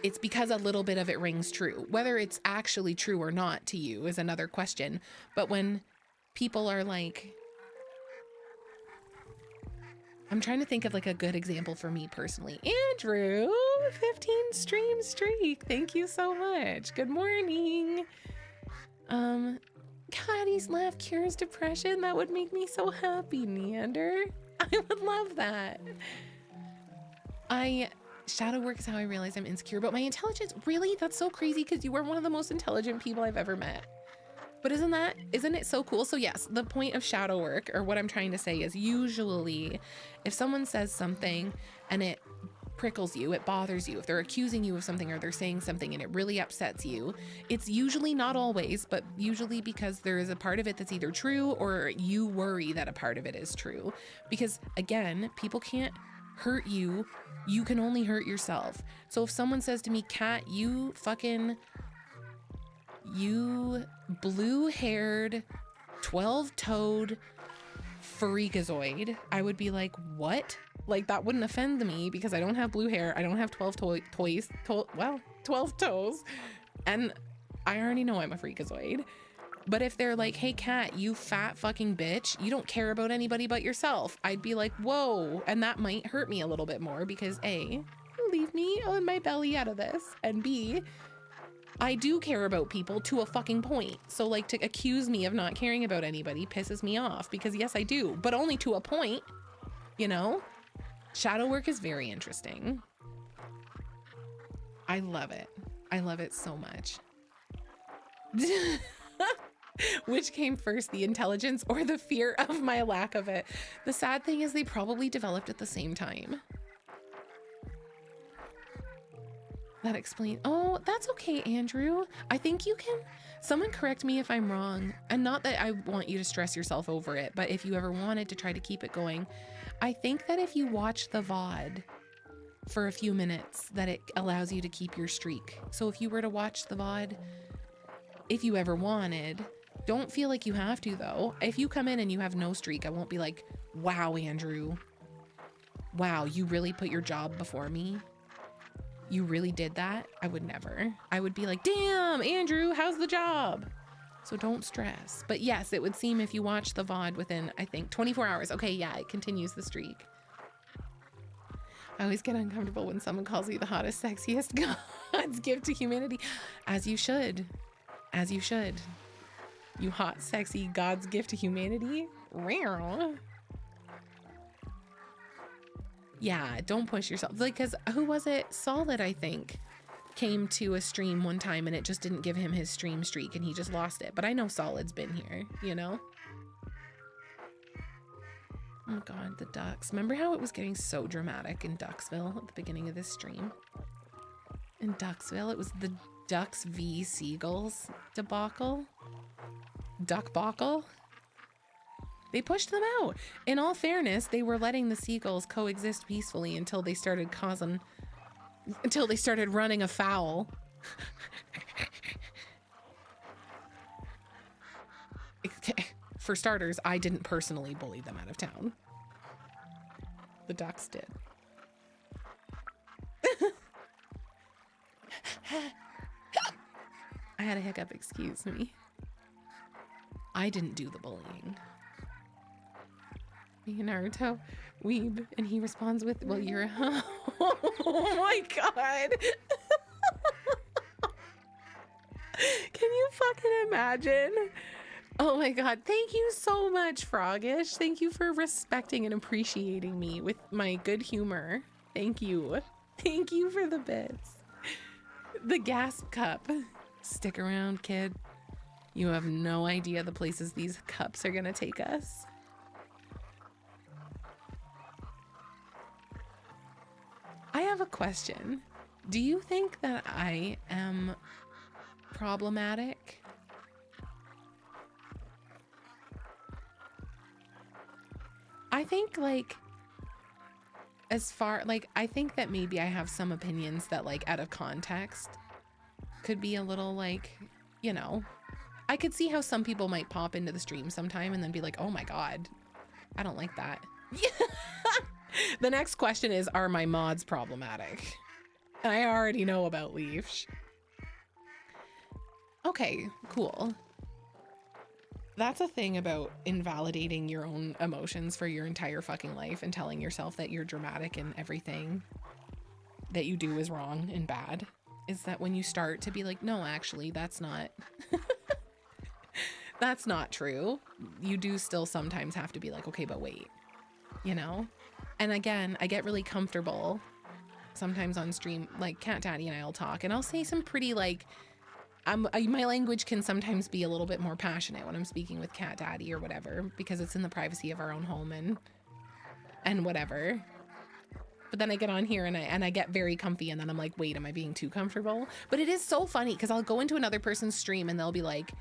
a little bit of it rings true. Whether it's actually true or not to you is another question. But when people are like, I'm trying to think of like a good example for me personally. Andrew, 15 stream streak. Thank you so much. Good morning. Caddy's laugh cures depression. That would make me so happy, Neander. I would love that. Shadow work is how I realize I'm insecure about my intelligence. Really? That's so crazy because you are one of the most intelligent people I've ever met. But isn't it so cool? So yes, the point of shadow work, or what I'm trying to say is usually if someone says something and it prickles you, it bothers you, if they're accusing you of something or they're saying something and it really upsets you, it's usually, not always, but usually because there is a part of it that's either true or you worry that a part of it is true. Because again, people can't hurt you. You can only hurt yourself. So if someone says to me, Kat, you blue-haired, 12-toed freakazoid, I would be like, what? Like, that wouldn't offend me because I don't have blue hair. I don't have 12 toes. And I already know I'm a freakazoid. But if they're like, hey, Kat, you fat fucking bitch, you don't care about anybody but yourself, I'd be like, whoa. And that might hurt me a little bit more because A, leave me on my belly out of this. And B, I do care about people to a fucking point. So like to accuse me of not caring about anybody pisses me off because yes, I do, but only to a point, you know? Shadow work is very interesting. I love it. I love it so much. Which came first, the intelligence or the fear of my lack of it? The sad thing is they probably developed at the same time. That explains. Oh, that's okay, Andrew. I think you can Someone correct me if I'm wrong, and not that I want you to stress yourself over it, but if you ever wanted to try to keep it going, I think that if you watch the VOD for a few minutes, that it allows you to keep your streak. So if you were to watch the VOD, if you ever wanted, don't feel like you have to though. If you come in and you have no streak, I won't be like, wow, Andrew, wow, you really put your job before me. You really did that? I would never. I would be like, damn, Andrew, how's the job? So don't stress. But yes, it would seem if you watch the VOD within, I think, 24 hours. Okay, yeah, it continues the streak. I always get uncomfortable when someone calls me the hottest, sexiest God's gift to humanity. As you should. As you should. You hot, sexy God's gift to humanity. Rare. Yeah, don't push yourself. Like, because who was it? Solid, I think, came to a stream one time and it just didn't give him his stream streak and he just lost it. But I know Solid's been here, you know? Oh God, the ducks. Remember how it was getting so dramatic in Ducksville at the beginning of this stream? In Ducksville, it was the Ducks v Seagulls debacle. Duckbacle. They pushed them out. In all fairness, they were letting the seagulls coexist peacefully until they started running afoul. For starters, I didn't personally bully them out of town. The ducks did. I had a hiccup, excuse me. I didn't do the bullying. Naruto, weeb, and he responds with, well, you're a oh my God. Can you fucking imagine? Oh my God. Thank you so much, Froggish. Thank you for respecting and appreciating me with my good humor. Thank you. Thank you for the bits. The gasp cup. Stick around, kid. You have no idea the places these cups are gonna take us. I have a question. Do you think that I am problematic? I think like I think that maybe I have some opinions that like out of context could be a little like, you know, I could see how some people might pop into the stream sometime and then be like, oh my God, I don't like that. The next question is, are my mods problematic? And I already know about Leash. Okay, cool. That's a thing about invalidating your own emotions for your entire fucking life and telling yourself that you're dramatic and everything that you do is wrong and bad. Is that when you start to be like, no, actually, that's not, that's not true. You do still sometimes have to be like, okay, but wait, you know? And again, I get really comfortable sometimes on stream, like Cat Daddy and I'll talk and I'll say some pretty like, my language can sometimes be a little bit more passionate when I'm speaking with Cat Daddy or whatever, because it's in the privacy of our own home and whatever. But then I get on here and I get very comfy and then I'm like, wait, am I being too comfortable? But it is so funny because I'll go into another person's stream and they'll be like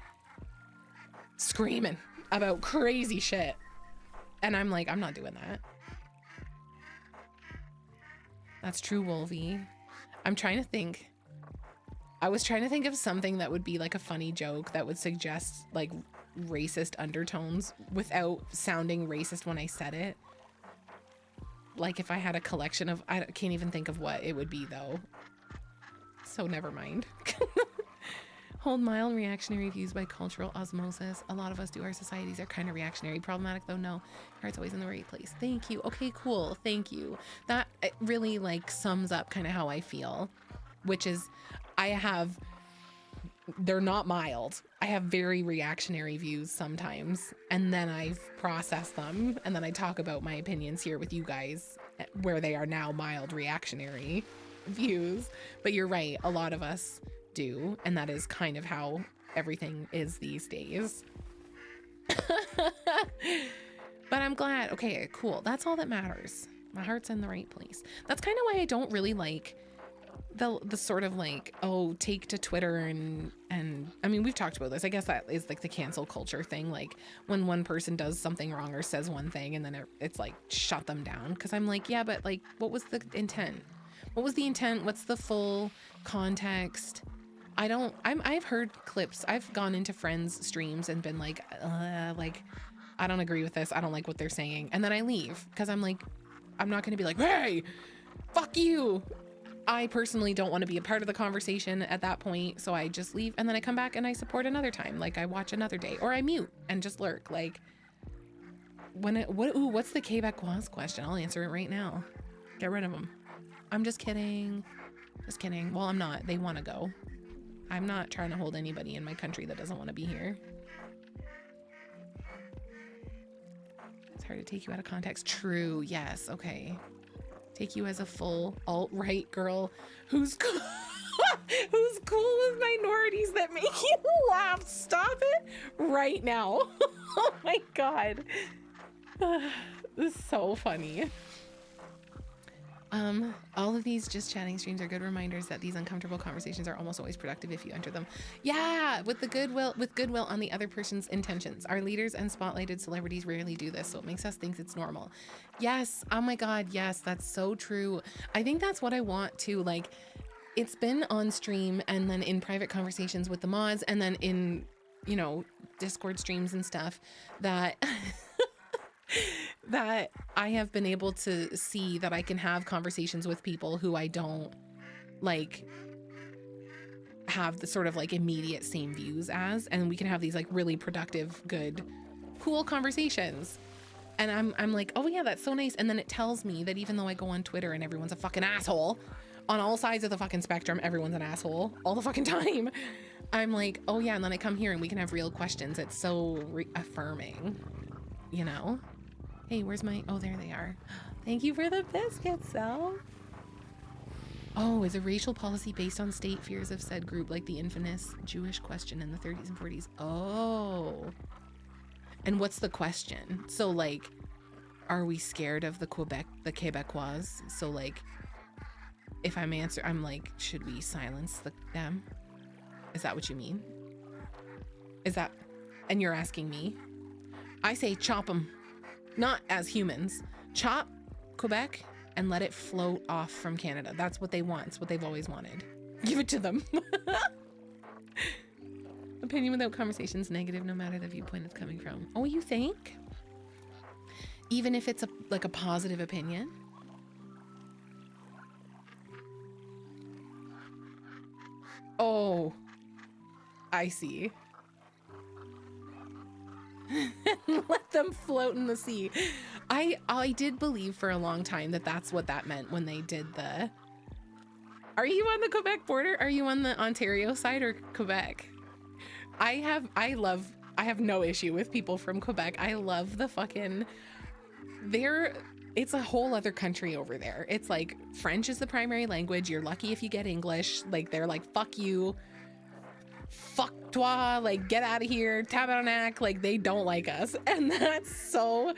screaming about crazy shit. And I'm like, I'm not doing that. That's true, Wolvie. I'm trying to think. I was trying to think of something that would be like a funny joke that would suggest like racist undertones without sounding racist when I said it. Like if I had a collection of, I can't even think of what it would be though. So never mind. Hold mild reactionary views by cultural osmosis. A lot of us do. Our societies are kind of reactionary. Problematic though, no. Heart's always in the right place. Thank you. Okay, cool. Thank you. That really like sums up kind of how I feel, which is they're not mild. I have very reactionary views sometimes, and then I process them, and then I talk about my opinions here with you guys where they are now mild reactionary views. But you're right, a lot of us do, and that is kind of how everything is these days. But I'm glad. Okay, cool. That's all that matters. My heart's in the right place. That's kind of why I don't really like the sort of like, oh, take to Twitter and I mean, we've talked about this. I guess that is like the cancel culture thing. Like when one person does something wrong or says one thing and then it's like shut them down. Cause I'm like, yeah, but like, what was the intent? What was the intent? What's the full context? I've heard clips. I've gone into friends' streams and been like, I don't agree with this. I don't like what they're saying. And then I leave because I'm like, I'm not going to be like, hey, fuck you. I personally don't want to be a part of the conversation at that point. So I just leave and then I come back and I support another time. Like I watch another day or I mute and just lurk. Like what's the Québécois question? I'll answer it right now. Get rid of them. I'm just kidding. Just kidding. Well, I'm not. They want to go. I'm not trying to hold anybody in my country that doesn't want to be here. It's hard to take you out of context. True. Yes. Okay. Take you as a full alt-right girl who's cool, who's cool with minorities that make you laugh. Stop it right now. Oh my God. This is so funny. All of these just chatting streams are good reminders that these uncomfortable conversations are almost always productive if you enter them. Yeah, with goodwill on the other person's intentions. Our leaders and spotlighted celebrities rarely do this, so it makes us think it's normal. Yes, oh my God, yes, that's so true. I think that's what I want to, like, it's been on stream and then in private conversations with the mods and then in, you know, Discord streams and stuff that that I have been able to see that I can have conversations with people who I don't like have the sort of like immediate same views as, and we can have these like really productive, good, cool conversations. And I'm like, oh yeah, that's so nice. And then it tells me that even though I go on Twitter and everyone's a fucking asshole on all sides of the fucking spectrum, everyone's an asshole all the fucking time. I'm like, oh yeah. And then I come here and we can have real questions. It's so affirming, you know? Hey, where's my, oh, there they are. Thank you for the biscuit, Sal. Oh, is a racial policy based on state fears of said group like the infamous Jewish question in the 30s and 40s? Oh. And what's the question? So like, are we scared of the Québécois? So like, if I'm like, should we silence them? Is that what you mean? Is that, and you're asking me? I say chop them. Not as humans. Chop Quebec and let it float off from Canada. That's what they want. It's what they've always wanted. Give it to them. Opinion without conversation is negative no matter the viewpoint it's coming from. Oh, you think? Even if it's like a positive opinion? Oh, I see. Let them float in the sea. I did believe for a long time that that's what that meant when they did the... Are you on the Quebec border? Are you on the Ontario side or Quebec? I have no issue with people from Quebec. I love the fucking... It's a whole other country over there. It's like French is the primary language. You're lucky if you get English. Like they're like, fuck you. Fuck toi, like get out of here, tabarnak, like they don't like us. And that's so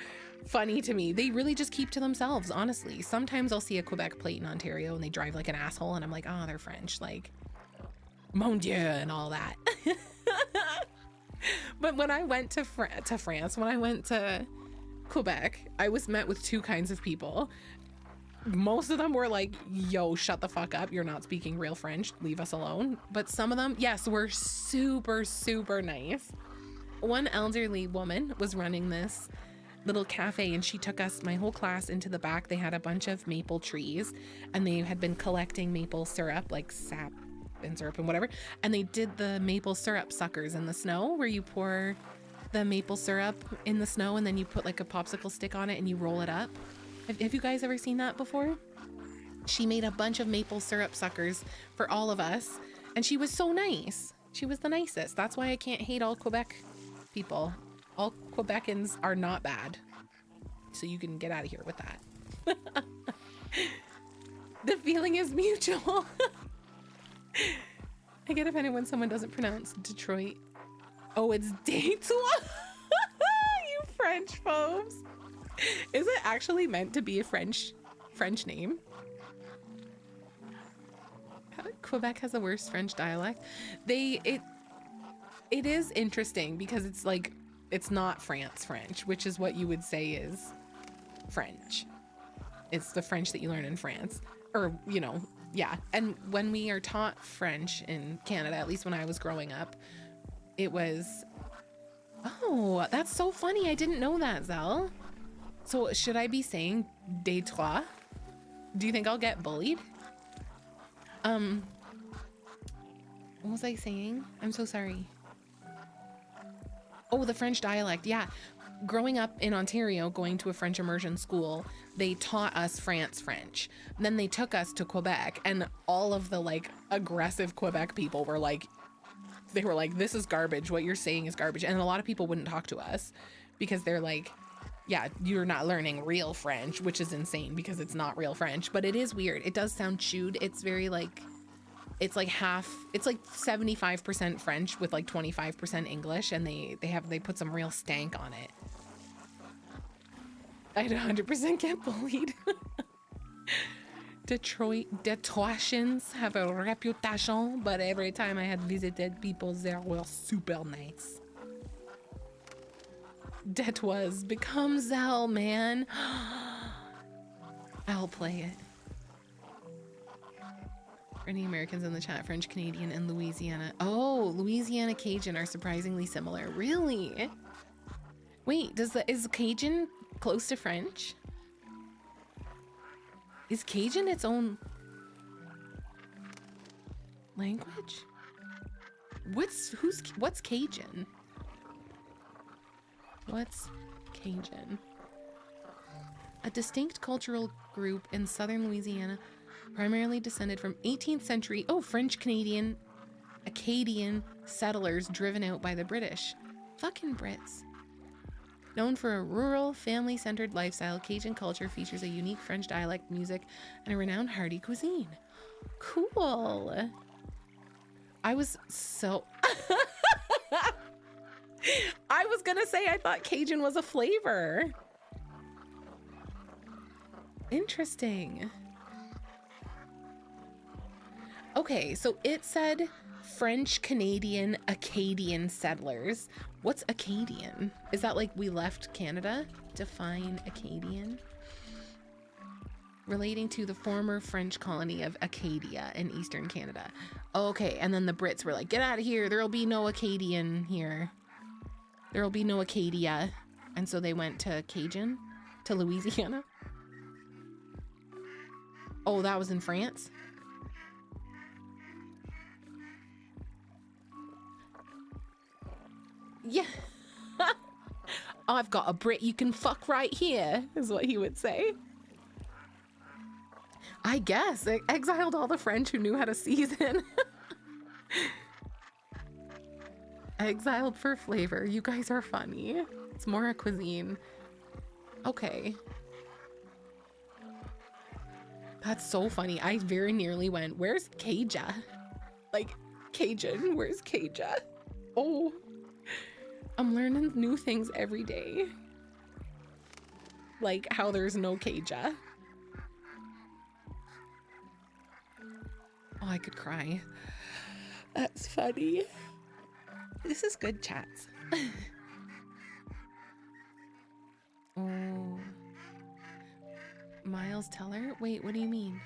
funny to me. They really just keep to themselves, honestly. Sometimes I'll see a Quebec plate in Ontario and they drive like an asshole and I'm like, oh, they're French, like mon dieu and all that. But when I went to France, when I went to Quebec, I was met with two kinds of people. Most of them were like, yo, shut the fuck up. You're not speaking real French. Leave us alone. But some of them, yes, were super, super nice. One elderly woman was running this little cafe and she took us, my whole class, into the back. They had a bunch of maple trees and they had been collecting maple syrup, like sap and syrup and whatever. And they did the maple syrup suckers in the snow where you pour the maple syrup in the snow and then you put like a popsicle stick on it and you roll it up. Have you guys ever seen that before? She made a bunch of maple syrup suckers for all of us. And she was so nice. She was the nicest. That's why I can't hate all Quebec people. All Quebecans are not bad. So you can get out of here with that. The feeling is mutual. I get offended when someone doesn't pronounce Detroit. Oh, it's Detroit. You French folks. Is it actually meant to be a French name? Quebec has the worst French dialect. It is interesting because it's like, it's not France French, which is what you would say is French. It's the French that you learn in France, or, you know, yeah. And when we are taught French in Canada, at least when I was growing up, it was, oh, that's so funny. I didn't know that, Zell. So should I be saying des trois? Do you think I'll get bullied? What was I saying? I'm so sorry. Oh, the French dialect. Yeah. Growing up in Ontario, going to a French immersion school, they taught us France French. And then they took us to Quebec, and all of the like aggressive Quebec people were like, they were like, this is garbage. What you're saying is garbage. And a lot of people wouldn't talk to us because they're like, yeah, you're not learning real French, which is insane because it's not real French, but it is weird. It does sound chewed. It's very like, it's like half, it's like 75% French with like 25% English, and they put some real stank on it. I'd 100% get bullied. Detroitians have a reputation, but every time I had visited people, they were super nice. That was become Zell, man. I'll play it. Any Americans in the chat, French Canadian and Louisiana. Oh, Louisiana Cajun are surprisingly similar. Really? Wait, is Cajun close to French? Is Cajun its own language? What's Cajun? What's Cajun? A distinct cultural group in southern Louisiana, primarily descended from 18th century, French Canadian, Acadian settlers driven out by the British. Fucking Brits. Known for a rural, family-centered lifestyle, Cajun culture features a unique French dialect, music, and a renowned hearty cuisine. Cool. I was so... I was gonna say I thought Cajun was a flavor. Interesting. Okay, so it said French Canadian Acadian settlers. What's Acadian? Is that like we left Canada? Define Acadian. Relating to the former French colony of Acadia in eastern Canada. Okay, and then the Brits were like, get out of here. There'll be no Acadian here. There'll be no Acadia. And so they went to Cajun, to Louisiana. Oh, that was in France? Yeah. I've got a Brit you can fuck right here, is what he would say. I guess. It exiled all the French who knew how to season. Exiled for flavor. You guys are funny. It's more a cuisine. Okay. That's so funny. I very nearly went, where's Caja? Like, Cajun, where's Caja? Oh, I'm learning new things every day. Like how there's no Caja. Oh, I could cry. That's funny. This is good chats. Oh. Miles Teller? Wait, what do you mean?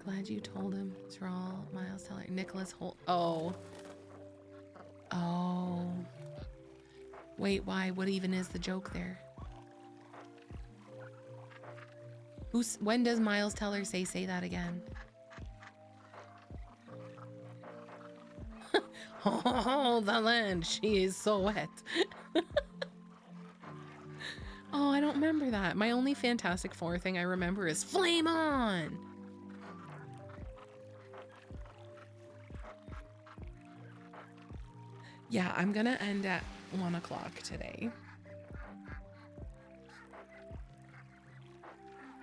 Glad you told him. Thrall, Miles Teller, Nicholas Holt. Oh. Oh. Wait, why? What even is the joke there? When does Miles Teller say that again? Oh, the land, she is so wet. Oh, I don't remember that. My only Fantastic Four thing I remember is Flame On! Yeah, I'm gonna end at 1 o'clock today.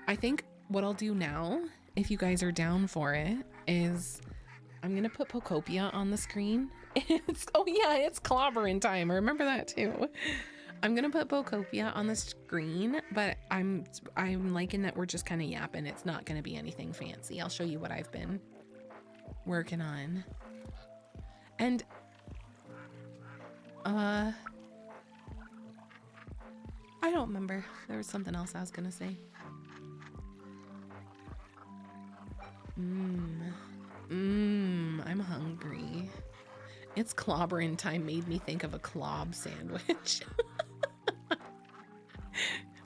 I think what I'll do now, if you guys are down for it, is I'm gonna put Pocopia on the screen. Oh yeah, it's clobbering time. I remember that too. I'm gonna put Pocopia on the screen, but I'm liking that we're just kind of yapping. It's not gonna be anything fancy. I'll show you what I've been working on. And I don't remember. There was something else I was gonna say. I'm hungry. It's clobbering time made me think of a clob sandwich.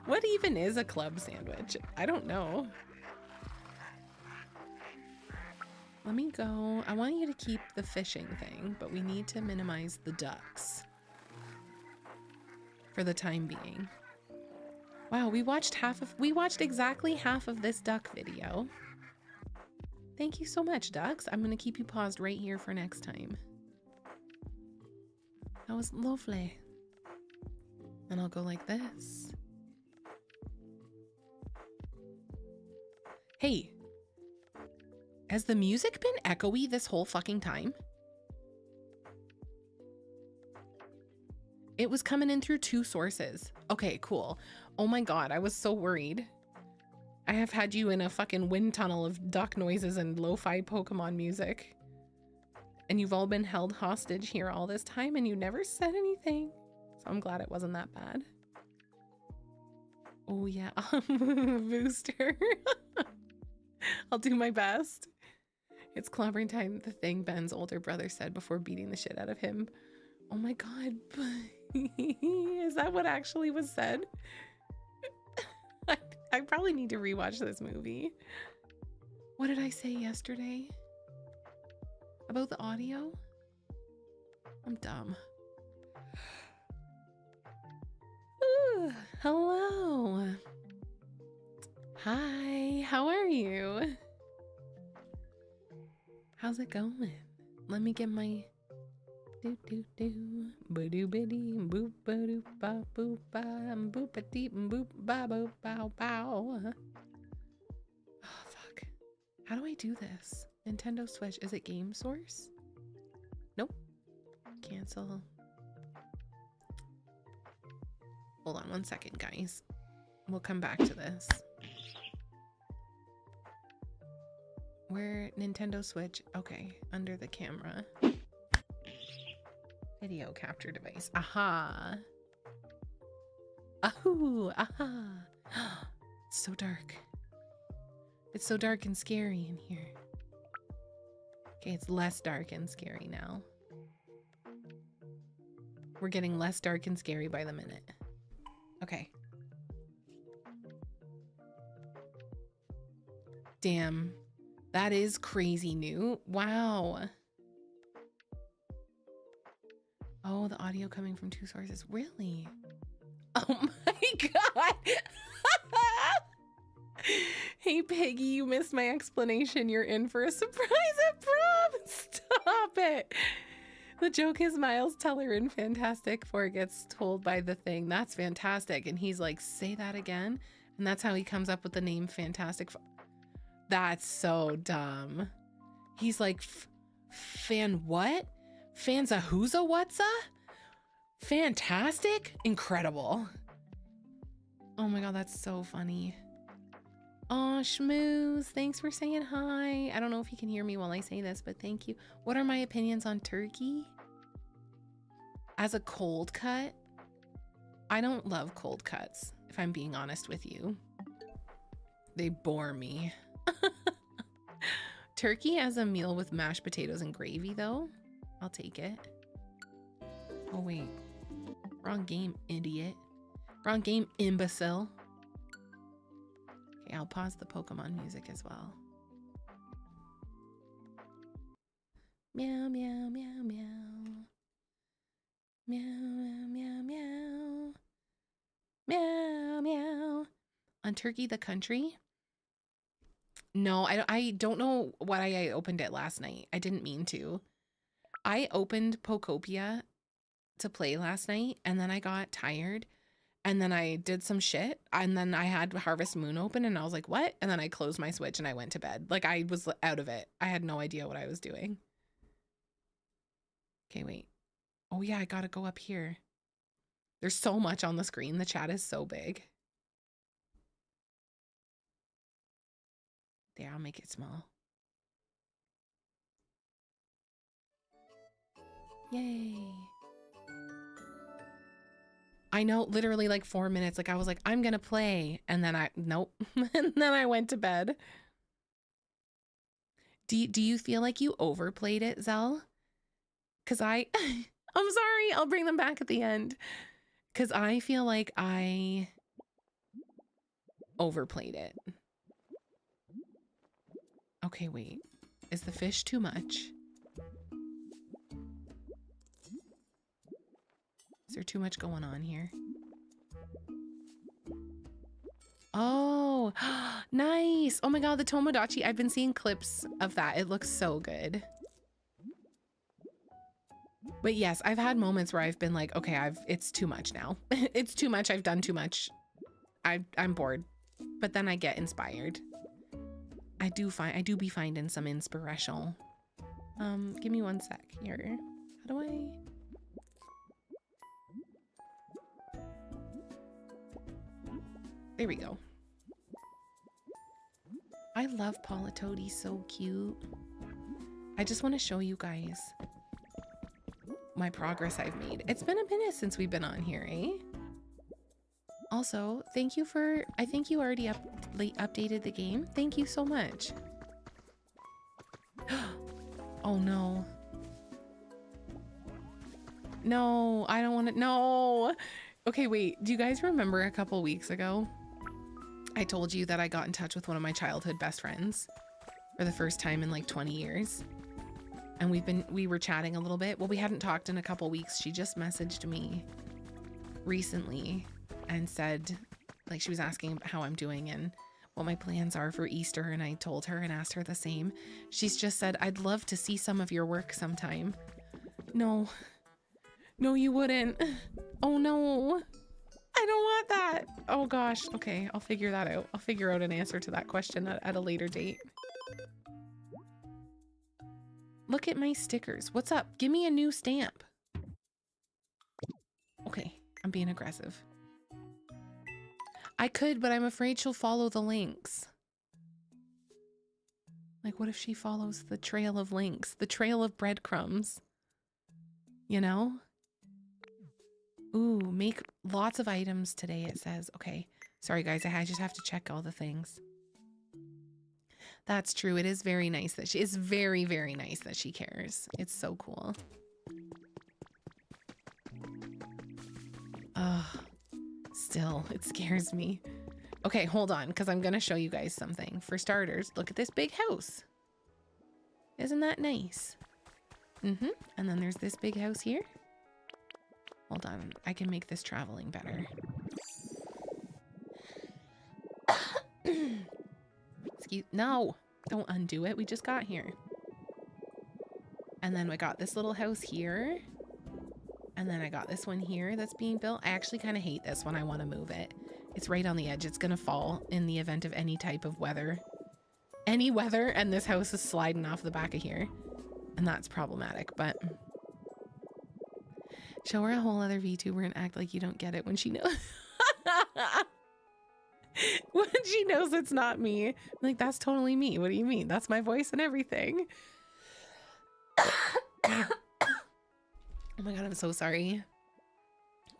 What even is a club sandwich? I don't know. Let me go. I want you to keep the fishing thing, but we need to minimize the ducks for the time being. Wow, we watched exactly half of this duck video. Thank you so much, ducks. I'm gonna keep you paused right here for next time. That was lovely. And I'll go like this. Hey, has the music been echoey this whole fucking time? It was coming in through 2 sources. Okay, cool. Oh my god, I was so worried. I have had you in a fucking wind tunnel of duck noises and lo-fi Pokemon music. And you've all been held hostage here all this time and you never said anything. So I'm glad it wasn't that bad. Oh yeah, booster. I'll do my best. It's clobbering time, the thing Ben's older brother said before beating the shit out of him. Oh my god. Is that what actually was said? I probably need to rewatch this movie. What did I say yesterday? About the audio? I'm dumb. Ooh, hello. Hi, how are you? How's it going? Let me get my do do do boo doo biddy boop ba doo ba boop ba boop a deep boop ba boop bow bow. Oh fuck. How do I do this? Nintendo Switch, is it Game Source? Nope. Cancel. Hold on 1 second, guys. We'll come back to this. Where Nintendo Switch? Okay, under the camera. Video capture device. Aha. Ahoo, aha. It's so dark. It's so dark and scary in here. Okay, it's less dark and scary now. We're getting less dark and scary by the minute. Okay. Damn. That is crazy new. Wow. Oh, the audio coming from 2 sources. Really? Oh my god. Hey, Piggy, you missed my explanation. You're in for a surprise at prom. Stop it. The joke is Miles Teller in Fantastic Four gets told by the Thing, that's fantastic. And he's like, say that again. And that's how he comes up with the name Fantastic Four. That's so dumb. He's like, fan what? Fans a who's a what's a? Fantastic? Incredible. Oh my god, that's so funny. Aw, Schmooze, thanks for saying hi. I don't know if you can hear me while I say this, but thank you. What are my opinions on turkey? As a cold cut, I don't love cold cuts, if I'm being honest with you. They bore me. Turkey as a meal with mashed potatoes and gravy, though, I'll take it. Oh, wait. Wrong game, idiot. Wrong game, imbecile. Okay, I'll pause the Pokemon music as well. Meow, meow, meow, meow. Meow, meow, meow. Meow, meow. On Turkey the Country? No, I don't know why I opened it last night. I didn't mean to. I opened Pokopia to play last night, and then I got tired, and then I did some shit, and then I had Harvest Moon open, and I was like, what? And then I closed my Switch, and I went to bed. Like, I was out of it. I had no idea what I was doing. Okay, wait. Oh, yeah, I gotta go up here. There's so much on the screen. The chat is so big. There, I'll make it small. Yay. I know, literally like 4 minutes. Like I was like, I'm gonna play. And then nope. And then I went to bed. Do you feel like you overplayed it, Zell? Cause I'm sorry, I'll bring them back at the end. Cause I feel like I overplayed it. Okay, wait. Is the fish too much? Is there too much going on here? Oh, nice. Oh my God, the Tomodachi. I've been seeing clips of that. It looks so good. But yes, I've had moments where I've been like, okay, it's too much now. It's too much. I've done too much. I'm bored. But then I get inspired. I do be finding some inspirational. Give me 1 sec here. How do I? There we go. I love Politoed, he's so cute. I just want to show you guys my progress I've made. It's been a minute since we've been on here, eh? Also, thank you for, I think you already updated the game. Thank you so much. Oh no. No, I don't want to, no. Okay, wait, do you guys remember a couple weeks ago? I told you that I got in touch with one of my childhood best friends for the first time in like 20 years. And we were chatting a little bit. Well, we hadn't talked in a couple weeks. She just messaged me recently and said, like, she was asking how I'm doing and what my plans are for Easter. And I told her and asked her the same. She's just said, I'd love to see some of your work sometime. No, you wouldn't. Oh no. I don't want that. Oh gosh. Okay, I'll figure that out. I'll figure out an answer to that question at a later date. Look at my stickers. What's up? Give me a new stamp. Okay, I'm being aggressive. I could, but I'm afraid she'll follow the links. Like, what if she follows the trail of links? The trail of breadcrumbs? You know? Ooh, make lots of items today, it says. Okay. Sorry, guys. I just have to check all the things. That's true. It is very nice that it's very, very nice that she cares. It's so cool. Still, it scares me. Okay, hold on, because I'm going to show you guys something. For starters, look at this big house. Isn't that nice? And then there's this big house here. Hold on, I can make this traveling better. No, don't undo it. We just got here. And then we got this little house here. And then I got this one here that's being built. I actually kind of hate this one. I want to move it. It's right on the edge. It's going to fall in the event of any type of weather. Any weather, and this house is sliding off the back of here. And that's problematic, but... Show her a whole other VTuber and act like you don't get it when she knows. When she knows it's not me. I'm like, that's totally me. What do you mean? That's my voice and everything. Oh my God, I'm so sorry.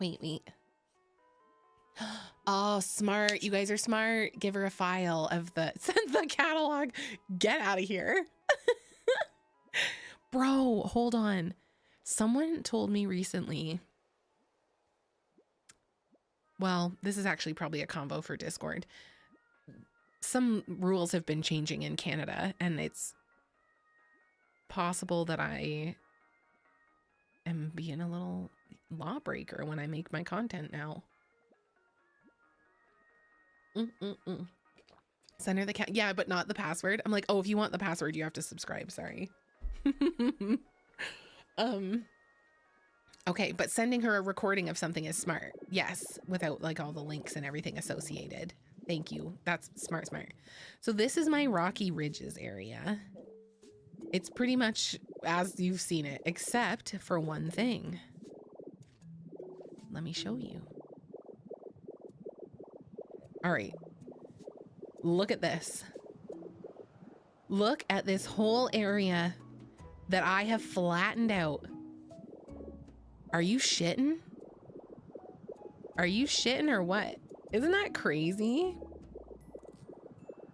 Wait. Oh, smart. You guys are smart. Give her a file of the catalog. Get out of here. Bro, hold on. Someone told me recently, well, this is actually probably a combo for Discord. Some rules have been changing in Canada, and it's possible that I am being a little lawbreaker when I make my content now. Send her the cat. Yeah, but not the password. I'm like, oh, if you want the password, you have to subscribe. Sorry. Okay, but sending her a recording of something is smart. Yes, without like all the links and everything associated. Thank you. That's smart. So this is my Rocky Ridges area. It's pretty much as you've seen it, except for one thing. Let me show you. All right. Look at this. Look at this whole area that I have flattened out. Are you shitting? Are you shitting or what? Isn't that crazy?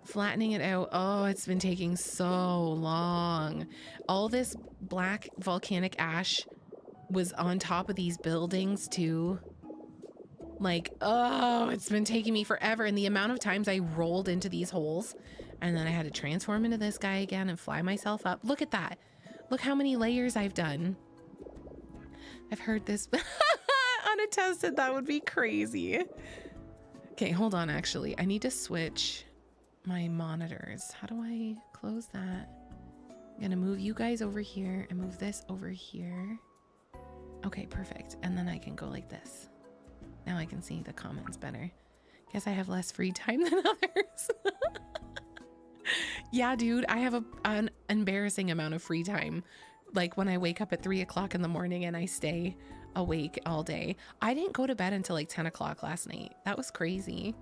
Flattening it out. Oh, it's been taking so long. All this black volcanic ash was on top of these buildings too. Like, oh, it's been taking me forever. And the amount of times I rolled into these holes and then I had to transform into this guy again and fly myself up. Look at that. Look how many layers I've done. I've heard this unattested. That would be crazy. Okay, hold on. Actually, I need to switch my monitors. How do I close that? I'm gonna move you guys over here and move this over here. Okay, perfect. And then I can go like this. Now I can see the comments better. Guess I have less free time than others. Yeah, dude, I have an embarrassing amount of free time. Like when I wake up at 3 o'clock in the morning and I stay awake all day. I didn't go to bed until like 10 o'clock last night. That was crazy.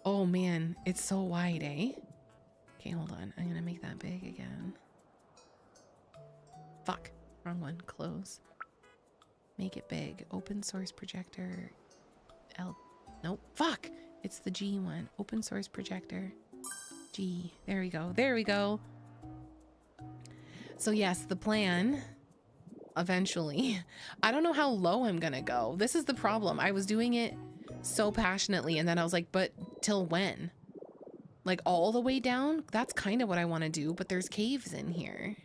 Oh man, it's so wide, eh? Okay, hold on. I'm gonna make that big again. Fuck, wrong one. Close. Make it big. Open source projector. Nope. Fuck. It's the G one. Open source projector. G. There we go. There we go. So yes, the plan. Eventually. I don't know how low I'm gonna go. This is the problem. I was doing it so passionately and then I was like, but till when? Like all the way down? That's kind of what I want to do, but there's caves in here.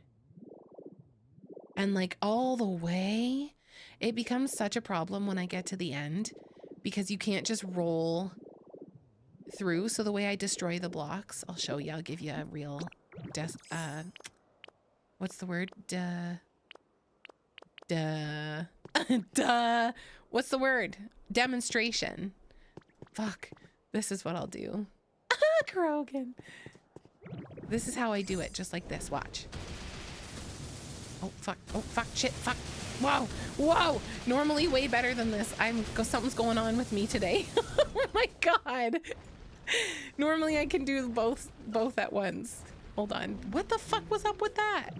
And like all the way, it becomes such a problem when I get to the end because you can't just roll through. So the way I destroy the blocks, I'll show you. I'll give you a real, what's the word? What's the word? Demonstration. Fuck. This is what I'll do. Krogan. This is how I do it. Just like this. Watch. Oh, fuck. Oh, fuck. Shit. Fuck. Whoa. Whoa. Normally way better than this. Something's going on with me today. Oh my God. Normally I can do both at once. Hold on. What the fuck was up with that?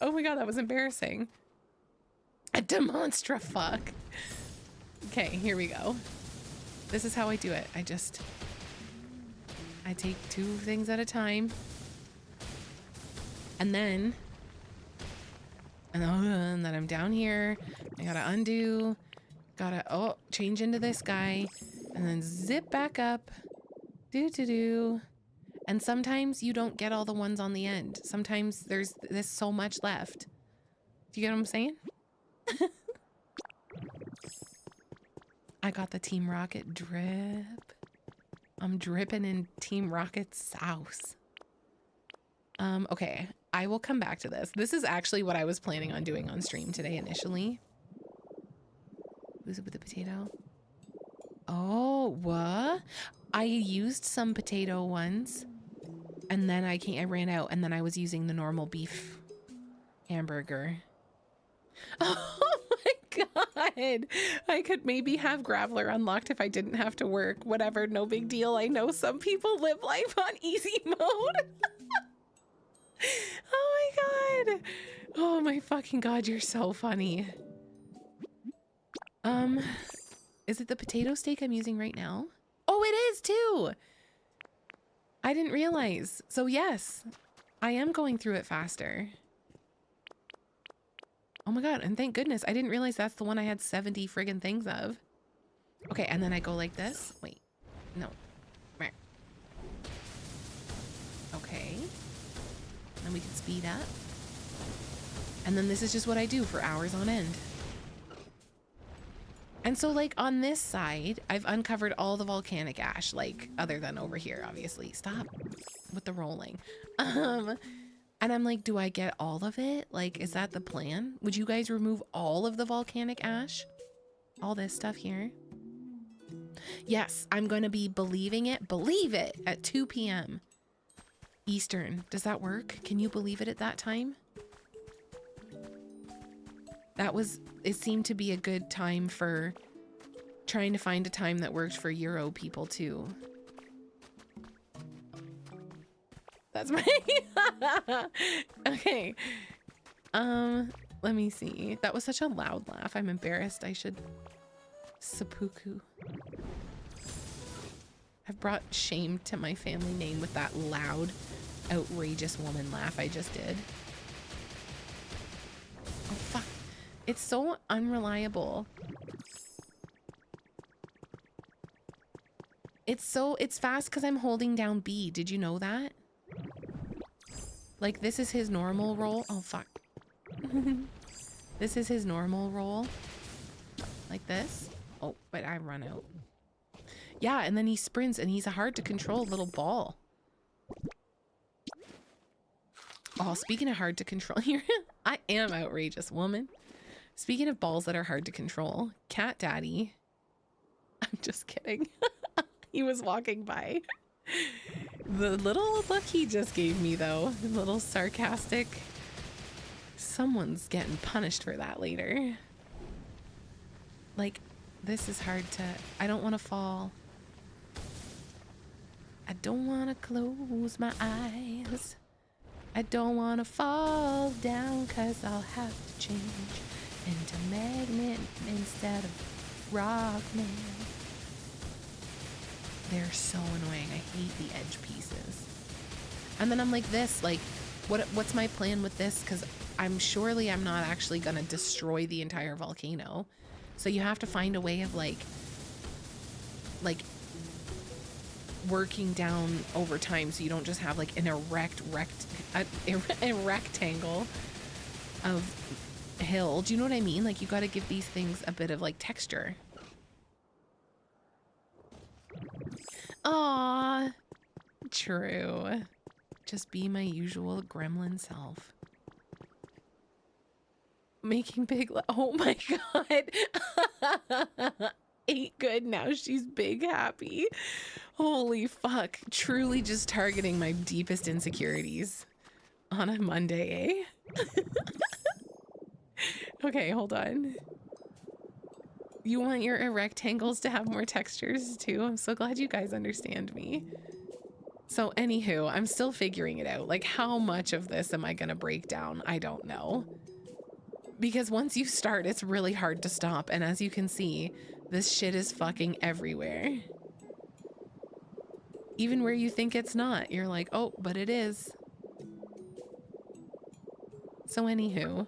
Oh my God. That was embarrassing. A demonstra fuck. Okay, here we go. This is how I do it. I take 2 things at a time. And then I'm down here. I gotta undo. Gotta, change into this guy. And then zip back up. And sometimes you don't get all the ones on the end. Sometimes there's so much left. Do you get what I'm saying? I got the Team Rocket drip. I'm dripping in Team Rocket sauce. Okay, I will come back to this. This is actually what I was planning on doing on stream today initially. Who's it with the potato? Oh, what? I used some potato ones and then I ran out and then I was using the normal beef hamburger. Oh my God. I could maybe have Graveler unlocked if I didn't have to work. Whatever, no big deal. I know some people live life on easy mode. Oh my God. Oh my fucking God, you're so funny. Is it the potato steak I'm using right now? Oh, it is too. I didn't realize. So yes, I am going through it faster. Oh my God, and thank goodness. I didn't realize that's the one I had 70 friggin' things of. Okay, and then I go like this. Wait, no. Okay. Then we can speed up. And then this is just what I do for hours on end. And so like on this side, I've uncovered all the volcanic ash, like other than over here, obviously. Stop with the rolling. And I'm like, do I get all of it? Like, is that the plan? Would you guys remove all of the volcanic ash? All this stuff here? Yes, I'm going to be believe it, at 2 p.m. Eastern. Does that work? Can you believe it at that time? It seemed to be a good time for trying to find a time that worked for Euro people too. That's my okay. Let me see. That was such a loud laugh. I'm embarrassed. I should seppuku. I've brought shame to my family name with that loud, outrageous woman laugh I just did. Oh fuck. It's so unreliable. It's fast because I'm holding down B. Did you know that? Like, this is his normal roll. Oh fuck. This is his normal roll. Like this. Oh, but I run out. Yeah, and then he sprints and he's a hard to control little ball. Oh, speaking of hard to control here, I am outrageous woman. Speaking of balls that are hard to control, Cat Daddy. I'm just kidding. He was walking by. The little look he just gave me though, a little sarcastic. Someone's getting punished for that later. Like, this is hard to, I don't want to fall. I don't want to close my eyes. I don't want to fall down because I'll have to change into magnet instead of rock man. They're so annoying. I hate the edge pieces. And then I'm like this, like, what's my plan with this? Because I'm not actually going to destroy the entire volcano. So you have to find a way of like working down over time so you don't just have like an a rectangle of hill. Do you know what I mean? Like, you got to give these things a bit of like texture. Aww, true. Just be my usual gremlin self. Making big, oh my god. Ain't good, now she's big happy. Holy fuck. Truly just targeting my deepest insecurities on a Monday, eh? Okay, hold on. You want your rectangles to have more textures too? I'm so glad you guys understand me. So anywho, I'm still figuring it out. Like, how much of this am I gonna break down? I don't know. Because once you start, it's really hard to stop. And as you can see, this shit is fucking everywhere. Even where you think it's not, you're like, oh, but it is. So anywho,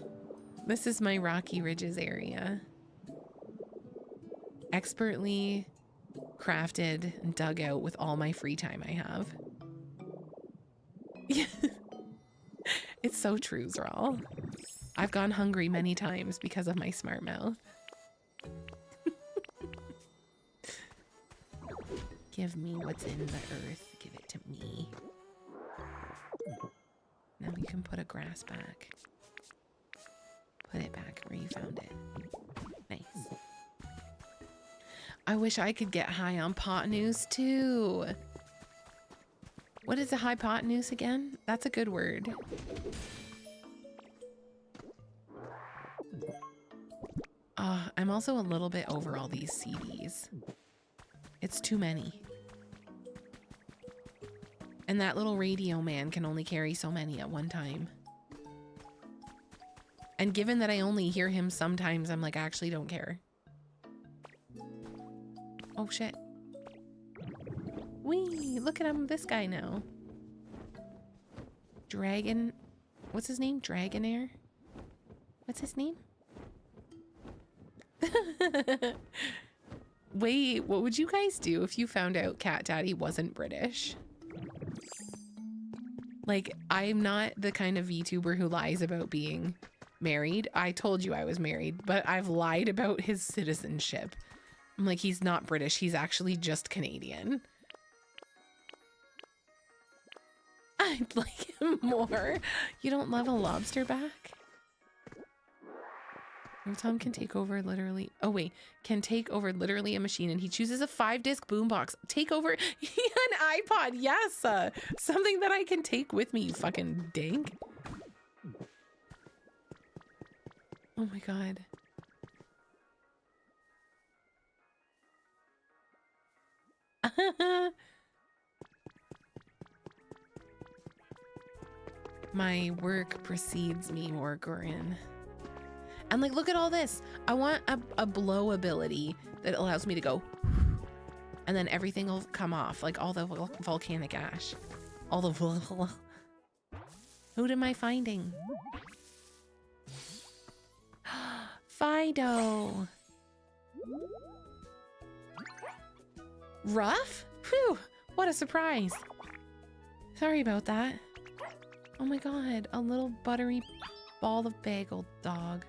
this is my Rocky Ridges area. Expertly crafted and dug out with all my free time I have. It's so true, Zral. I've gone hungry many times because of my smart mouth. Give me what's in the earth. Give it to me. Now we can put a grass back. Put it back where you found it. Nice. I wish I could get high on hypotenuse too. What is a hypotenuse again? That's a good word. I'm also a little bit over all these CDs. It's too many. And that little radio man can only carry so many at one time. And given that I only hear him sometimes, I'm like, I actually don't care. Oh shit. Wee, look at him, this guy now. Dragon, what's his name? Dragonair? What's his name? Wait, what would you guys do if you found out Cat Daddy wasn't British? Like, I'm not the kind of VTuber who lies about being married. I told you I was married, but I've lied about his citizenship. I'm like, he's not British, he's actually just Canadian. I'd like him more. You don't love a lobster back? Rotom can take over literally, oh wait, can take over literally a machine, and he chooses a 5-disc boombox. Take over an iPod, yes! Something that I can take with me, you fucking dink. Oh my god. My work precedes me, Morgorin. And like, look at all this. I want a blow ability that allows me to go, and then everything will come off, like all the volcanic ash. All the Who am I finding? Fido. Rough? Phew, what a surprise. Sorry about that. Oh my god, a little buttery ball of bagel dog.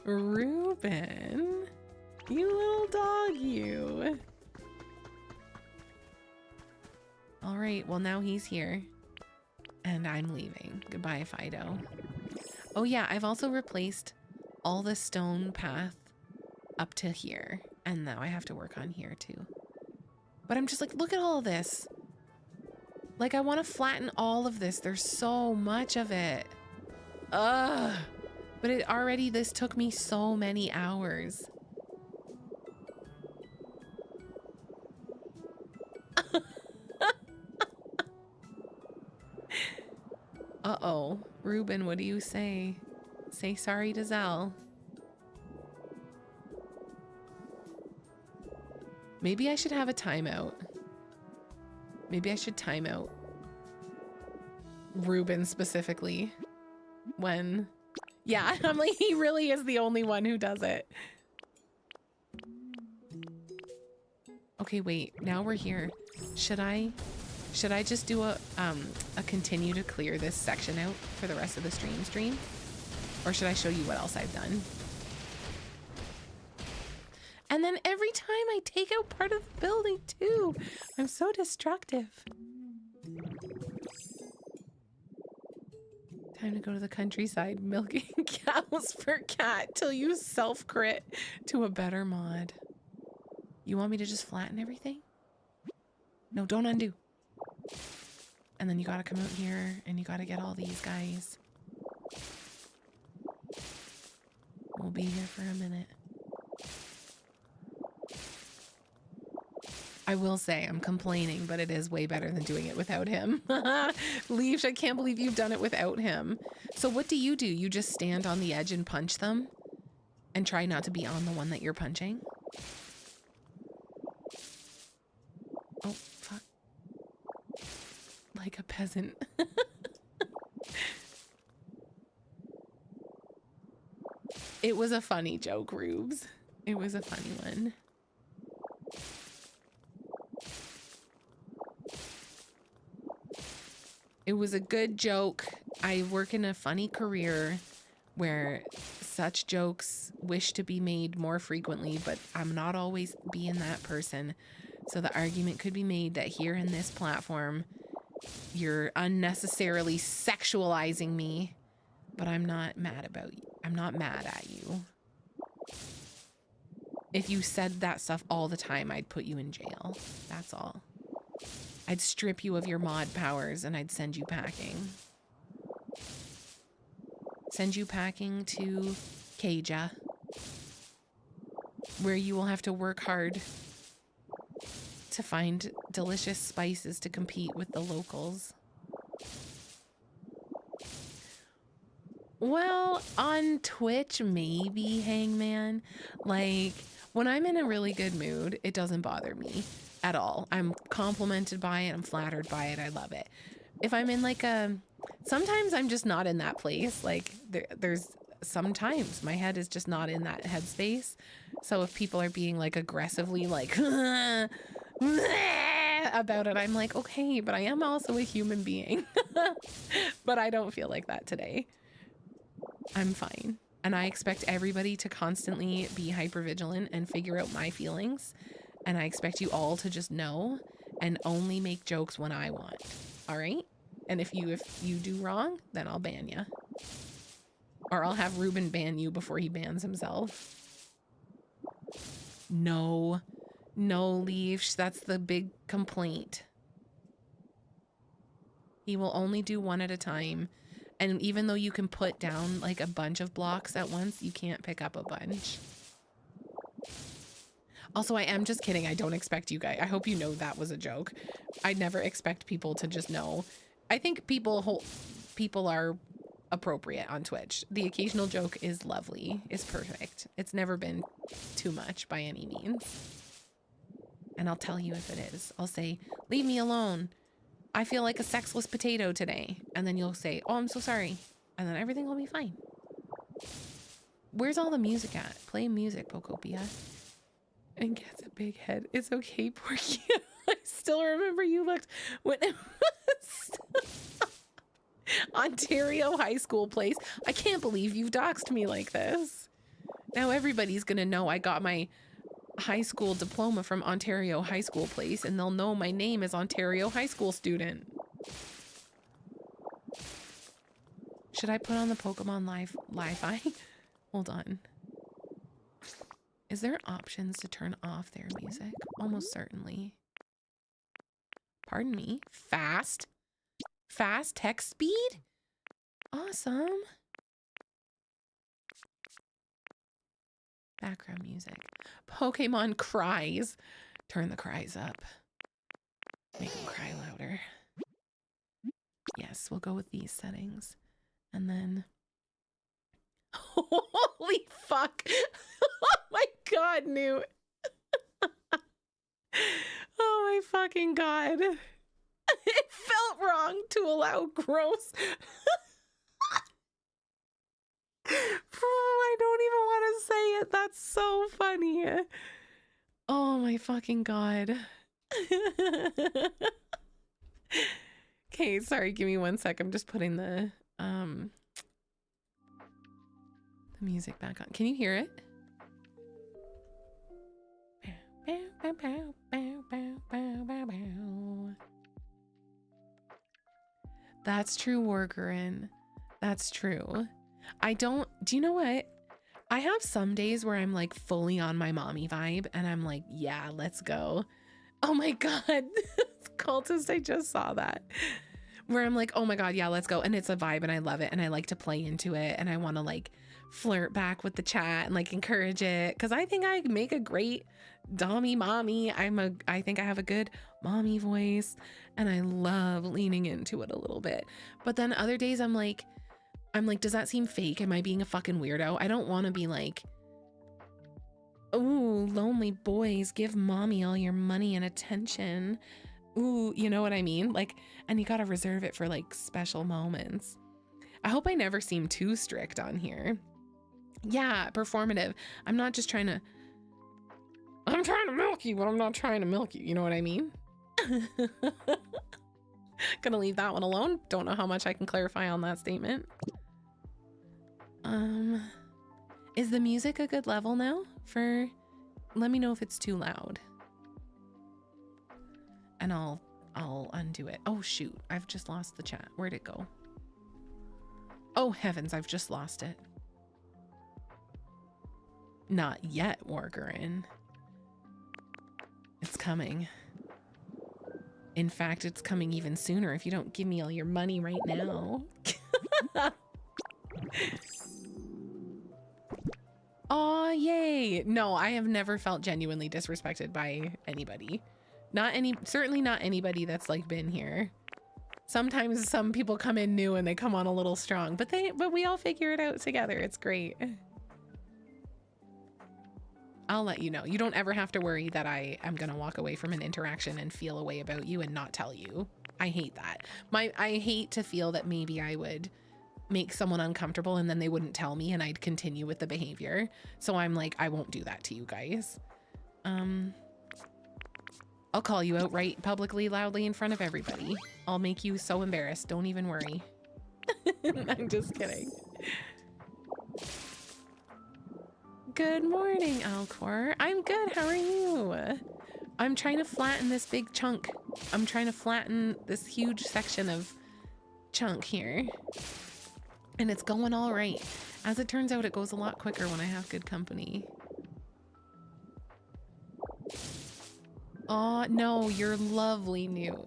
Reuben, you little dog, you. All right, well now he's here and I'm leaving. Goodbye, Fido. Oh yeah, I've also replaced all the stone path up to here, and now I have to work on here too. But I'm just like, look at all of this. Like, I want to flatten all of this. There's so much of it. Ugh. But it already, this took me so many hours. Uh-oh. Reuben, what do you say? Say sorry to Zell. Maybe I should have a timeout. Maybe I should time out Reuben specifically when... Yeah, I'm like, he really is the only one who does it. Okay, wait, now we're here. Should I just do a continue to clear this section out for the rest of the stream? Or should I show you what else I've done? And then every time I take out part of the building too. I'm so destructive. Time to go to the countryside milking cows for cat till you self-crit to a better mod. You want me to just flatten everything? No, don't undo. And then you gotta come out here and you gotta get all these guys. We'll be here for a minute. I will say I'm complaining, but it is way better than doing it without him. Leash, I can't believe you've done it without him. So what do? You just stand on the edge and punch them and try not to be on the one that you're punching? Oh, fuck. Like a peasant. It was a funny joke, Rubes. It was a funny one. It was a good joke. I work in a funny career where such jokes wish to be made more frequently, but I'm not always being that person. So the argument could be made that here in this platform, you're unnecessarily sexualizing me, but I'm not mad about you. I'm not mad at you. If you said that stuff all the time, I'd put you in jail. That's all. I'd strip you of your mod powers and I'd send you packing. Send you packing to Kaja, where you will have to work hard to find delicious spices to compete with the locals. Well, on Twitch, maybe, Hangman. Like, when I'm in a really good mood, it doesn't bother me at all. I'm complimented by it. I'm flattered by it. I love it. If I'm in like sometimes I'm just not in that place. Like there's sometimes my head is just not in that headspace. So if people are being like aggressively like about it, I'm like, okay, but I am also a human being. But I don't feel like that today. I'm fine. And I expect everybody to constantly be hypervigilant and figure out my feelings. And I expect you all to just know and only make jokes when I want. All right? And if you do wrong, then I'll ban you. Or I'll have Reuben ban you before he bans himself. No, Leash. That's the big complaint. He will only do one at a time. And even though you can put down like a bunch of blocks at once, you can't pick up a bunch. Also, I am just kidding. I don't expect you guys. I hope you know that was a joke. I never expect people to just know. I think people are appropriate on Twitch. The occasional joke is lovely, is perfect. It's never been too much by any means. And I'll tell you if it is. I'll say, leave me alone. I feel like a sexless potato today. And then you'll say, oh, I'm so sorry. And then everything will be fine. Where's all the music at? Play music, Pokopia. And gets a big head. It's okay, Porky. I still remember you looked when it was Ontario High School place. I can't believe you've doxed me like this. Now everybody's gonna know I got my high school diploma from Ontario High School place, and they'll know my name is Ontario High School student. Should I put on the Pokemon Li-Fi? Hold on. Is there options to turn off their music? Almost certainly. Pardon me. Fast? Fast text speed? Awesome. Background music. Pokemon cries. Turn the cries up. Make them cry louder. Yes, we'll go with these settings. And then... Holy fuck! Oh my god, Newt! Oh my fucking god. It felt wrong to allow gross. I don't even want to say it. That's so funny. Oh my fucking god. Okay, sorry, give me 1 sec. I'm just putting the music back on. Can you hear it? That's true, Wargerin. That's true. Do you know what? I have some days where I'm like fully on my mommy vibe and I'm like, yeah, let's go. Oh my God. Cultist, I just saw that. Where I'm like, oh my God, yeah, let's go. And it's a vibe and I love it. And I like to play into it. And I want to like flirt back with the chat and like encourage it. Cause I think I make a great dommy mommy. I think I have a good mommy voice and I love leaning into it a little bit. But then other days I'm like, does that seem fake? Am I being a fucking weirdo? I don't want to be like, ooh, lonely boys, give mommy all your money and attention. Ooh, you know what I mean? Like, and you got to reserve it for like special moments. I hope I never seem too strict on here. Yeah, performative. I'm not just trying to, I'm trying to milk you, but I'm not trying to milk you. You know what I mean? Gonna leave that one alone. Don't know how much I can clarify on that statement. Is the music a good level now? Let me know if it's too loud. And I'll undo it. Oh shoot, I've just lost the chat. Where'd it go? Oh heavens, I've just lost it. Not yet, Wargerin. It's coming. In fact, it's coming even sooner if you don't give me all your money right now. Aw, yay. No, I have never felt genuinely disrespected by anybody. Certainly not anybody that's like been here. Sometimes some people come in new and they come on a little strong, but we all figure it out together. It's great. I'll let you know. You don't ever have to worry that I am gonna walk away from an interaction and feel a way about you and not tell you. I hate that. I hate to feel that maybe I would make someone uncomfortable and then they wouldn't tell me and I'd continue with the behavior. So I'm like, I won't do that to you guys. I'll call you out right publicly, loudly in front of everybody. I'll make you so embarrassed. Don't even worry. I'm just kidding. Good morning, Alcor. I'm good. How are you? I'm trying to flatten this big chunk. I'm trying to flatten this huge section of chunk here. And it's going all right. As it turns out, it goes a lot quicker when I have good company. Oh, no, you're lovely, Newt.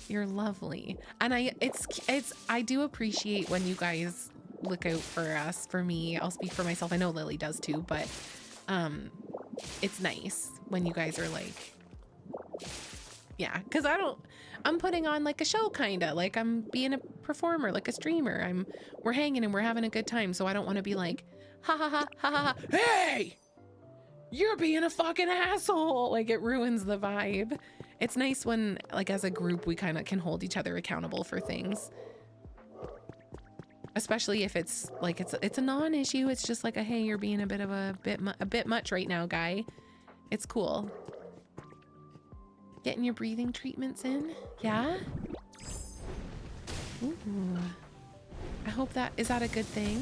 You're lovely. And I do appreciate when you guys look out for us, for me. I'll speak for myself. I know Lily does too, but it's nice when you guys are like, yeah, because I'm putting on like a show, kind of like I'm being a performer, like a streamer. We're hanging and we're having a good time. So I don't want to be like, ha ha ha ha ha, hey, you're being a fucking asshole. Like it ruins the vibe. It's nice when like as a group, we kind of can hold each other accountable for things. Especially if it's like, it's a non-issue. It's just like a, hey, you're being a bit much right now, guy. It's cool. Getting your breathing treatments in? Yeah? Ooh. I hope is that a good thing?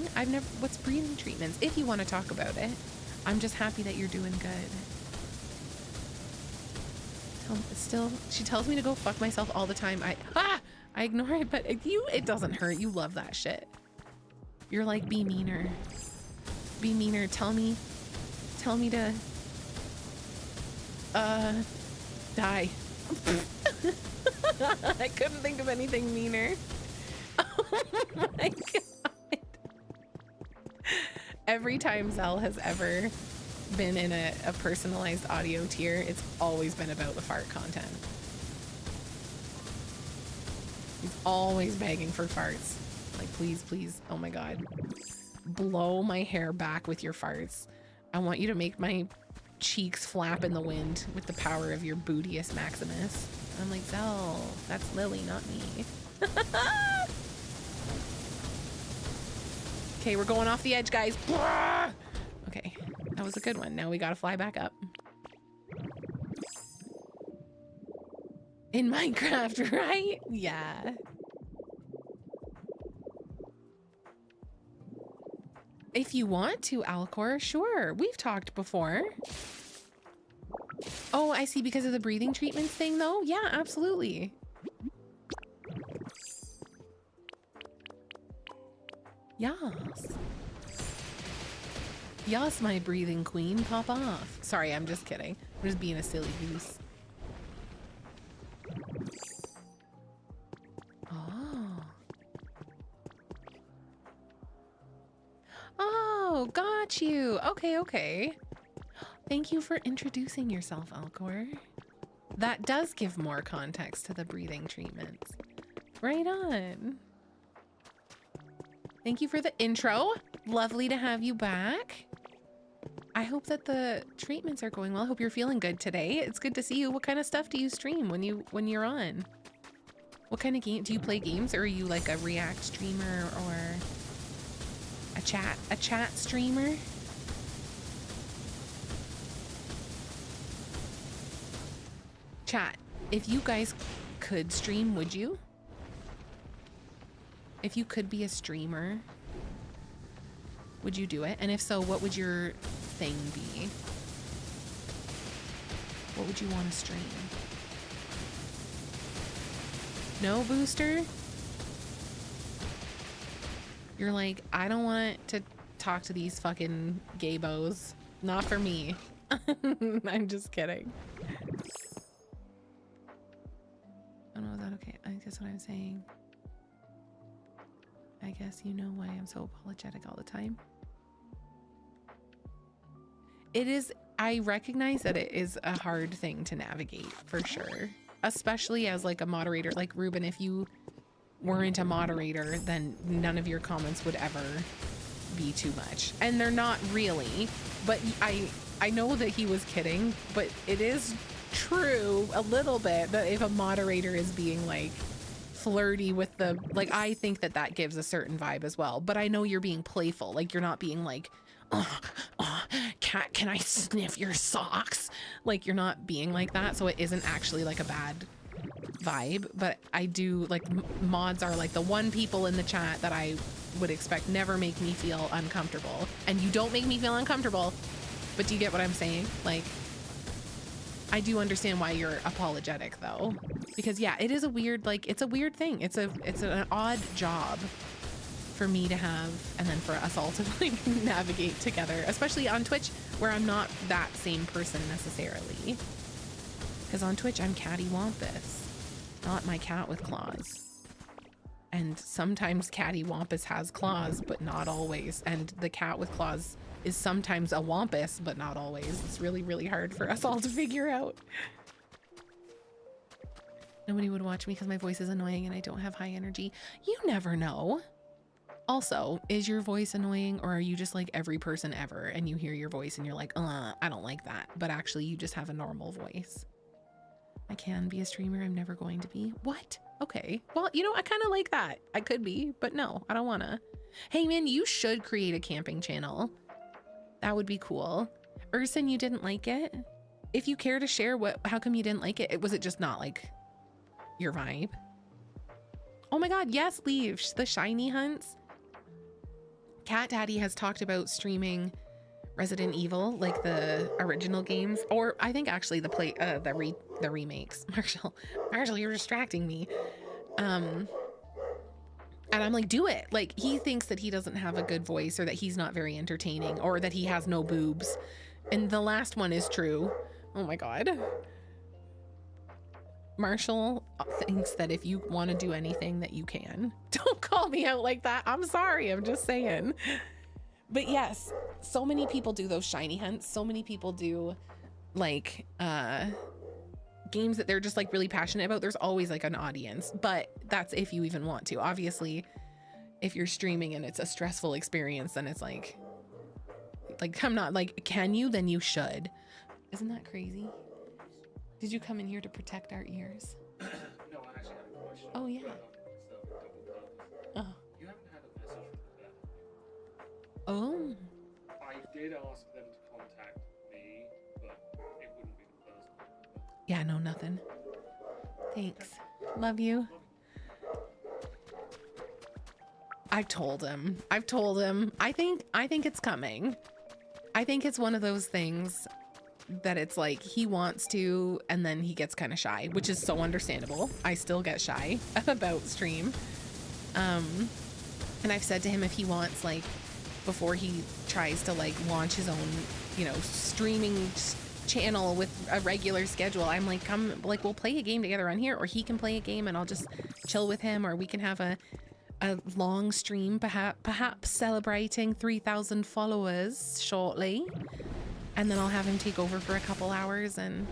What's breathing treatments? If you want to talk about it. I'm just happy that you're doing good. She tells me to go fuck myself all the time. I ignore it, but it doesn't hurt. You love that shit. You're like, be meaner. Be meaner. Tell me to, die. I couldn't think of anything meaner. Oh my god. Every time Zell has ever been in a personalized audio tier, it's always been about the fart content. He's always begging for farts. Like, please, please, oh my god. Blow my hair back with your farts. I want you to make my cheeks flap in the wind with the power of your bootius maximus. I'm like, Zell, that's Lily, not me. Okay, we're going off the edge, guys. Okay, that was a good one. Now we gotta fly back up. In Minecraft, right? Yeah. If you want to, Alcor, sure. We've talked before. Oh, I see, because of the breathing treatments thing, though? Yeah, absolutely. Yes. Yes, my breathing queen, pop off. Sorry, I'm just kidding. I'm just being a silly goose. Oh. Oh, got you. Okay, okay. Thank you for introducing yourself, Alcor. That does give more context to the breathing treatments. Right on. Thank you for the intro. Lovely to have you back. I hope that the treatments are going well. I hope you're feeling good today. It's good to see you. What kind of stuff do you stream when you're on? What kind of game do you play games, or are you like a React streamer or a chat streamer? Chat, if you guys could stream, would you? If you could be a streamer, would you do it? And if so, what would your thing be? What would you want to stream? No, Booster? You're like, I don't want to talk to these fucking gaybos. Not for me. I'm just kidding. Oh no, is that okay? I guess what I'm saying. I guess you know why I'm so apologetic all the time. It is, I recognize that it is a hard thing to navigate for sure. Especially as like a moderator, like Ruben, if you weren't a moderator, then none of your comments would ever be too much. And they're not really, but I know that he was kidding, but it is true a little bit that if a moderator is being like flirty with the, like, I think that gives a certain vibe as well, but I know you're being playful. Like, you're not being like, cat, can I sniff your socks? Like, you're not being like that, so it isn't actually like a bad vibe. But I do like, mods are like the one people in the chat that I would expect never make me feel uncomfortable, and you don't make me feel uncomfortable. But do you get what I'm saying? Like, I do understand why you're apologetic though, because yeah, it is a weird, like, it's a weird thing. It's an odd job for me to have, and then for us all to like navigate together, especially on Twitch, where I'm not that same person necessarily. Because on Twitch, I'm Catty Wampus, not my cat with claws. And sometimes cattywampus has claws, but not always. And the cat with claws is sometimes a wampus, but not always. It's really, really hard for us all to figure out. Nobody would watch me because my voice is annoying and I don't have high energy. You never know. Also, is your voice annoying, or are you just like every person ever and you hear your voice and you're like, I don't like that, but actually you just have a normal voice? I can be a streamer. I'm never going to be. What? Okay. Well, you know, I kind of like that. I could be, but no, I don't want to. Hey man, you should create a camping channel. That would be cool. Urson, you didn't like it? If you care to share, how come you didn't like it? Was it just not like your vibe? Oh my God, yes, leave the shiny hunts. Cat Daddy has talked about streaming Resident Evil, like the original games, or I think actually the remakes. Marshall, you're distracting me. And I'm like, do it. Like, he thinks that he doesn't have a good voice, or that he's not very entertaining, or that he has no boobs. And the last one is true. Oh my God. Marshall thinks that if you want to do anything that you can. Don't call me out like that. I'm sorry. I'm just saying. But yes, so many people do those shiny hunts. So many people do like games that they're just like really passionate about. There's always like an audience, but that's if you even want to. Obviously, if you're streaming and it's a stressful experience, then it's like I'm not like, can you? Then you should. Isn't that crazy? Did you come in here to protect our ears? No, I actually had a question. Oh, yeah. Oh. You haven't had a message from them. Oh. I did ask them to contact me, but it wouldn't be the person. Yeah, no, nothing. Thanks. Love you. I've told him. I think it's coming. I think it's one of those things that it's like he wants to, and then he gets kind of shy, which is so understandable. I still get shy about stream. And I've said to him, if he wants, like, before he tries to like launch his own, you know, streaming channel with a regular schedule, I'm like, come, like, we'll play a game together on here, or he can play a game and I'll just chill with him, or we can have a long stream, perhaps celebrating 3,000 followers shortly. And then I'll have him take over for a couple hours, and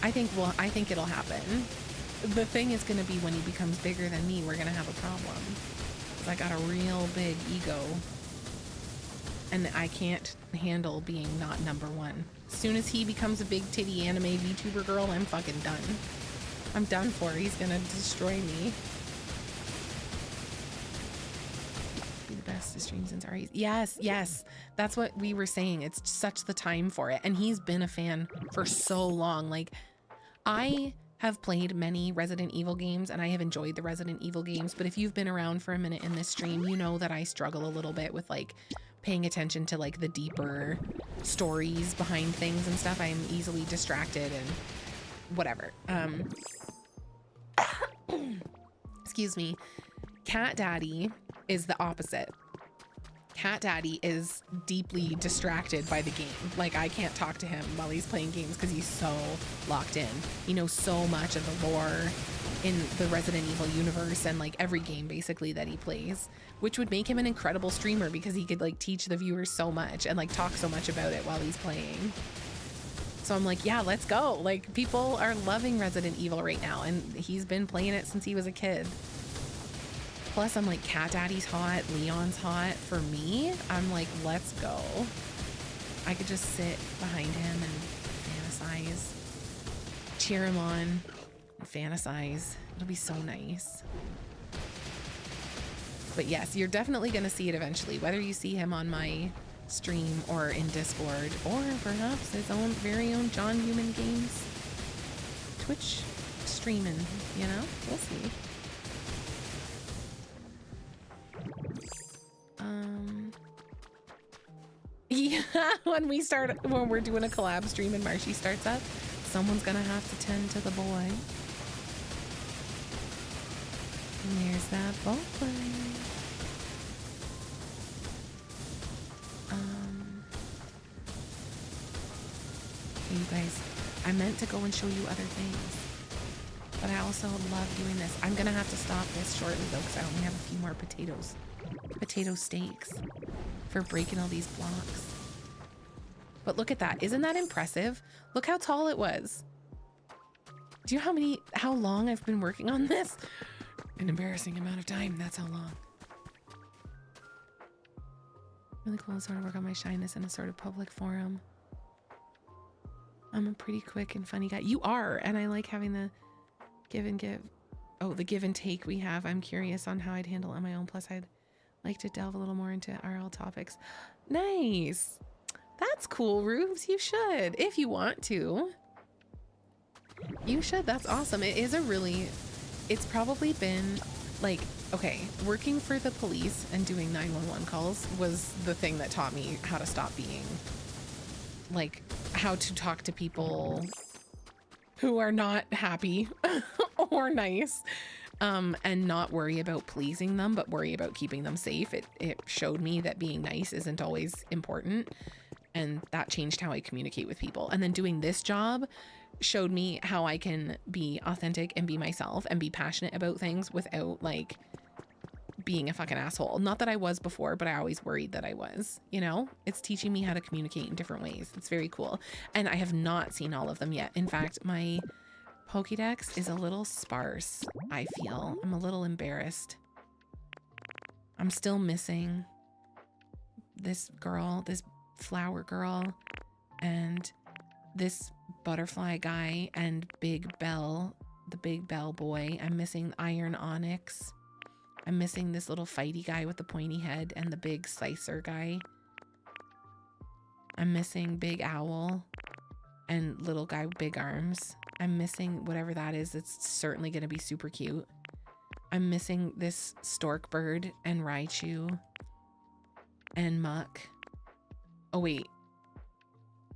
I think it'll happen. The thing is going to be when he becomes bigger than me, we're going to have a problem. 'Cause I got a real big ego, and I can't handle being not number one. As soon as he becomes a big titty anime VTuber girl, I'm fucking done. I'm done for. He's going to destroy me. Best to stream since our yes, that's what we were saying. It's such the time for it, and he's been a fan for so long. Like, I have played many Resident Evil games and I have enjoyed the Resident Evil games, but if you've been around for a minute in this stream, you know that I struggle a little bit with like paying attention to like the deeper stories behind things and stuff. I'm easily distracted and whatever. Excuse me. Cat Daddy is the opposite. Cat Daddy is deeply distracted by the game. Like, I can't talk to him while he's playing games because he's so locked in. He knows so much of the lore in the Resident Evil universe and like every game basically that he plays, which would make him an incredible streamer because he could like teach the viewers so much and like talk so much about it while he's playing. So I'm like, yeah, let's go. Like, people are loving Resident Evil right now, and he's been playing it since he was a kid. Plus, I'm like, Cat Daddy's hot, Leon's hot. For me, I'm like, let's go. I could just sit behind him and fantasize, cheer him on, and fantasize. It'll be so nice. But yes, you're definitely going to see it eventually, whether you see him on my stream or in Discord, or perhaps his own very own John Human Games Twitch streaming, you know? We'll see. Yeah, when we're doing a collab stream and Marshy starts up, someone's gonna have to tend to the boy. And there's that boy. You guys, I meant to go and show you other things, but I also love doing this. I'm gonna have to stop this shortly though, because I only have a few more potato steaks for breaking all these blocks. But look at that. Isn't that impressive? Look how tall it was. Do you know how long I've been working on this? An embarrassing amount of time. That's how long. Really cool to sort of work on my shyness in a sort of public forum. I'm a pretty quick and funny guy. You are, and I like having the give and give. Oh, the give and take we have. I'm curious on how I'd handle it on my own. Plus, I'd like to delve a little more into RL topics. Nice. That's cool, Rubes. You should, if you want to. You should. That's awesome. It is a really, it's probably been like, okay, working for the police and doing 911 calls was the thing that taught me how to stop being, like, how to talk to people who are not happy or nice, and not worry about pleasing them, but worry about keeping them safe. It showed me that being nice isn't always important, and that changed how I communicate with people. And then doing this job showed me how I can be authentic and be myself and be passionate about things without like being a fucking asshole. Not that I was before, but I always worried that I was, you know? It's teaching me how to communicate in different ways. It's very cool. And I have not seen all of them yet. In fact, my Pokédex is a little sparse, I feel. I'm a little embarrassed. I'm still missing this girl, this flower girl, and this butterfly guy, and Big Bell, the Big Bell boy. I'm missing Iron Onyx. I'm missing this little fighty guy with the pointy head and the big slicer guy. I'm missing Big Owl and little guy with big arms. I'm missing whatever that is. It's certainly going to be super cute. I'm missing this stork bird and Raichu and Muck. Oh, wait.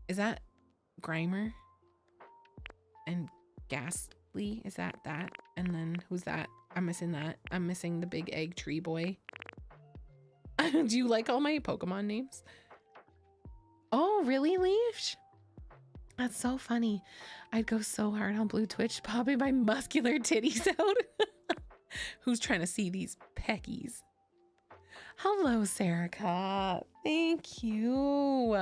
Is that Grimer? And Ghastly? Is that? And then who's that? I'm missing that. I'm missing the big egg tree boy. Do you like all my Pokemon names? Oh, really, Leash? That's so funny. I'd go so hard on Blue Twitch, popping my muscular titties out. Who's trying to see these peckies? Hello, Serica. Thank you.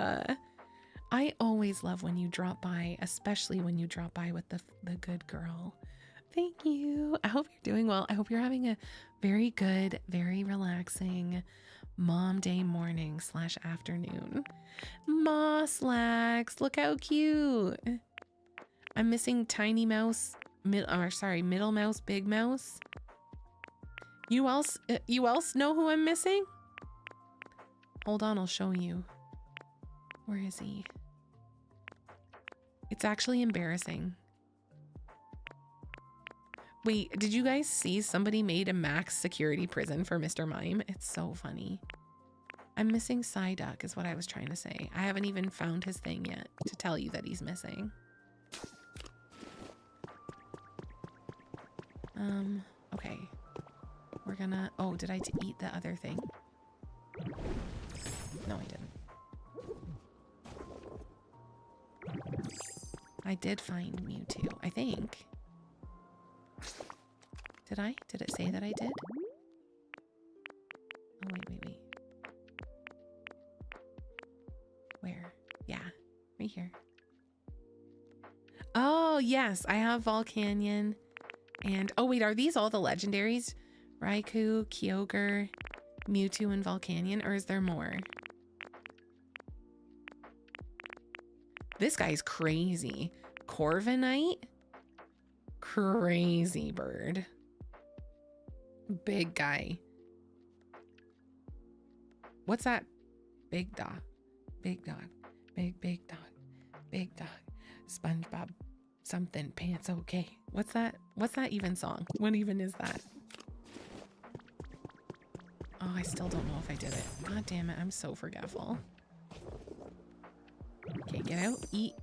I always love when you drop by, especially when you drop by with the good girl. Thank you. I hope you're doing well. I hope you're having a very good, very relaxing mom day morning / afternoon. Mosslax, look how cute. I'm missing Tiny Mouse, Middle Mouse, Big Mouse. You else know who I'm missing? Hold on, I'll show you. Where is he? It's actually embarrassing. Wait, did you guys see somebody made a max security prison for Mr. Mime? It's so funny. I'm missing Psyduck is what I was trying to say. I haven't even found his thing yet to tell you that he's missing. Okay. We're gonna, oh, did I eat the other thing? No, I didn't. I did find Mewtwo, I think. Did I? Did it say that I did? Oh, wait. Where? Yeah, right here. Oh, yes, I have Volcanion. And, oh wait, are these all the legendaries? Raikou, Kyogre, Mewtwo, and Volcanion, or is there more? This guy's crazy. Corviknight? Crazy bird. Big guy. What's that? Big dog. Big dog. Big dog. Big dog. SpongeBob something pants okay. What's that? What's that even song? What even is that? Oh, I still don't know if I did it. God damn it, I'm so forgetful. Okay, get out. Eat.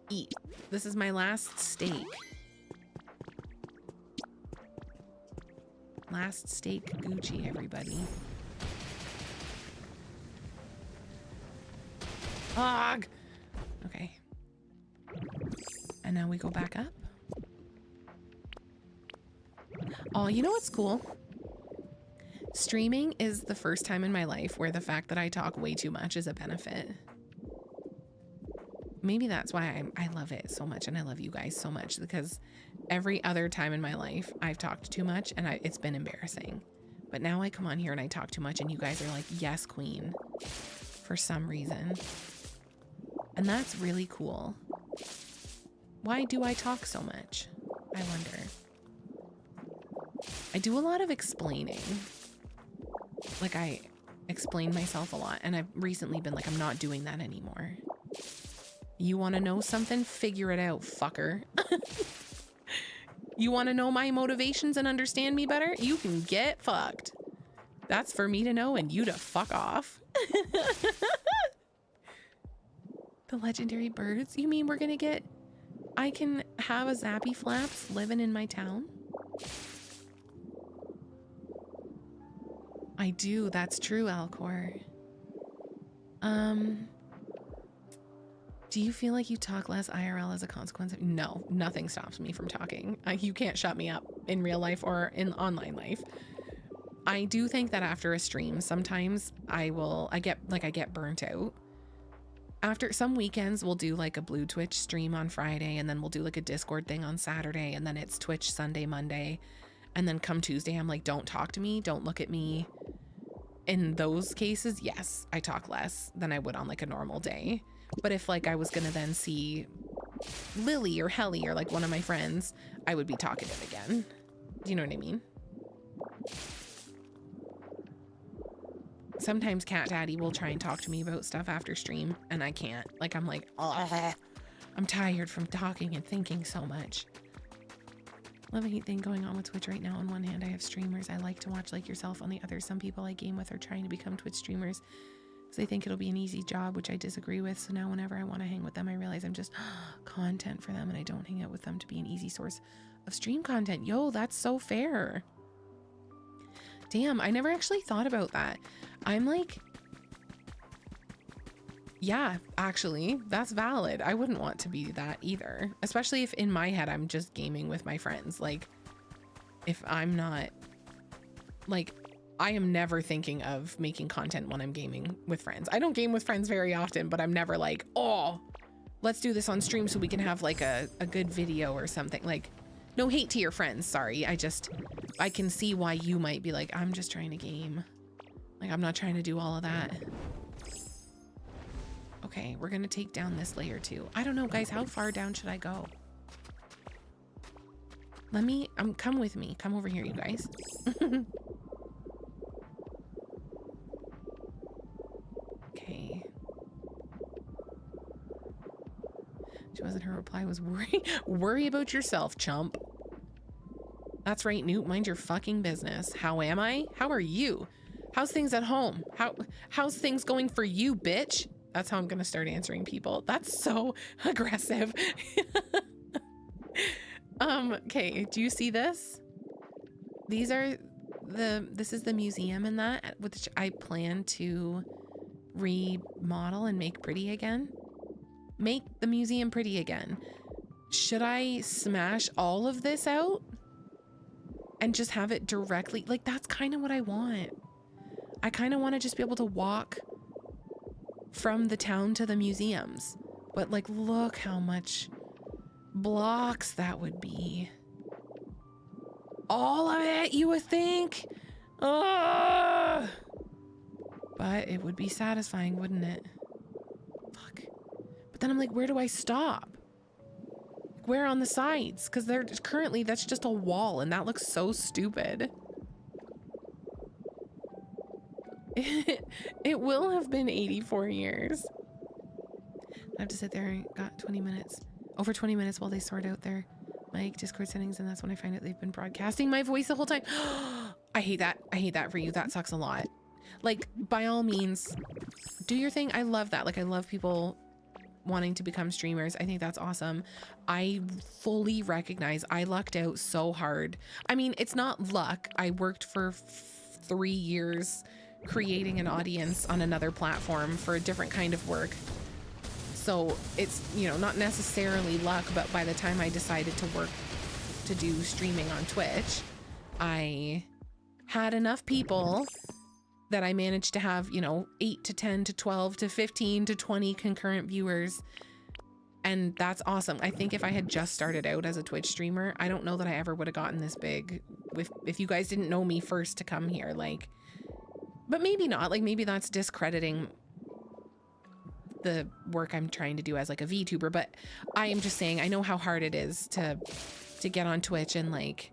Eat. This is my last steak. Last steak Gucci, everybody. Ugh! Okay. And now we go back up. Oh, you know what's cool? Streaming is the first time in my life where the fact that I talk way too much is a benefit. Maybe that's why I love it so much, and I love you guys so much, because every other time in my life I've talked too much and it's been embarrassing. But now I come on here and I talk too much and you guys are like, yes, queen, for some reason. And that's really cool. Why do I talk so much? I wonder. I do a lot of explaining. Like, I explain myself a lot, and I've recently been like, I'm not doing that anymore. You want to know something? Figure it out, fucker. You want to know my motivations and understand me better? You can get fucked. That's for me to know and you to fuck off. The legendary birds? You mean we're gonna get... I can have a Zappy Flaps living in my town? I do, that's true, Alcor. Do you feel like you talk less IRL as a consequence of... No, nothing stops me from talking. You can't shut me up in real life or in online life. I do think that after a stream, sometimes I get burnt out. After some weekends, we'll do like a Blue Twitch stream on Friday, and then we'll do like a Discord thing on Saturday, and then it's Twitch Sunday, Monday. And then come Tuesday, I'm like, don't talk to me, don't look at me. In those cases, yes, I talk less than I would on like a normal day. But if like I was gonna then see Lily or Helly or like one of my friends, I would be talkative again. Do you know what I mean? Sometimes Cat Daddy will try and talk to me about stuff after stream, and I can't. Like, I'm like, ugh, I'm tired from talking and thinking so much. Love a hate thing going on with Twitch right now. On one hand, I have streamers I like to watch like yourself. On the other, some people I game with are trying to become Twitch streamers. So they think it'll be an easy job, which I disagree with. So now whenever I want to hang with them, I realize I'm just content for them, and I don't hang out with them to be an easy source of stream content. Yo, that's so fair. Damn, I never actually thought about that. I'm like, yeah, actually, that's valid. I wouldn't want to be that either, especially if in my head I'm just gaming with my friends. Like, if I'm not, like, I am never thinking of making content when I'm gaming with friends. I don't game with friends very often, but I'm never like, oh, let's do this on stream so we can have like a good video or something. Like, no hate to your friends, sorry. I can see why you might be like, I'm just trying to game. Like, I'm not trying to do all of that. Okay, we're gonna take down this layer too. I don't know, guys, how far down should I go? Let me, come with me. Come over here, you guys. Okay. She wasn't, her reply was worry about yourself, chump. That's right, Newt, mind your fucking business. How am I? How are you? How's things at home? How's things going for you, bitch? That's how I'm gonna start answering people. That's so aggressive. Okay, do you see this? These are this is the museum in that, which I plan to remodel and make pretty again. Make the museum pretty again. Should I smash all of this out and just have it directly? Like, that's kind of what I want. I kind of want to just be able to walk from the town to the museums. But like, look how much blocks that would be. All of it, you would think? Ugh! But it would be satisfying, wouldn't it? Fuck. But then I'm like, where do I stop? Where on the sides? Because currently that's just a wall, and that looks so stupid. It will have been 84 years. I have to sit there and got 20 minutes. Over 20 minutes while they sort out their mic, Discord settings, and that's when I find out they've been broadcasting my voice the whole time. I hate that. I hate that for you. That sucks a lot. Like, by all means, do your thing. I love that. Like, I love people wanting to become streamers. I think that's awesome. I fully recognize I lucked out so hard. I mean, it's not luck. I worked for 3 years creating an audience on another platform for a different kind of work. So it's, you know, not necessarily luck, but by the time I decided to do streaming on Twitch, I had enough people that I managed to have, you know, 8 to 10 to 12 to 15 to 20 concurrent viewers. And that's awesome. I think if I had just started out as a Twitch streamer, I don't know that I ever would have gotten this big if you guys didn't know me first to come here, like, but maybe not, like maybe that's discrediting the work I'm trying to do as like a VTuber, but I am just saying I know how hard it is to get on Twitch and like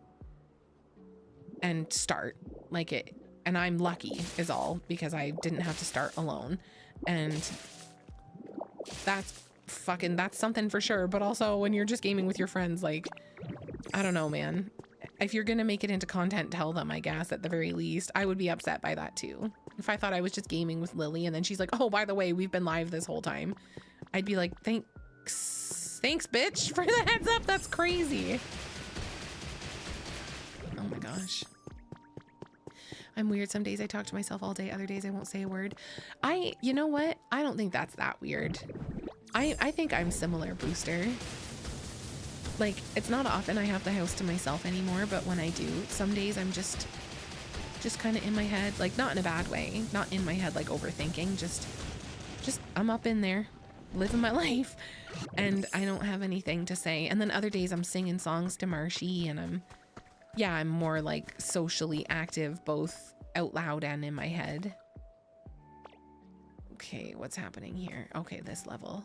and start like it, and I'm lucky is all because I didn't have to start alone, and that's something for sure. But also when you're just gaming with your friends, like, I don't know, man, if you're gonna make it into content, tell them, I guess, at the very least. I would be upset by that too. If I thought I was just gaming with Lily and then she's like, oh, by the way, we've been live this whole time, I'd be like, thanks bitch for the heads up. That's crazy. Oh my gosh. I'm weird. Some days I talk to myself all day. Other days I won't say a word. You know what? I don't think that's that weird. I think I'm similar, Booster. Like, it's not often I have the house to myself anymore, but when I do, some days I'm just kind of in my head, like not in a bad way, not in my head like overthinking, just I'm up in there living my life and I don't have anything to say. And then other days I'm singing songs to Marshy and I'm more like socially active, both out loud and in my head. Okay, what's happening here? Okay, this level.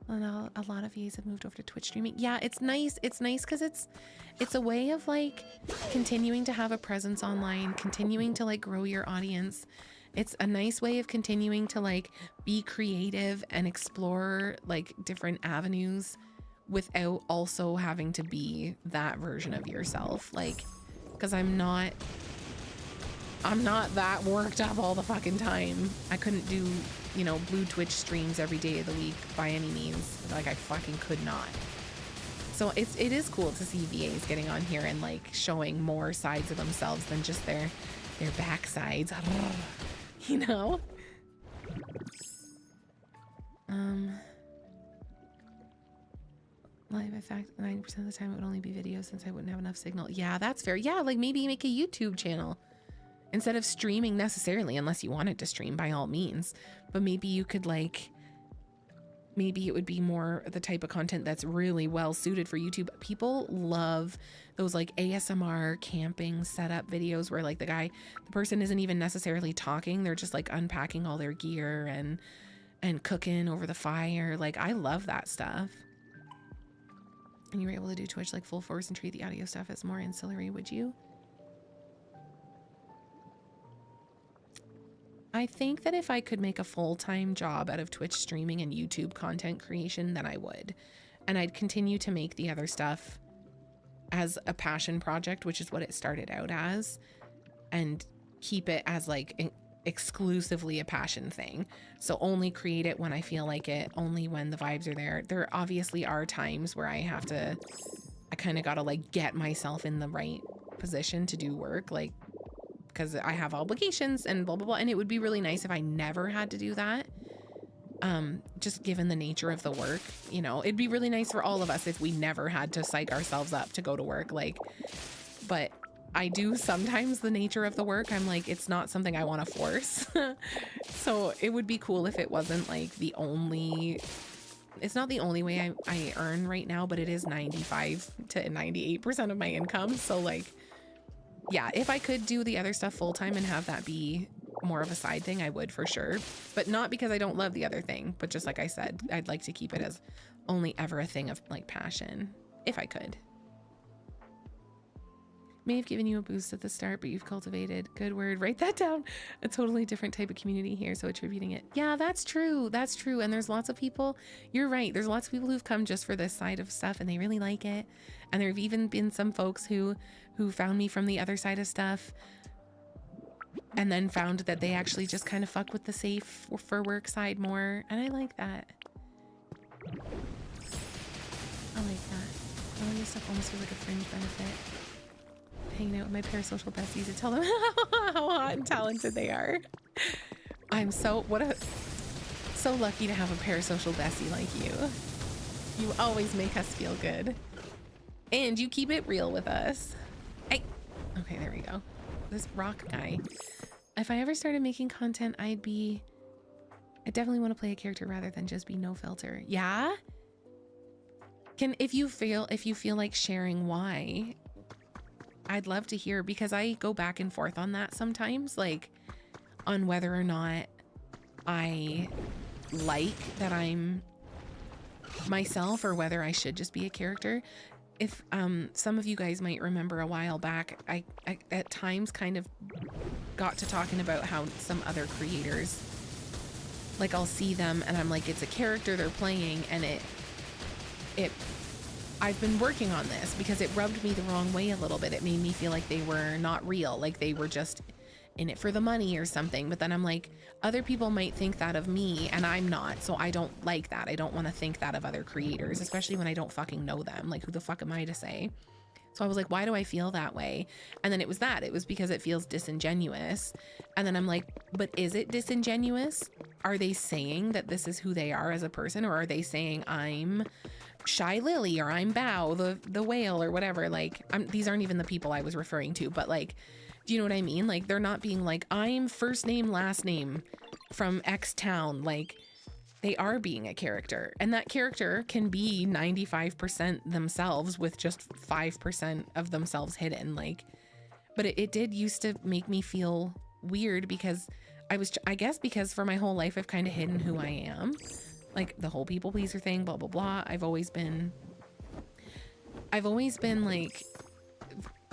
Well, a lot of yous have moved over to Twitch streaming. Yeah, it's nice. It's nice because it's a way of like continuing to have a presence online, continuing to like grow your audience. It's a nice way of continuing to like be creative and explore like different avenues without also having to be that version of yourself. Like, because I'm not that worked up all the fucking time. I couldn't do, you know, blue Twitch streams every day of the week by any means. Like, I fucking could not. So it is cool to see VAs getting on here and like showing more sides of themselves than just their backsides. You know? Live, in fact, 90% of the time it would only be video since I wouldn't have enough signal. Yeah, that's fair. Yeah, like maybe make a YouTube channel instead of streaming necessarily, unless you wanted to stream by all means. But maybe you could like, maybe it would be more the type of content that's really well suited for YouTube. People love those like ASMR camping setup videos where like the person isn't even necessarily talking. They're just like unpacking all their gear and cooking over the fire. Like, I love that stuff. And you were able to do Twitch like full force and treat the audio stuff as more ancillary, would you? I think that if I could make a full-time job out of Twitch streaming and YouTube content creation, then I would. And I'd continue to make the other stuff as a passion project, which is what it started out as, and keep it as like exclusively a passion thing. So only create it when I feel like it, only when the vibes are there. There obviously are times where I kind of got to like get myself in the right position to do work, like, because I have obligations and blah, blah, blah. And it would be really nice if I never had to do that. Just given the nature of the work, you know, it'd be really nice for all of us if we never had to psych ourselves up to go to work. Like, but I do sometimes, the nature of the work, I'm like, it's not something I want to force. So it would be cool if it wasn't like it's not the only way I earn right now, but it is 95 to 98% of my income. So like, yeah, if I could do the other stuff full time and have that be more of a side thing, I would for sure. But not because I don't love the other thing, but just like I said, I'd like to keep it as only ever a thing of like passion, if I could. May have given you a boost at the start, but you've cultivated, good word, write that down, a totally different type of community here, so attributing it. Yeah, that's true. That's true. And there's lots of people, you're right, there's lots of people who've come just for this side of stuff and they really like it. And there have even been some folks who found me from the other side of stuff and then found that they actually just kind of fuck with the safe for work side more. And I like that. I like that. All of this stuff almost feels like a fringe benefit. Hanging out with my parasocial besties to tell them how hot and talented they are. I'm so lucky to have a parasocial bestie like you. You always make us feel good. And you keep it real with us. Hey. Okay, there we go. This rock guy. If I ever started making content, I definitely want to play a character rather than just be no filter. Yeah? If you feel like sharing why, I'd love to hear, because I go back and forth on that sometimes, like on whether or not I like that I'm myself or whether I should just be a character. If some of you guys might remember a while back, I at times kind of got to talking about how some other creators, like I'll see them and I'm like, it's a character they're playing, and I've been working on this because it rubbed me the wrong way a little bit. It made me feel like they were not real, like they were just in it for the money or something. But then I'm like, other people might think that of me and I'm not, so I don't like that. I don't want to think that of other creators, especially when I don't fucking know them. Like, who the fuck am I to say? So I was like, why do I feel that way? And then it was because it feels disingenuous. And then I'm like, but is it disingenuous? Are they saying that this is who they are as a person, or are they saying I'm Shy Lily or I'm Bao the whale or whatever? Like, these aren't even the people I was referring to, but like, do you know what I mean? Like, they're not being like, I'm first name last name from X town. Like, they are being a character, and that character can be 95% themselves with just 5% of themselves hidden. Like, but it did used to make me feel weird because I guess because for my whole life I've kind of hidden who I am, like the whole people pleaser thing, blah blah blah. I've always been like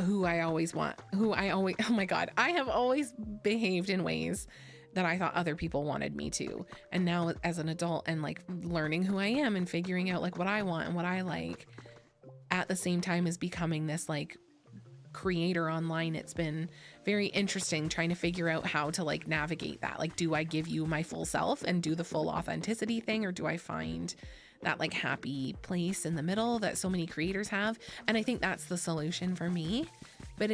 who I always want, oh my god, I have always behaved in ways that I thought other people wanted me to. And now as an adult and like learning who I am and figuring out like what I want and what I like at the same time as becoming this like creator online, it's been very interesting trying to figure out how to like navigate that. Like, do I give you my full self and do the full authenticity thing, or do I find that like happy place in the middle that so many creators have? And I think that's the solution for me. But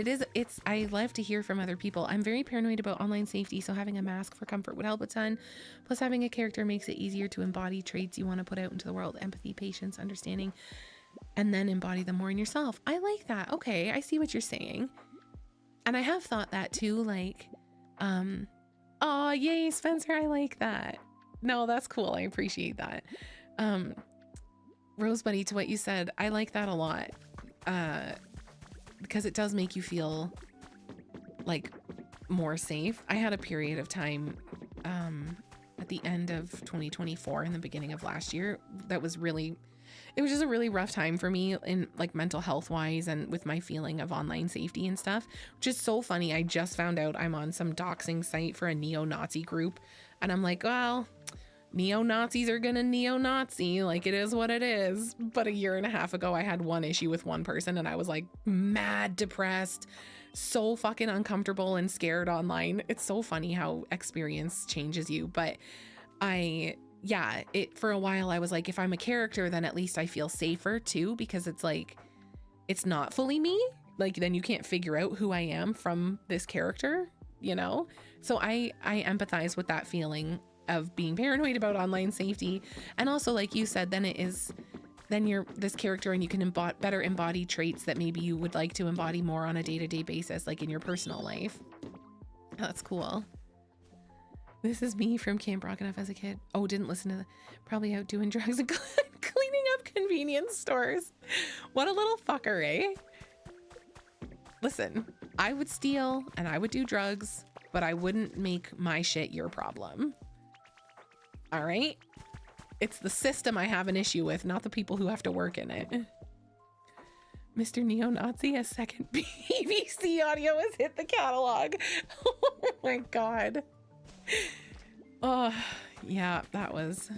I love to hear from other people. I'm very paranoid about online safety, so having a mask for comfort would help a ton. Plus, having a character makes it easier to embody traits you want to put out into the world: empathy, patience, understanding, and then embody them more in yourself. I like that. Okay, I see what you're saying. And I have thought that too, like, oh, yay, Spencer, I like that. No, that's cool. I appreciate that. Rosebuddy, to what you said, I like that a lot. Because it does make you feel like more safe. I had a period of time at the end of 2024 and the beginning of last year that was it was just a really rough time for me in like mental health wise and with my feeling of online safety and stuff, which is so funny. I just found out I'm on some doxing site for a neo-Nazi group, and I'm like, well, neo-Nazis are gonna neo-Nazi, like, it is what it is. But a year and a half ago I had one issue with one person and I was like mad depressed, so fucking uncomfortable and scared online. It's so funny how experience changes you. But for a while I was like, if I'm a character, then at least I feel safer too, because it's like, it's not fully me. Like, then you can't figure out who I am from this character, you know? So I empathize with that feeling of being paranoid about online safety. And also, like you said, then you're this character and you can better embody traits that maybe you would like to embody more on a day-to-day basis, like in your personal life. That's cool. This is me from Camp Rock Enough as a kid. Oh, didn't listen to probably out doing drugs and cleaning up convenience stores. What a little fucker, eh? Listen, I would steal and I would do drugs, but I wouldn't make my shit your problem. All right? It's the system I have an issue with, not the people who have to work in it. Mr. Neo-Nazi, a second BBC audio has hit the catalog. Oh my god. Oh, yeah, that was...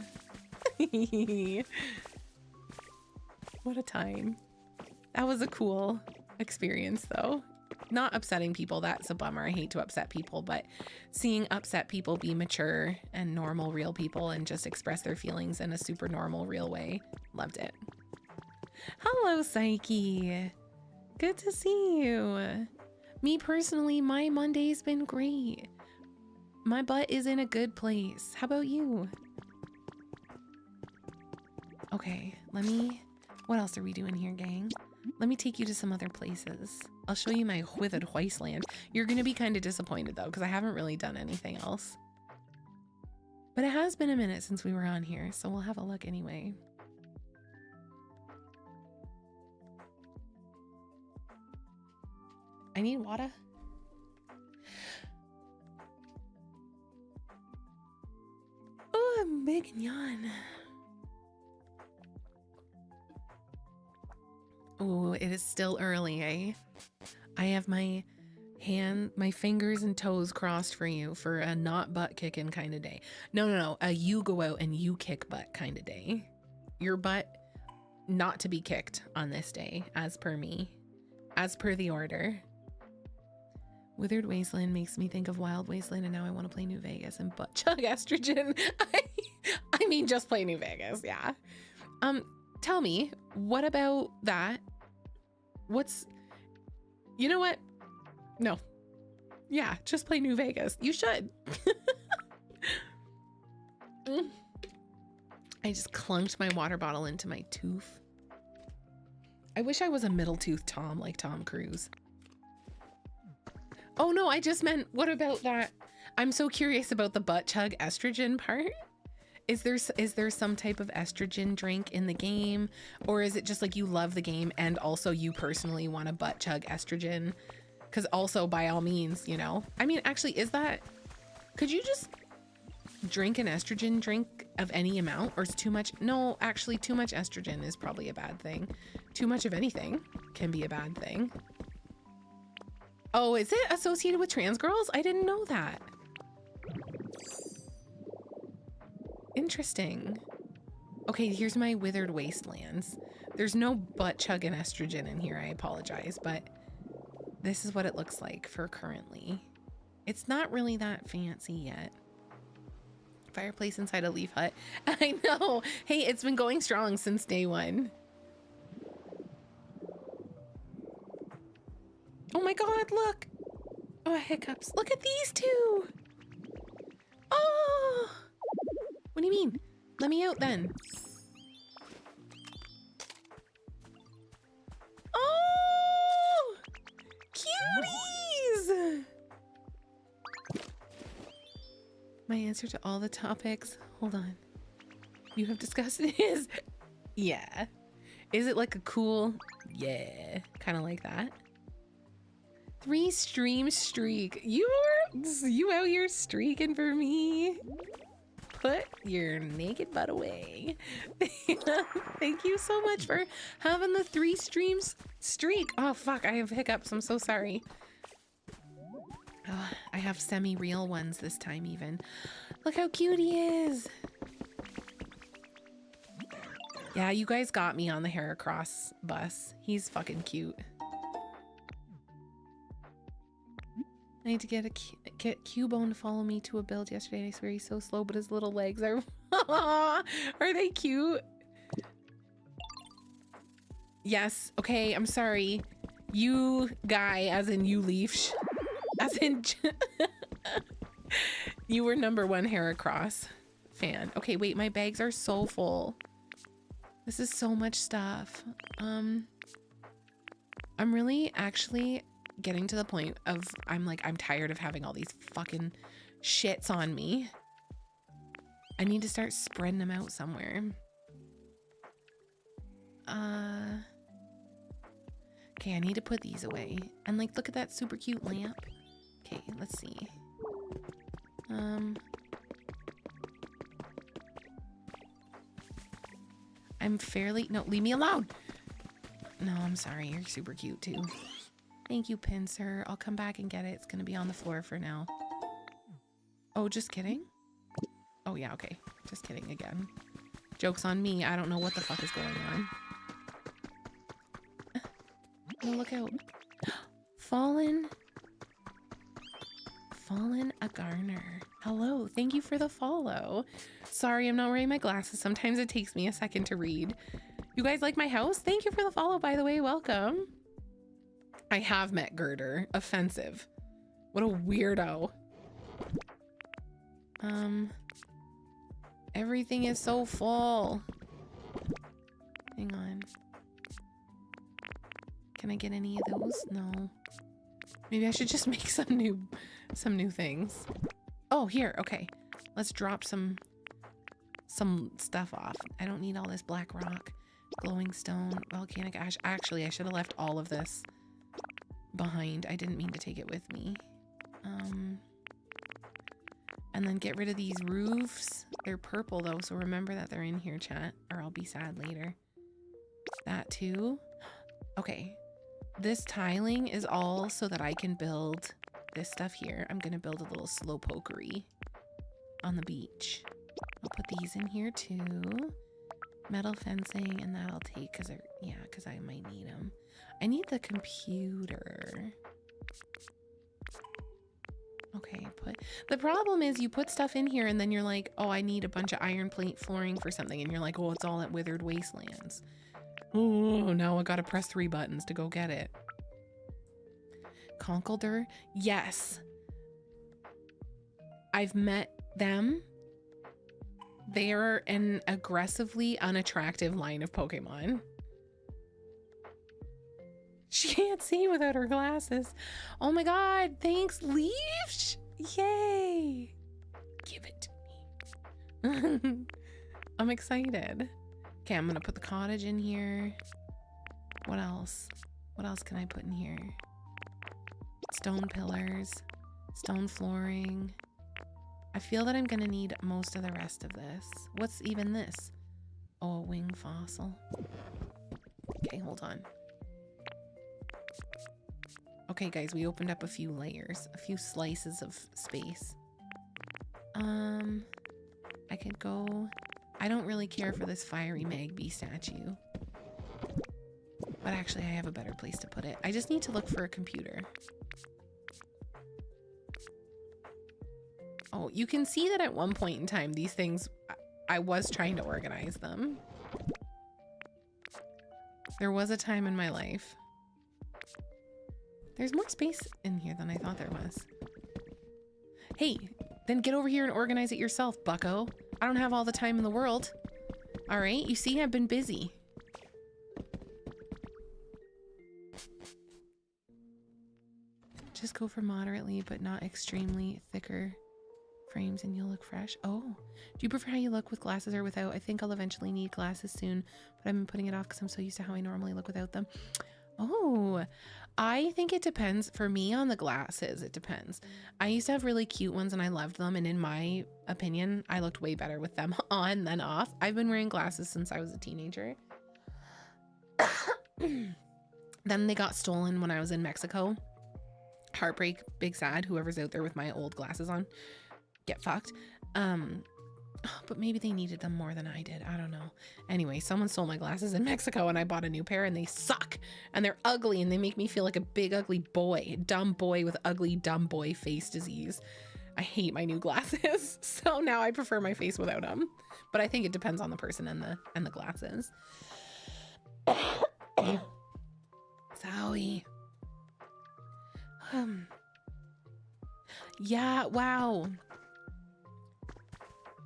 What a time. That was a cool experience, though. Not upsetting people, that's a bummer. I hate to upset people, but seeing upset people be mature and normal, real people and just express their feelings in a super normal, real way. Loved it. Hello, Psyche. Good to see you. Me personally, my Monday's been great. My butt is in a good place. How about you? Okay, what else are we doing here, gang? Let me take you to some other places. I'll show you my withered wasteland. You're gonna be kind of disappointed though, because I haven't really done anything else. But it has been a minute since we were on here, so we'll have a look anyway. I need water. Oh, I'm big and yawn. Oh, it is still early, eh? I have my fingers and toes crossed for you for a not butt kicking kind of day. No. A you go out and you kick butt kind of day. Your butt not to be kicked on this day, as per me. As per the order. Withered Wasteland makes me think of Wild Wasteland, and now I want to play New Vegas and butt chug estrogen. I mean, just play New Vegas, yeah. Tell me, what about that? You know what? No. Yeah, just play New Vegas. You should. I just clunked my water bottle into my tooth. I wish I was a middle tooth Tom like Tom Cruise. Oh no, I just meant, what about that? I'm so curious about the butt chug estrogen part. Is there some type of estrogen drink in the game? Or is it just like you love the game and also you personally want to butt chug estrogen? Because also by all means, you know. I mean, actually, could you just drink an estrogen drink of any amount, or is too much? No, actually too much estrogen is probably a bad thing. Too much of anything can be a bad thing. Oh, is it associated with trans girls? I didn't know that. Interesting. Okay, here's my withered wastelands. There's no butt chugging estrogen in here, I apologize, but this is what it looks like for currently. It's not really that fancy yet. Fireplace inside a leaf hut. I know. Hey, it's been going strong since day one. Oh my God, look. Oh, hiccups. Look at these two. Oh. What do you mean? Let me out then. Oh, cuties. My answer to all the topics. Hold on. You have discussed it is, yeah. Is it like a cool, yeah, kind of like that? 3 stream streak. You out here streaking for me. Put your naked butt away. Thank you so much for having the 3 streams streak. Oh fuck, I have hiccups. I'm so sorry. Oh, I have semi-real ones this time even. Look how cute he is. Yeah, you guys got me on the Heracross bus. He's fucking cute. I need to get Cubone to follow me to a build yesterday. I swear he's so slow, but his little legs are... Are they cute? Yes. Okay, I'm sorry. You guy, as in you leaf. As in... You were #1 Heracross fan. Okay, wait, my bags are so full. This is so much stuff. I'm really actually getting to the point of I'm tired of having all these fucking shits on me. I need to start spreading them out somewhere. Okay, I need to put these away. And like, look at that super cute lamp. Okay, let's see. No, leave me alone. No, I'm sorry. You're super cute too. Thank you, Pincer. I'll come back and get it. It's gonna be on the floor for now. Oh, just kidding? Oh yeah, okay. Just kidding again. Joke's on me. I don't know what the fuck is going on. Oh, look out. Fallen a Garner. Hello, thank you for the follow. Sorry, I'm not wearing my glasses. Sometimes it takes me a second to read. You guys like my house? Thank you for the follow, by the way. Welcome. I have met Girder. Offensive. What a weirdo. Everything is so full. Can I get any of those? No. Maybe I should just make some new things. Oh, here. Okay. Let's drop some stuff off. I don't need all this black rock, glowing stone, volcanic ash. Actually, I should have left all of this behind. I didn't mean to take it with me. And then get rid of these roofs. They're purple though, so remember that they're in here, chat, or I'll be sad later. That too. Okay. This tiling is all so that I can build this stuff here. I'm gonna build a little slow pokery on the beach. I'll put these in here too. Metal fencing, and that'll take because I might need them. I need the computer. Okay, the problem is you put stuff in here and then you're like, oh, I need a bunch of iron plate flooring for something, and you're like, oh, it's all at Withered Wastelands. Oh, now I gotta press 3 buttons to go get it. Conkeldurr, yes. I've met them. They're an aggressively unattractive line of Pokemon. She can't see without her glasses. Oh my god, thanks, Leaf! Yay! Give it to me. I'm excited. Okay, I'm gonna put the cottage in here. What else? What else can I put in here? Stone pillars, stone flooring. I feel that I'm gonna need most of the rest of this. What's even this? Oh, a wing fossil. Okay, hold on. Okay, guys, we opened up a few layers, a few slices of space. I could go... I don't really care for this fiery Magby statue. But actually, I have a better place to put it. I just need to look for a computer. Oh, you can see that at one point in time, these things, I was trying to organize them. There was a time in my life. There's more space in here than I thought there was. Hey, then get over here and organize it yourself, bucko. I don't have all the time in the world. All right, you see, I've been busy. Just go for moderately, but not extremely thicker frames and you'll look fresh. Oh, do you prefer how you look with glasses or without? I think I'll eventually need glasses soon, but I've been putting it off because I'm so used to how I normally look without them. Oh, I think it depends. For me, on the glasses, it depends. I used to have really cute ones and I loved them, and in my opinion, I looked way better with them on than off. I've been wearing glasses since I was a teenager. Then they got stolen when I was in Mexico. Heartbreak, big sad. Whoever's out there with my old glasses on, get fucked. But maybe they needed them more than I did. I don't know. Anyway, someone stole my glasses in Mexico and I bought a new pair, and they suck and they're ugly and they make me feel like a big ugly boy, dumb boy with ugly dumb boy face disease. I hate my new glasses. So now I prefer my face without them. But I think it depends on the person and the glasses. Zowie. Yeah, wow.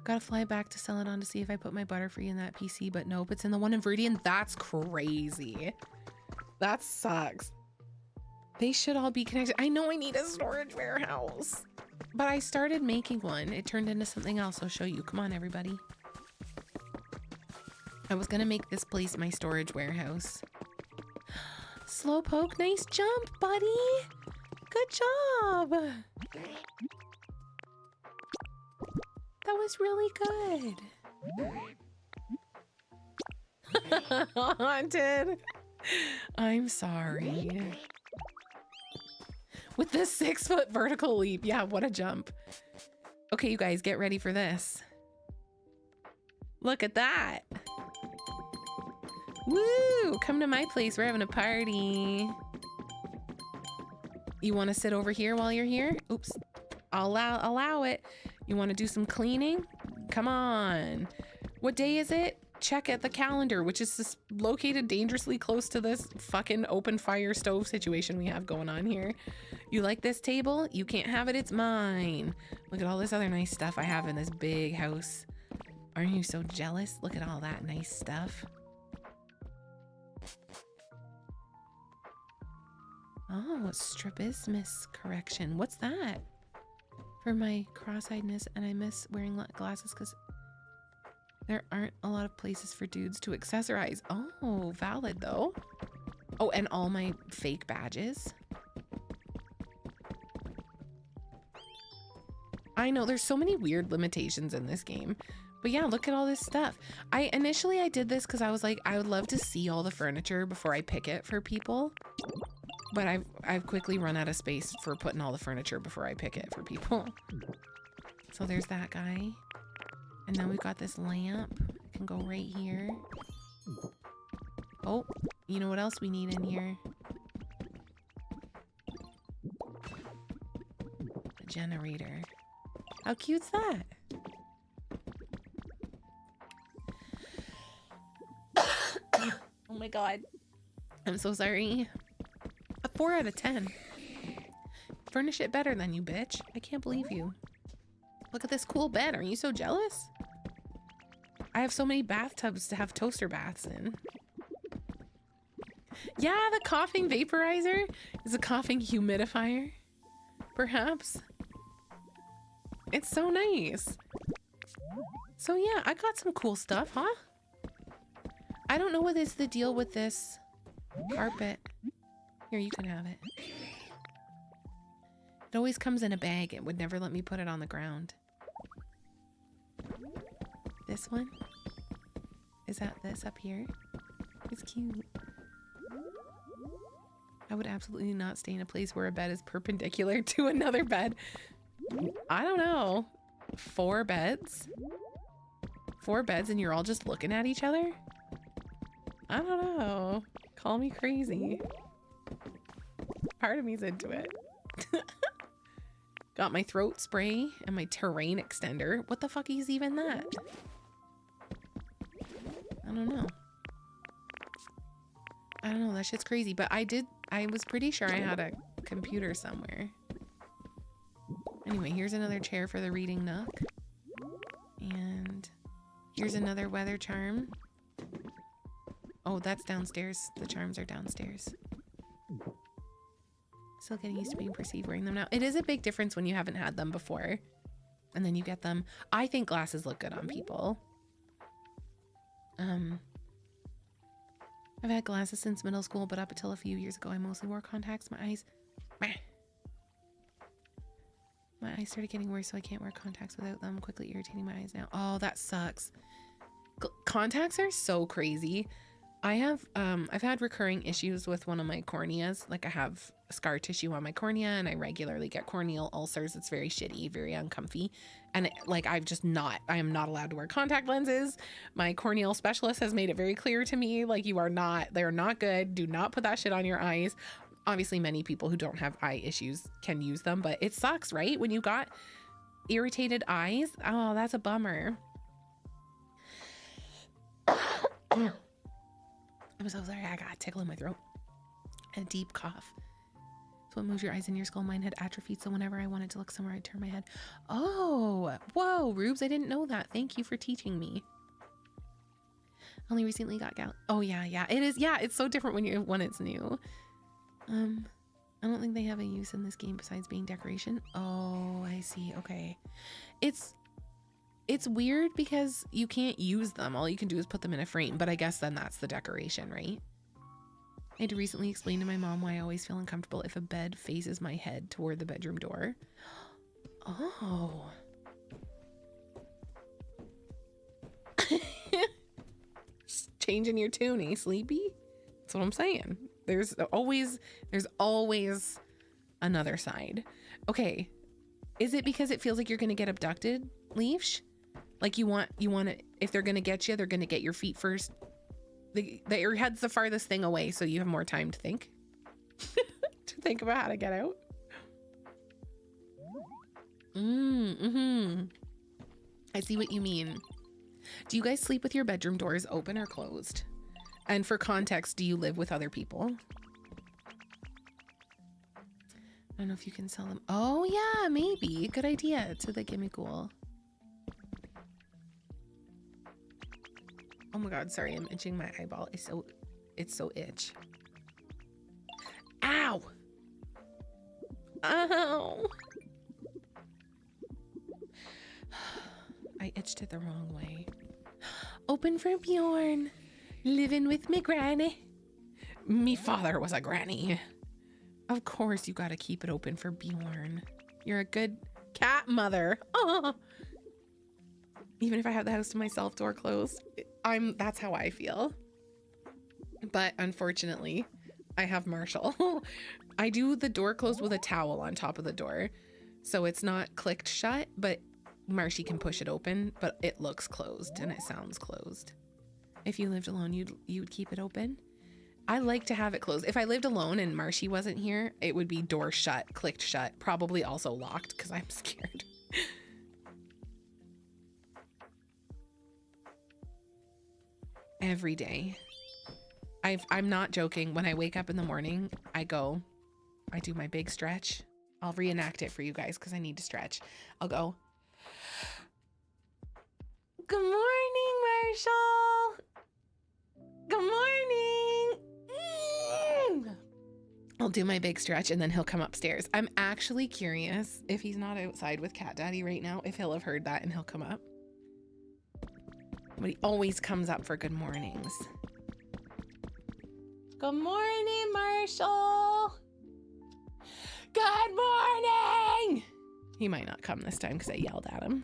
Gotta fly back to Celadon to see if I put my Butterfree in that PC, but nope, it's in the one in Viridian. That's crazy. That sucks. They should all be connected. I know I need a storage warehouse, but I started making one. It turned into something else. I'll show you. Come on, everybody. I was gonna make this place my storage warehouse. Slowpoke, nice jump, buddy. Good job. That was really good. Haunted. I'm sorry. With this 6-foot vertical leap. Yeah, what a jump. Okay, you guys, get ready for this. Look at that. Woo! Come to my place. We're having a party. You want to sit over here while you're here? Oops. I'll allow it. You want to do some cleaning? Come on. What day is it? Check at the calendar, which is located dangerously close to this fucking open fire stove situation we have going on here. You like this table? You can't have it. It's mine. Look at all this other nice stuff I have in this big house. Aren't you so jealous? Look at all that nice stuff. Oh, strabismus correction. What's that? For my cross-eyedness, and I miss wearing glasses because there aren't a lot of places for dudes to accessorize. Oh, valid though. Oh, and all my fake badges. I know there's so many weird limitations in this game, but yeah, look at all this stuff. I did this because I was like, I would love to see all the furniture before I pick it for people, but I've quickly run out of space for putting all the furniture before I pick it for people. So there's that guy, and then we've got this lamp. It can go right here. Oh, you know what else we need in here? A generator. How cute's that? Oh my god. I'm so sorry. A 4 out of 10. Furnish it better than you, bitch. I can't believe you. Look at this cool bed. Are you so jealous? I have so many bathtubs to have toaster baths in. Yeah, the coughing vaporizer is a coughing humidifier. Perhaps. It's so nice. So yeah, I got some cool stuff, huh? I don't know what is the deal with this carpet. Here, you can have it. It always comes in a bag. It would never let me put it on the ground. This one? Is that this up here? It's cute. I would absolutely not stay in a place where a bed is perpendicular to another bed. I don't know. 4 beds? 4 beds and you're all just looking at each other? I don't know. Call me crazy. Part of me's into it. Got my throat spray and my terrain extender. What the fuck is even that? I don't know. I don't know. That shit's crazy. But I was pretty sure I had a computer somewhere. Anyway, here's another chair for the reading nook. And here's another weather charm. Oh, that's downstairs. The charms are downstairs. Still getting used to being perceived wearing them now. It is a big difference when you haven't had them before. And then you get them. I think glasses look good on people. I've had glasses since middle school, but up until a few years ago, I mostly wore contacts. My eyes started getting worse, so I can't wear contacts without them. Quickly irritating my eyes now. Oh, that sucks. Contacts are so crazy. I've had recurring issues with one of my corneas. Like I have scar tissue on my cornea and I regularly get corneal ulcers. It's very shitty, very uncomfy. And I am not allowed to wear contact lenses. My corneal specialist has made it very clear to me, like they're not good. Do not put that shit on your eyes. Obviously many people who don't have eye issues can use them, but it sucks, right? When you got irritated eyes, oh, that's a bummer. I'm so sorry, I got a tickle in my throat and a deep cough. So what moves your eyes in your skull? Mine had atrophied, so whenever I wanted to look somewhere, I'd turn my head. Oh, whoa, Rubes, I didn't know that. Thank you for teaching me. Only recently got gout. Oh yeah, it is. Yeah, it's so different when it's new. I don't think they have a use in this game besides being decoration. Oh, I see. Okay, it's weird because you can't use them. All you can do is put them in a frame, but I guess then that's the decoration, right? I had to recently explain to my mom why I always feel uncomfortable if a bed faces my head toward the bedroom door. Oh. Changing your tune, eh, Sleepy? That's what I'm saying. There's always another side. Okay. Is it because it feels like you're going to get abducted, Leash? Like you want to, if they're going to get you, they're going to get your feet first. Your head's the farthest thing away, so you have more time to think. To think about how to get out. I see what you mean. Do you guys sleep with your bedroom doors open or closed? And for context, do you live with other people? I don't know if you can sell them. Oh yeah, maybe. Good idea. To the gimme ghoul. Oh my god, sorry, I'm itching my eyeball. It's so itch. Ow! Ow. I itched it the wrong way. Open for Bjorn. Living with me granny. Me father was a granny. Of course you gotta keep it open for Bjorn. You're a good cat mother. Oh. Even if I have the house to myself, door closed, that's how I feel. But unfortunately, I have Marshall. I do the door closed with a towel on top of the door. So it's not clicked shut, but Marshy can push it open, but it looks closed and it sounds closed. If you lived alone, you'd keep it open? I like to have it closed. If I lived alone and Marshy wasn't here, it would be door shut, clicked shut, probably also locked because I'm scared. Every day. I'm not joking. When I wake up in the morning, I do my big stretch. I'll reenact it for you guys because I need to stretch. I'll go, good morning, Marshall. Good morning. I'll do my big stretch and then he'll come upstairs. I'm actually curious if he's not outside with Cat Daddy right now, if he'll have heard that and he'll come up. But he always comes up for good mornings. Good morning, Marshall. Good morning. He might not come this time because I yelled at him.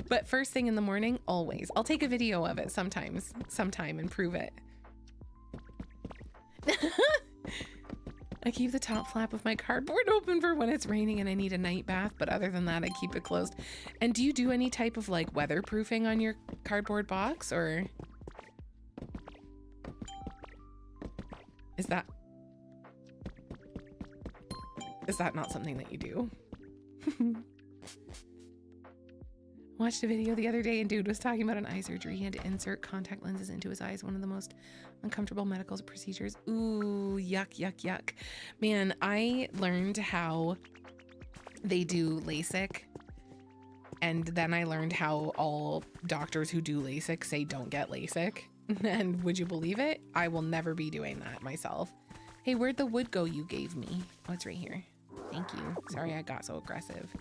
But first thing in the morning, always. I'll take a video of it sometime and prove it. I keep the top flap of my cardboard open for when it's raining and I need a night bath, but other than that, I keep it closed. And do you do any type of like weatherproofing on your cardboard box, or is that not something that you do? Watched a video the other day and dude was talking about an eye surgery. He had to insert contact lenses into his eyes. One of the most uncomfortable medical procedures. Ooh, yuck, yuck, yuck. Man, I learned how they do LASIK. And then I learned how all doctors who do LASIK say don't get LASIK. And would you believe it? I will never be doing that myself. Hey, where'd the wood go you gave me? Oh, it's right here. Thank you. Sorry I got so aggressive.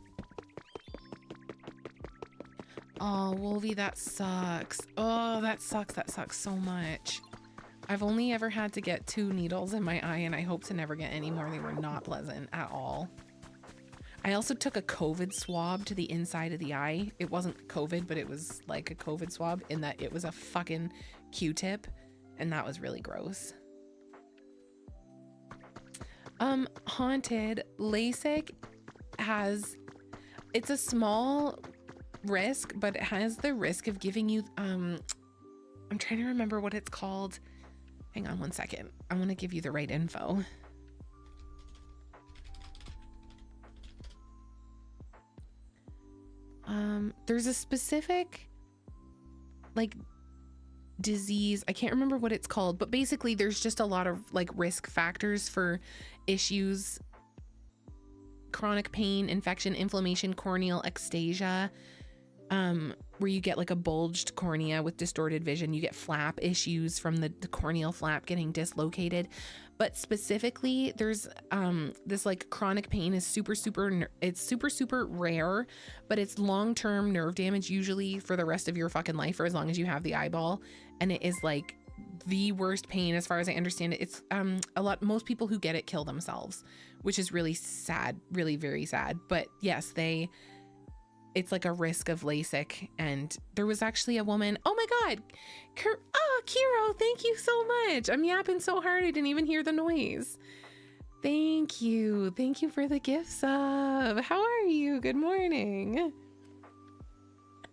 Oh, Wolvie, that sucks. Oh, that sucks. That sucks so much. I've only ever had to get 2 needles in my eye and I hope to never get any more. They were not pleasant at all. I also took a COVID swab to the inside of the eye. It wasn't COVID, but it was like a COVID swab in that it was a fucking Q-tip and that was really gross. Haunted, LASIK it's a small risk, but it has the risk of giving you I'm trying to remember what it's called. Hang on one second. I want to give you the right info. There's a specific like disease, I can't remember what it's called, but basically there's just a lot of like risk factors for issues: chronic pain, infection, inflammation, corneal ectasia, where you get like a bulged cornea with distorted vision. You get flap issues from the corneal flap getting dislocated. But specifically there's this like chronic pain is it's super rare, but it's long-term nerve damage, usually for the rest of your fucking life or as long as you have the eyeball. And it is like the worst pain as far as I understand it. It's most people who get it kill themselves, which is really sad, really very sad. But yes, it's like a risk of LASIK. And there was actually a woman, oh my God, Kiro, thank you so much. I'm yapping so hard I didn't even hear the noise. Thank you for the gift sub. How are you? Good morning.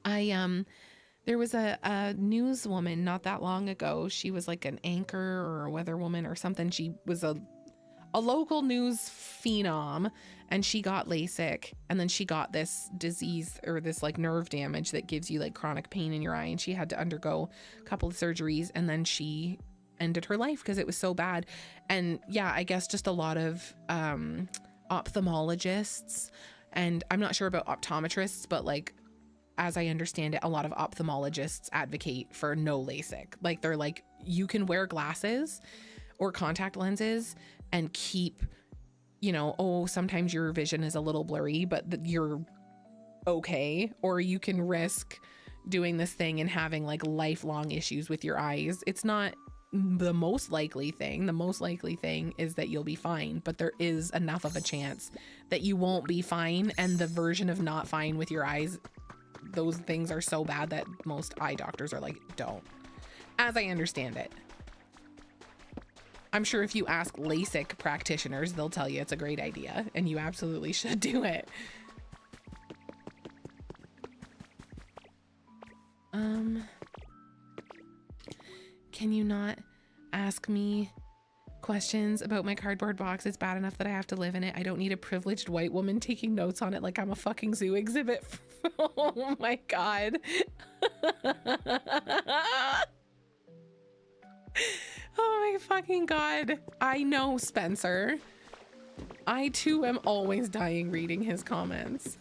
There was a newswoman not that long ago. She was like an anchor or a weatherwoman or something. She was a local news phenom, and she got LASIK, and then she got this disease or this like nerve damage that gives you like chronic pain in your eye, and she had to undergo a couple of surgeries, and then she ended her life because it was so bad. And yeah, I guess just a lot of ophthalmologists, and I'm not sure about optometrists, but like as I understand it, a lot of ophthalmologists advocate for no LASIK. Like they're like, you can wear glasses or contact lenses and keep you know, oh, sometimes your vision is a little blurry, but you're okay. Or you can risk doing this thing and having like lifelong issues with your eyes. It's not the most likely thing. The most likely thing is that you'll be fine, but there is enough of a chance that you won't be fine. And the version of not fine with your eyes, those things are so bad that most eye doctors are like, don't, as I understand it. I'm sure if you ask LASIK practitioners, they'll tell you it's a great idea and you absolutely should do it. Can you not ask me questions about my cardboard box? It's bad enough that I have to live in it. I don't need a privileged white woman taking notes on it like I'm a fucking zoo exhibit. Oh my God. Oh my fucking God. I know, Spencer. I too am always dying reading his comments.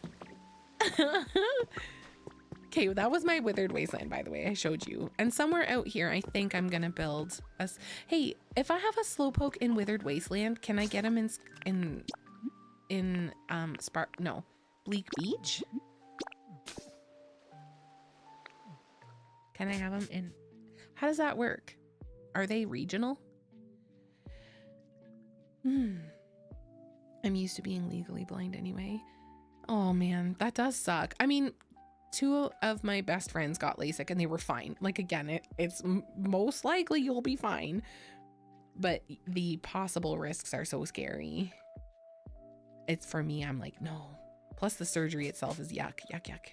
Okay, well, that was my withered wasteland, by the way. I showed you. And somewhere out here, I think I'm gonna build a... Hey, if I have a slowpoke in withered wasteland, can I get him in Bleak Beach? Can I have him in... How does that work? Are they regional? I'm used to being legally blind anyway. Oh man, that does suck. I mean, 2 of my best friends got LASIK and they were fine. Like, again, it's most likely you'll be fine, but the possible risks are so scary. It's for me, I'm like, no. Plus the surgery itself is yuck, yuck, yuck.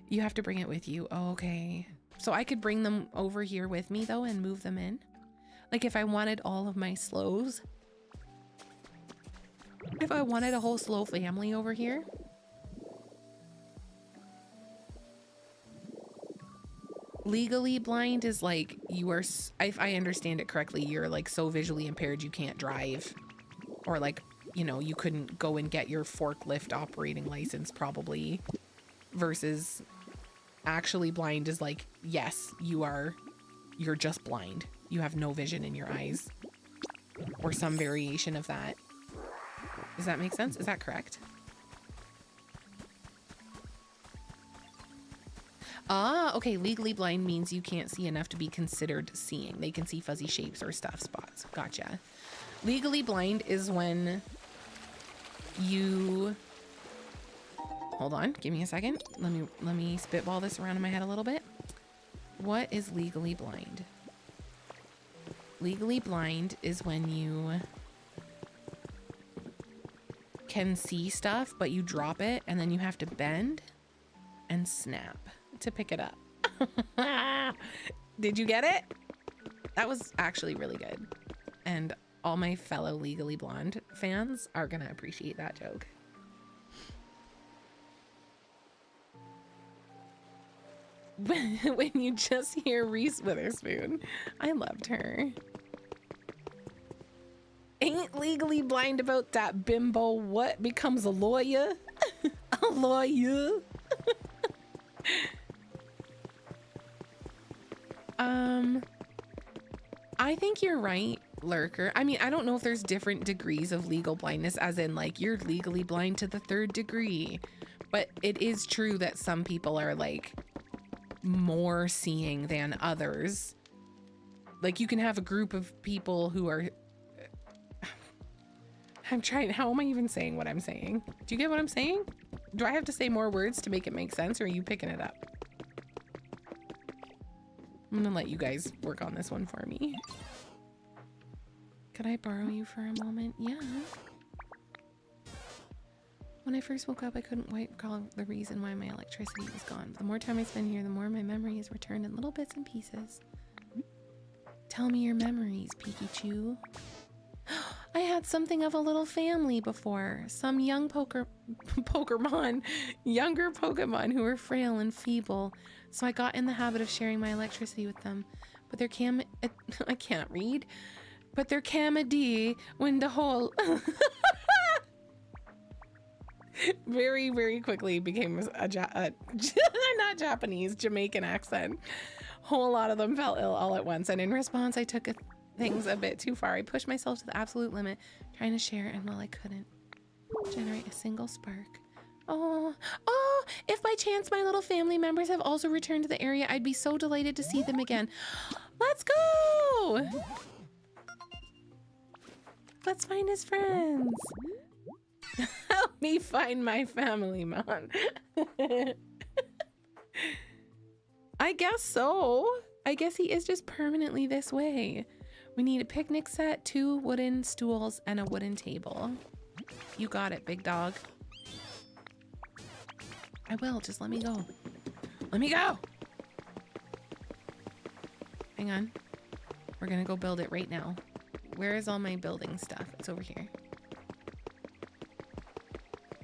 You have to bring it with you. Oh, okay. So I could bring them over here with me though and move them in. Like if I wanted all of my slows, if I wanted a whole slow family over here. Legally blind is like you are, if I understand it correctly, you're like so visually impaired you can't drive, or like, you know, you couldn't go and get your forklift operating license probably, versus actually blind is like, yes, you're just blind. You have no vision in your eyes or some variation of that. Does that make sense? Is that correct? Ah, okay. Legally blind means you can't see enough to be considered seeing. They can see fuzzy shapes or stuff spots. Gotcha. Legally blind is when you... Hold on, give me a second. Let me spitball this around in my head a little bit. What is legally blind? Legally blind is when you can see stuff, but you drop it and then you have to bend and snap to pick it up. Did you get it? That was actually really good. And all my fellow Legally Blonde fans are gonna appreciate that joke. When you just hear Reese Witherspoon, I loved her. Ain't legally blind about that bimbo what becomes a lawyer? A lawyer? I think you're right, Lurker. I mean, I don't know if there's different degrees of legal blindness, as in like you're legally blind to the 3rd degree, but it is true that some people are like more seeing than others. Like you can have a group of people who are... I'm trying, how am I even saying what I'm saying? Do you get what I'm saying? Do I have to say more words to make it make sense, or are you picking it up? I'm gonna let you guys work on this one for me. Could I borrow you for a moment? Yeah. When I first woke up, I couldn't quite recall the reason why my electricity was gone. But the more time I spend here, the more my memory is returned in little bits and pieces. Tell me your memories, Pikachu. I had something of a little family before. Some young younger Pokemon who were frail and feeble. So I got in the habit of sharing my electricity with them. But their I can't read. But their Camady when the whole very, very quickly became a not Japanese, Jamaican accent. Whole lot of them fell ill all at once. And in response, I took things a bit too far. I pushed myself to the absolute limit, trying to share, and well, I couldn't generate a single spark. Oh, if by chance my little family members have also returned to the area, I'd be so delighted to see them again. Let's go! Let's find his friends. Help me find my family, man. I guess so. I guess he is just permanently this way. We need a picnic set, 2 wooden stools, and a wooden table. You got it, big dog. I will, just let me go. Let me go! Hang on. We're gonna go build it right now. Where is all my building stuff? It's over here.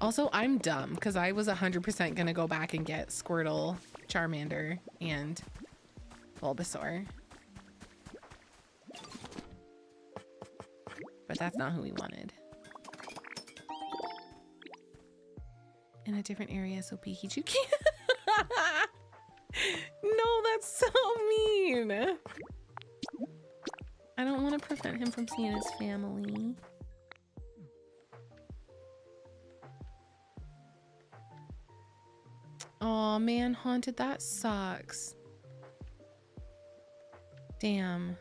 Also, I'm dumb because I was 100% gonna go back and get Squirtle, Charmander, and Bulbasaur. But that's not who we wanted. In a different area so Pikachu can't. No, that's so mean. I don't want to prevent him from seeing his family. Aw, man, Haunted, that sucks. Damn.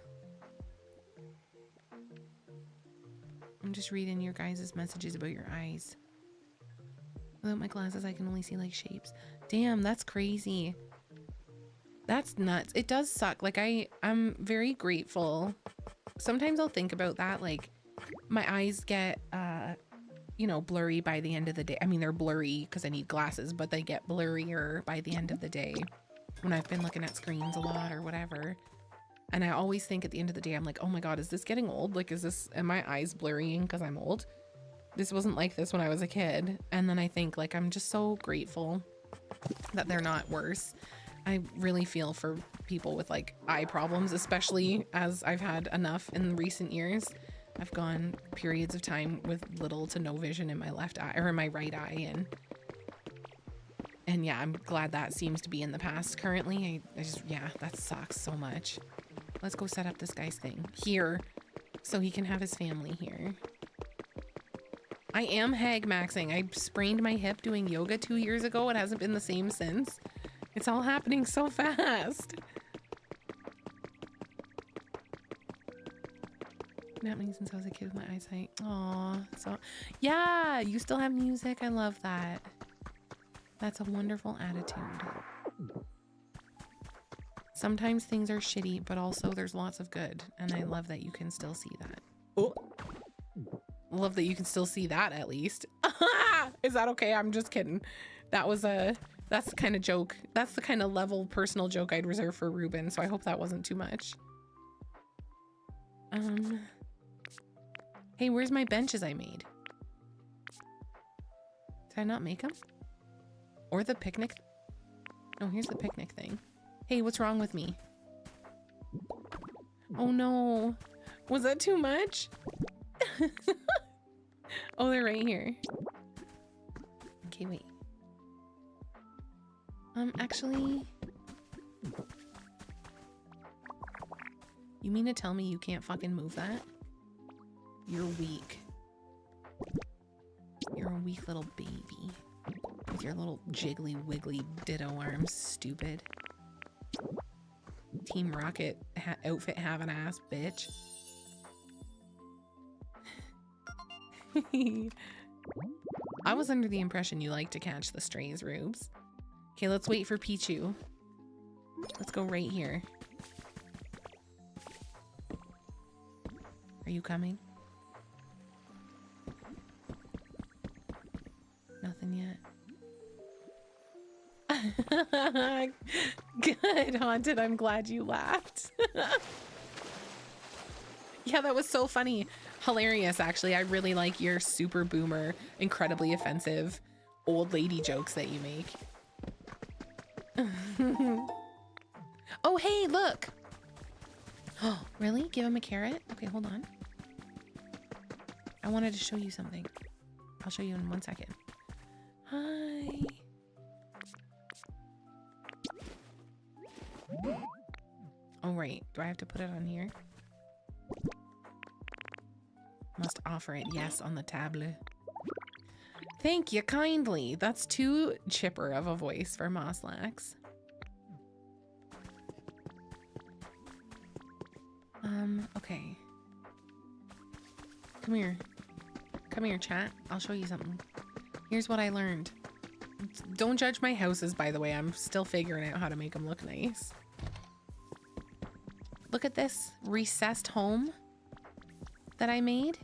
I'm just reading your guys' messages about your eyes. Without my glasses, I can only see like shapes. Damn, that's crazy. That's nuts. It does suck. Like I'm very grateful. Sometimes I'll think about that. Like my eyes get, you know, blurry by the end of the day. I mean, they're blurry because I need glasses, but they get blurrier by the end of the day when I've been looking at screens a lot or whatever. And I always think at the end of the day, I'm like, oh my God, is this getting old? Like, am my eyes blurrying because I'm old? This wasn't like this when I was a kid. And then I think like, I'm just so grateful that they're not worse. I really feel for people with like eye problems, especially as I've had enough in recent years. I've gone periods of time with little to no vision in my left eye or in my right eye. And yeah, I'm glad that seems to be in the past currently. I just, yeah, that sucks so much. Let's go set up this guy's thing here so he can have his family here. I am hag maxing. I sprained my hip doing yoga 2 years ago. It hasn't been the same since. It's all happening so fast. Been happening since I was a kid with my eyesight. Aw, so yeah, you still have music. I love that. That's a wonderful attitude. Sometimes things are shitty, but also there's lots of good, and I love that you can still see that. Oh, love that you can still see that at least. Is that okay? I'm just kidding. That's the kind of joke. That's the kind of level personal joke I'd reserve for Ruben, so I hope that wasn't too much. Hey, where's my benches I made? Did I not make them? Or the picnic? Oh, here's the picnic thing. Hey, what's wrong with me? Oh no. Was that too much? Oh, they're right here. Okay, wait. Actually... You mean to tell me you can't fucking move that? You're weak. You're a weak little baby. With your little jiggly wiggly ditto arms, stupid. Team Rocket outfit having ass, bitch. I was under the impression you like to catch the strays, Rubes. Okay, let's wait for Pichu. Let's go right here. Are you coming? Nothing yet. Good, Haunted. I'm glad you laughed. Yeah, that was so funny. Hilarious, actually. I really like your super boomer, incredibly offensive old lady jokes that you make. Oh, hey, look. Oh, really? Give him a carrot? Okay, hold on. I wanted to show you something. I'll show you in 1 second. Hi. Oh, right. Do I have to put it on here? Must offer it yes on the tableau. Thank you kindly. That's too chipper of a voice for Moslax. Okay. Come here. Come here, chat. I'll show you something. Here's what I learned. Don't judge my houses, by the way. I'm still figuring out how to make them look nice. Look at this recessed home that I made.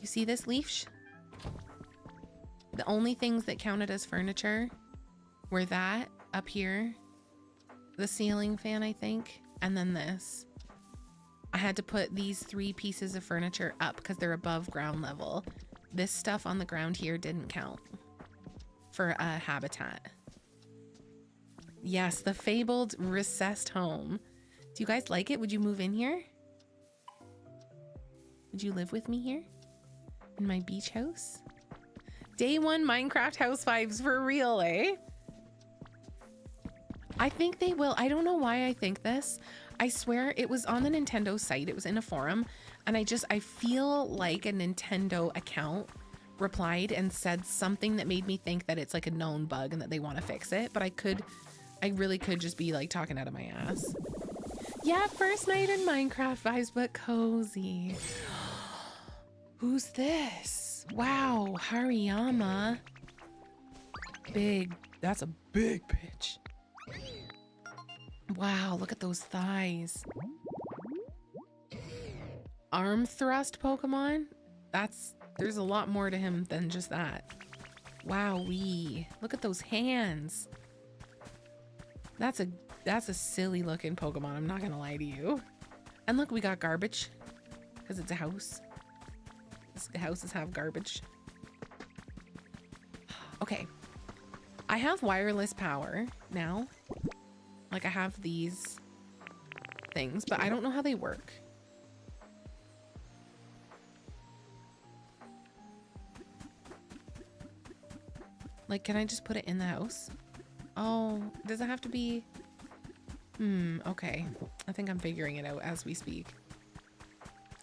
You see this leaf? The only things that counted as furniture were that up here, the ceiling fan, I think, and then this. I had to put these 3 pieces of furniture up because they're above ground level. This stuff on the ground here didn't count for a habitat. Yes, the fabled recessed home. Do you guys like it? Would you move in here? Would you live with me here? In my beach house? Day 1 Minecraft house vibes for real, eh? I think they will. I don't know why I think this. I swear it was on the Nintendo site. It was in a forum. And I feel like a Nintendo account replied and said something that made me think that it's like a known bug and that they want to fix it. But I really could just be like talking out of my ass. Yeah, first night in Minecraft vibes, but cozy. Who's this? Wow, Hariyama. Big, that's a big bitch. Wow, look at those thighs. Arm thrust Pokemon? There's a lot more to him than just that. Wowee. Look at those hands. That's a silly looking Pokemon, I'm not gonna lie to you. And look, we got garbage. Because it's a house. Houses have garbage. Okay. I have wireless power now. Like I have these things, but I don't know how they work. Like, can I just put it in the house? Oh, does it have to be? Okay. I think I'm figuring it out as we speak.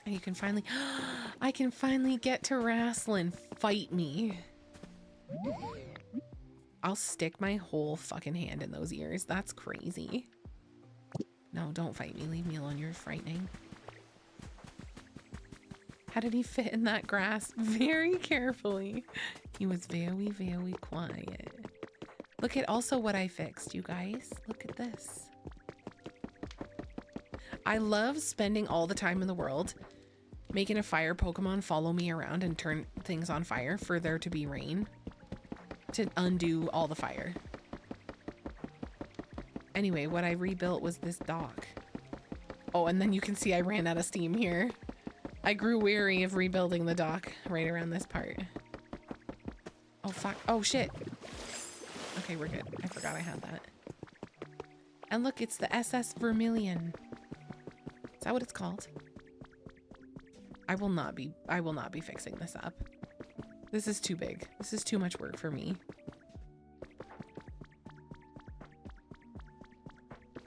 And you can finally, I can finally get to wrestling. Fight me. I'll stick my whole fucking hand in those ears. That's crazy. No, don't fight me. Leave me alone. You're frightening. How did he fit in that grass? Very carefully. He was very, very quiet. Look at also what I fixed, you guys. Look at this. I love spending all the time in the world making a fire Pokemon follow me around and turn things on fire for there to be rain. To undo all the fire. Anyway, what I rebuilt was this dock. Oh, and then you can see I ran out of steam here. I grew weary of rebuilding the dock right around this part. Oh, fuck. Oh, shit. Okay, we're good. I forgot I had that. And look, it's the SS Vermilion. Is that what it's called? I will not be fixing this up. This is too big. This is too much work for me.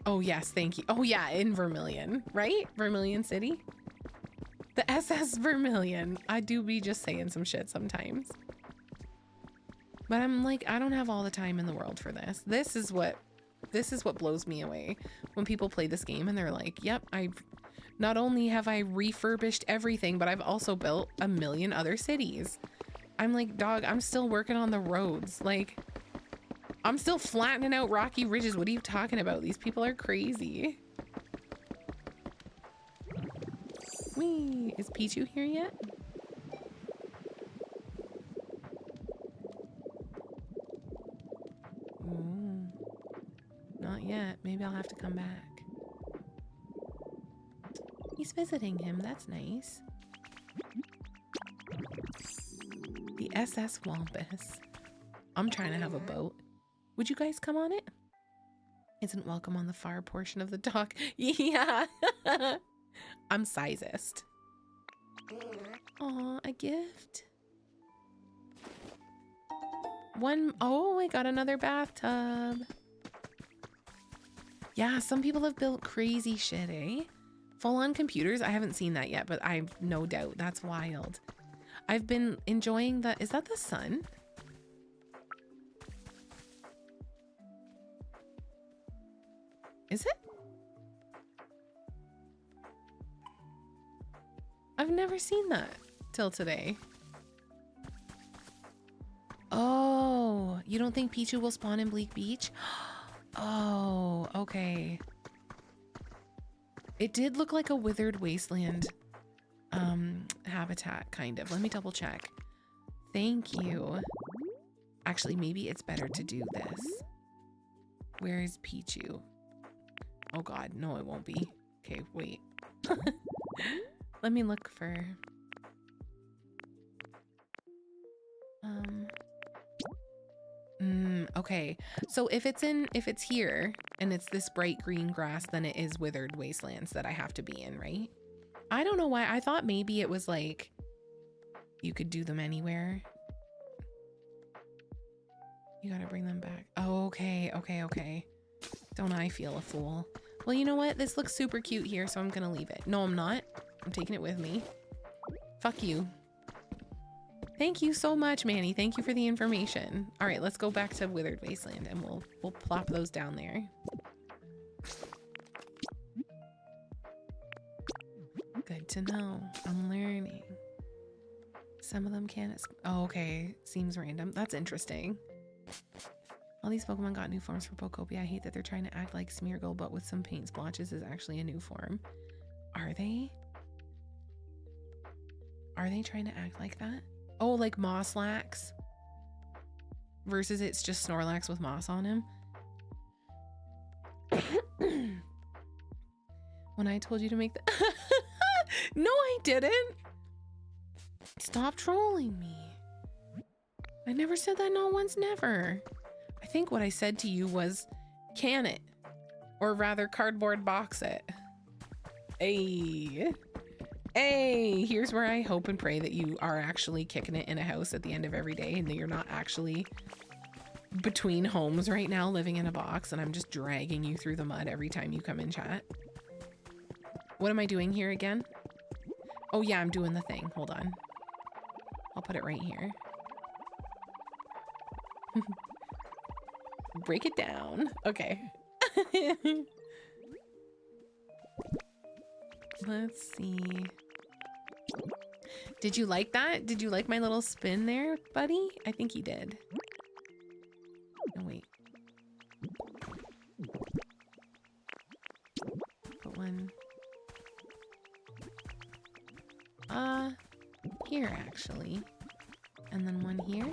Oh, yes, thank you. Oh, yeah, in Vermilion, right? Vermilion City? The SS Vermilion. I do be just saying some shit sometimes. But I'm like, I don't have all the time in the world for this. This is what blows me away. When people play this game and they're like, yep, not only have I refurbished everything, but I've also built a million other cities. I'm like, dog, I'm still working on the roads. Like, I'm still flattening out rocky ridges. What are you talking about? These people are crazy. Whee! Is Pichu here yet? Ooh. Not yet. Maybe I'll have to come back. He's visiting him. That's nice. The SS Wampus. I'm trying to have a boat. Would you guys come on it? Isn't welcome on the far portion of the dock. Yeah. I'm sizest. Aw, a gift. Oh, I got another bathtub. Yeah, some people have built crazy shit, eh? Full on computers? I haven't seen that yet, but I've no doubt. That's wild. I've been enjoying the, is that the sun? Is it? I've never seen that till today. Oh, you don't think Pichu will spawn in Bleak Beach? Oh, okay. It did look like a withered wasteland habitat, kind of. Let me double check. Thank you. Actually, maybe it's better to do this. Where is Pichu? Oh god, no it won't be. Okay, wait. Let me look for... okay, so if it's here and it's this bright green grass, then it is withered wastelands that I have to be in, right? I don't know why. I thought maybe it was like you could do them anywhere. You gotta bring them back. Oh, okay. Don't I feel a fool? Well, you know what? This looks super cute here, so I'm gonna leave it. No, I'm not. I'm taking it with me. Fuck you. Thank you so much, Manny. Thank you for the information. All right, let's go back to Withered Wasteland and we'll plop those down there. Good to know. I'm learning. Some of them can't. Oh, okay. Seems random. That's interesting. All these Pokemon got new forms for Pokopia. I hate that they're trying to act like Smeargle, but with some paint splotches is actually a new form. Are they? Are they trying to act like that? Oh, like Mosslax versus it's just Snorlax with moss on him. When I told you to make the no, I didn't. Stop trolling me. I never said that, not once, never. I think what I said to you was can it, or rather cardboard box it. Hey, here's where I hope and pray that you are actually kicking it in a house at the end of every day and that you're not actually between homes right now living in a box and I'm just dragging you through the mud every time you come in chat. What am I doing here again? Oh yeah, I'm doing the thing. Hold on. I'll put it right here. Break it down. Okay. Let's see. Did you like that? Did you like my little spin there, buddy? I think he did. Oh, wait. Put one. Here, actually. And then one here.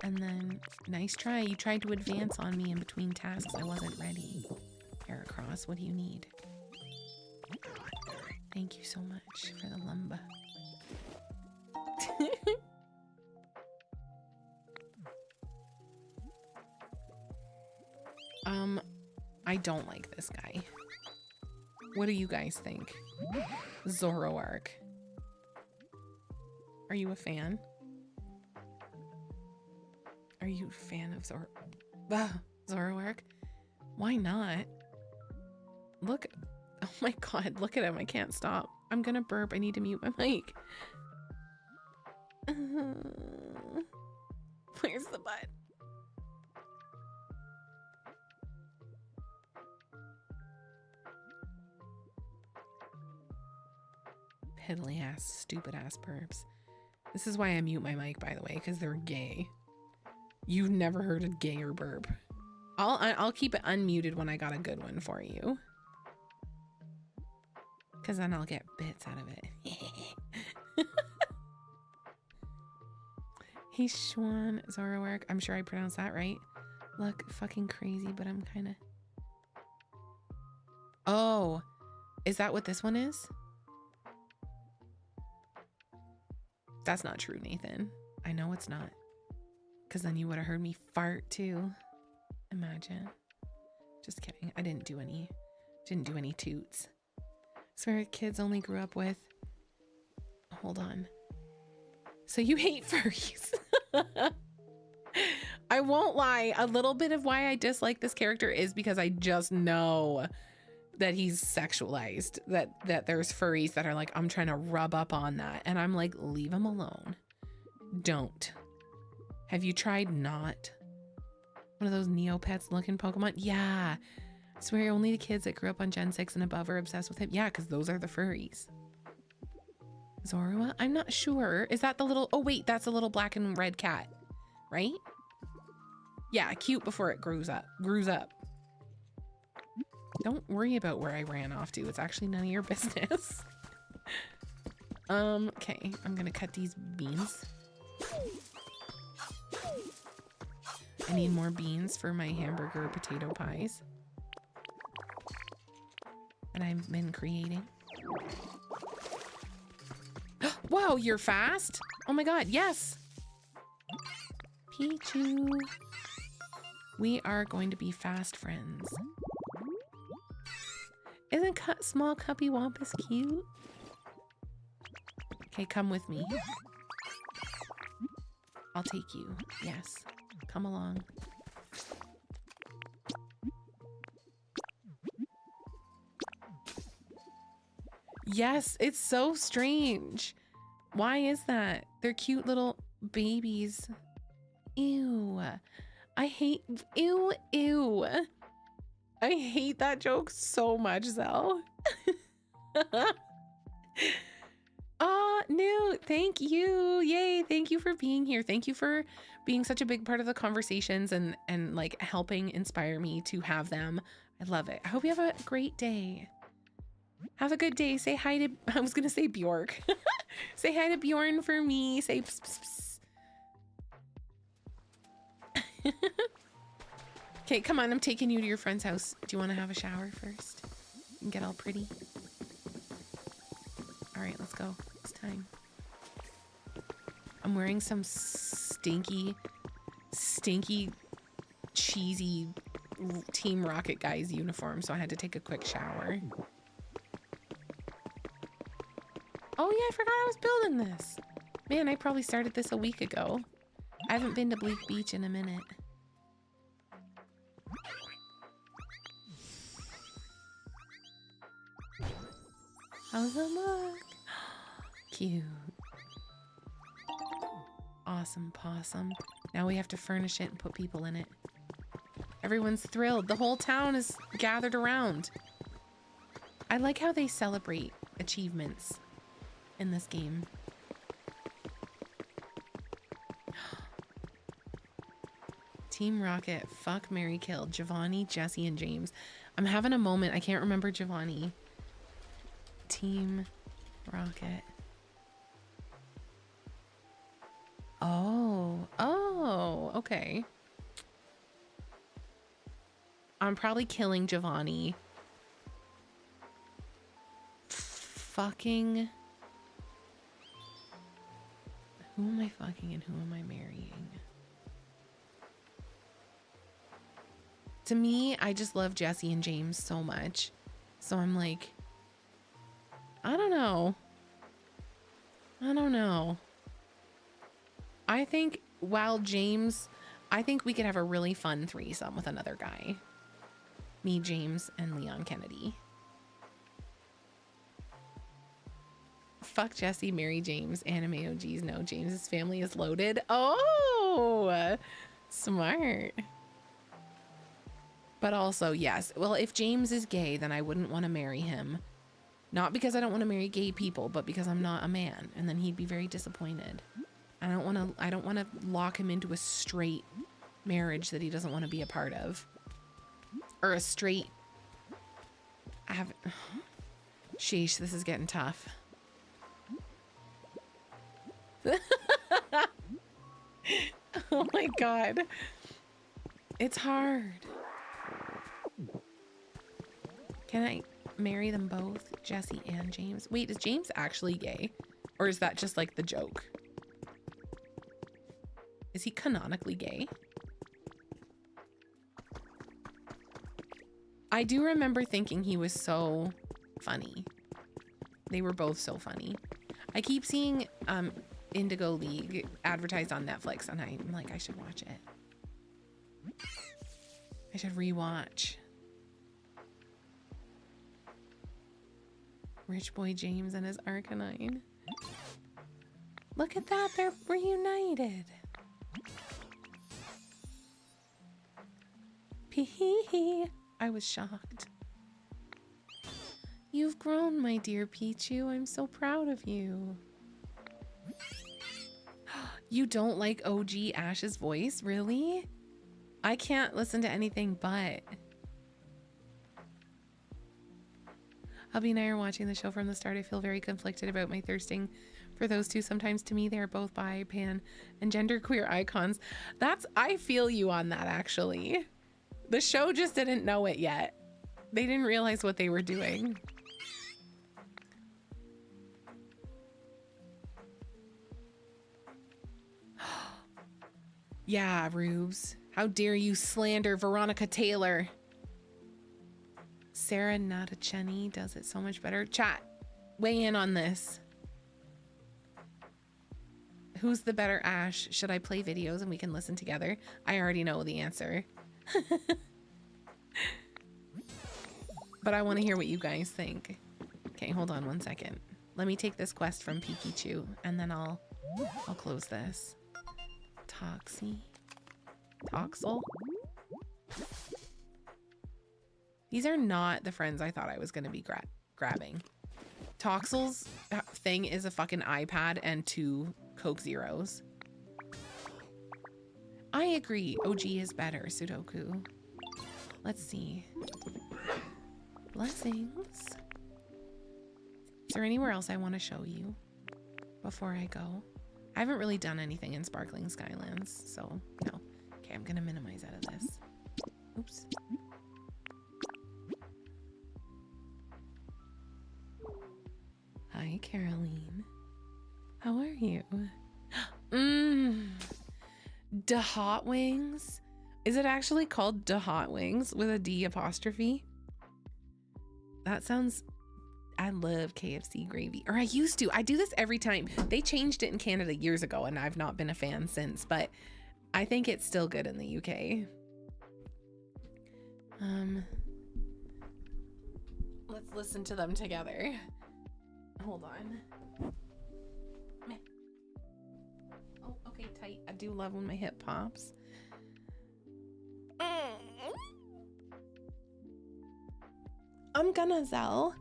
And then, nice try. You tried to advance on me in between tasks. I wasn't ready. Heracross, what do you need? Thank you so much for the lumber. I don't like this guy. What do you guys think? Zoroark. Are you a fan? Are you a fan of Zoroark? Why not? Look. Oh my god, look at him. I can't stop. I'm gonna burp. I need to mute my mic. Where's the butt? Piddly ass, stupid ass burps. This is why I mute my mic, by the way, because they're gay. You've never heard a gayer burp. I'll keep it unmuted when I got a good one for you. Because then I'll get bits out of it. Hey, Schwan Zoroark. I'm sure I pronounced that right. Look, fucking crazy, but I'm kind of... Oh, is that what this one is? That's not true, Nathan. I know it's not. Because then you would have heard me fart too. Imagine. Just kidding. I didn't do any toots. Swear kids only grew up with... Hold on. So you hate furries. I won't lie. A little bit of why I dislike this character is because I just know that he's sexualized, that there's furries that are like, I'm trying to rub up on that. And I'm like, leave him alone. Don't. Have you tried not? One of those Neopets looking Pokemon? Yeah. I swear only the kids that grew up on Gen 6 and above are obsessed with him. Yeah, because those are the furries. Zorua? I'm not sure. Is that the little... Oh, wait, that's a little black and red cat, right? Yeah, cute before it grows up. Don't worry about where I ran off to. It's actually none of your business. Okay. I'm gonna cut these beans. I need more beans for my hamburger potato pies that I've been creating. Whoa, you're fast? Oh my god, yes! Pichu. We are going to be fast friends. Isn't small Cuppy Wampus cute? Okay, come with me. I'll take you. Yes. Come along. Yes, it's so strange. Why is that? They're cute little babies. Ew. I hate... Ew, ew. I hate that joke so much, Zell. No, thank you. Yay, thank you for being here. Thank you for being such a big part of the conversations and like helping inspire me to have them. I love it. I hope you have a great day. Have a good day. Say hi to... I was going to say Bjork. Say hi to Bjorn for me. Say pss, pss, pss. Okay, come on. I'm taking you to your friend's house. Do you want to have a shower first? And get all pretty? All right, let's go. It's time. I'm wearing some stinky, cheesy Team Rocket guy's uniform, so I had to take a quick shower. Oh yeah, I forgot I was building this. Man, I probably started this a week ago. I haven't been to Bleak Beach in a minute. How's it look? Cute. Awesome possum. Now we have to furnish it and put people in it. Everyone's thrilled. The whole town is gathered around. I like how they celebrate achievements in this game. Team Rocket, fuck, marry, kill. Giovanni, Jesse, and James. I'm having a moment. I can't remember Giovanni. Team Rocket. Oh, okay. I'm probably killing Giovanni. Fucking. Who am I fucking and who am I marrying? To me, I just love Jesse and James so much. So I'm like, I don't know. I think while James, I think we could have a really fun threesome with another guy. Me, James, and Leon Kennedy. Fuck Jesse, marry James. Anime OGs know James's family is loaded. Oh, smart. But also, yes. Well, if James is gay, then I wouldn't want to marry him. Not because I don't want to marry gay people, but because I'm not a man, and then he'd be very disappointed. I don't want to lock him into a straight marriage that he doesn't want to be a part of. Or a straight... Sheesh, this is getting tough. Oh my god. It's hard. Can I marry them both? Jesse and James? Wait, is James actually gay? Or is that just like the joke? Is he canonically gay? I do remember thinking he was so funny. They were both so funny. I keep seeing Indigo League advertised on Netflix, and I'm like, I should watch it. I should rewatch. Rich boy James and his Arcanine. Look at that, they're reunited. Pee-hee-hee. I was shocked. You've grown, my dear Pichu. I'm so proud of you. You don't like OG Ash's voice? Really? I can't listen to anything but. Hubby and I are watching the show from the start. I feel very conflicted about my thirsting for those two. Sometimes to me, they are both bi, pan, and genderqueer icons. I feel you on that, actually. The show just didn't know it yet. They didn't realize what they were doing. Yeah, Rubes. How dare you slander Veronica Taylor? Sarah Natacheni does it so much better. Chat, weigh in on this. Who's the better Ash? Should I play videos and we can listen together? I already know the answer. But I want to hear what you guys think. Okay, hold on one second. Let me take this quest from Pikachu and then I'll close this. Toxel. These are not the friends I thought I was going to be grabbing. Toxel's thing is a fucking iPad and 2 Coke Zeros. I agree. OG is better, Sudoku. Let's see. Blessings. Is there anywhere else I want to show you before I go? I haven't really done anything in Sparkling Skylands, so no. Okay, I'm gonna minimize out of this. Oops. Hi, Caroline. How are you? Da Hot Wings? Is it actually called Da Hot Wings with a D apostrophe? That sounds... I love KFC gravy, or I used to. I do this every time. They changed it in Canada years ago and I've not been a fan since, but I think it's still good in the UK. Let's listen to them together. Hold on. Oh, okay, tight. I do love when my hip pops. I'm gonna Zell.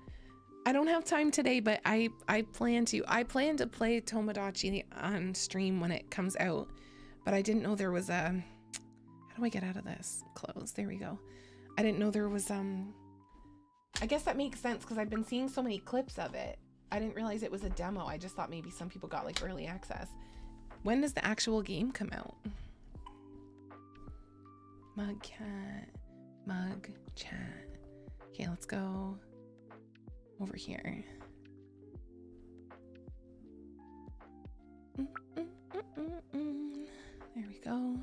I don't have time today, but I plan to. I plan to play Tomodachi on stream when it comes out, but I didn't know there was a... How do I get out of this? Close. There we go. I didn't know there was... I guess that makes sense because I've been seeing so many clips of it. I didn't realize it was a demo. I just thought maybe some people got like early access. When does the actual game come out? Mug chat. Okay, let's go over here. There we go.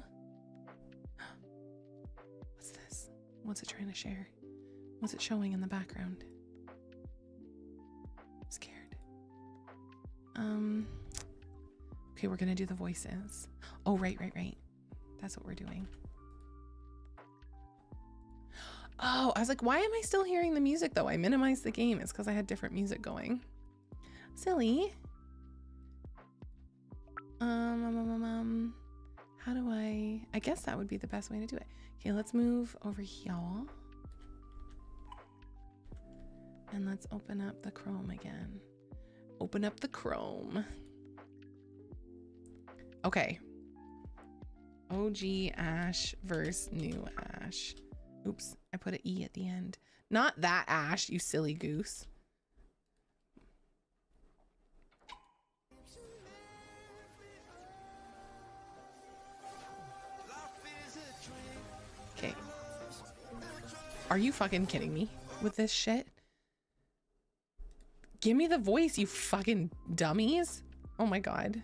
What's this? What's it trying to share? What's it showing in the background? I'm scared. Okay, we're gonna do the voices. Oh, right. That's what we're doing. Oh, I was like, why am I still hearing the music though? I minimized the game. It's because I had different music going. Silly. How do I guess that would be the best way to do it. Okay, let's move over here. And let's open up the Chrome again. Open up the Chrome. Okay. OG Ash versus new Ash. Oops, I put an E at the end. Not that Ash, you silly goose. Okay. Are you fucking kidding me with this shit? Give me the voice, you fucking dummies. Oh my god.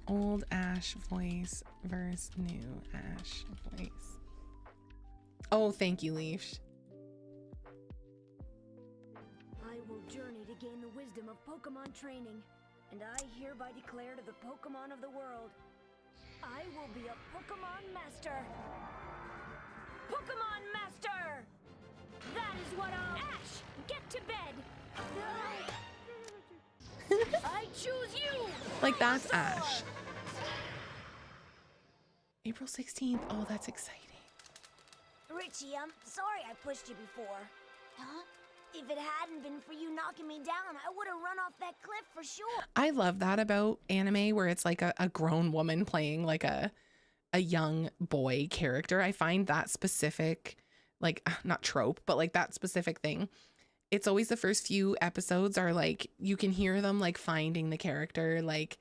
Old Ash voice versus new Ash voice. Oh, thank you, Leash. I will journey to gain the wisdom of Pokemon training, and I hereby declare to the Pokemon of the world, I will be a Pokemon Master! Pokemon Master! That is what I'll... Ash, get to bed! I choose you! Like, that's Ash. April 16th. Oh, that's exciting. Richie, I'm sorry I pushed you before. Huh? If it hadn't been for you knocking me down, I would have run off that cliff for sure. I love that about anime where it's like a grown woman playing like a young boy character. I find that specific, like, not trope, but like that specific thing. It's always the first few episodes are like, you can hear them like finding the character, like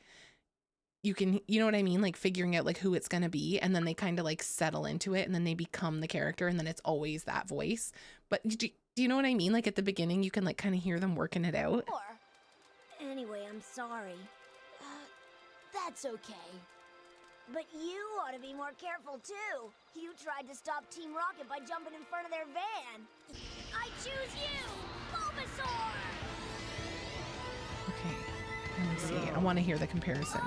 you can, you know what I mean? Like figuring out like who it's going to be. And then they kind of like settle into it and then they become the character. And then it's always that voice. But do you know what I mean? Like at the beginning, you can like kind of hear them working it out. Anyway, I'm sorry. That's okay. But you ought to be more careful too. You tried to stop Team Rocket by jumping in front of their van. I choose you, Bulbasaur! Okay, let me see. I want to hear the comparison.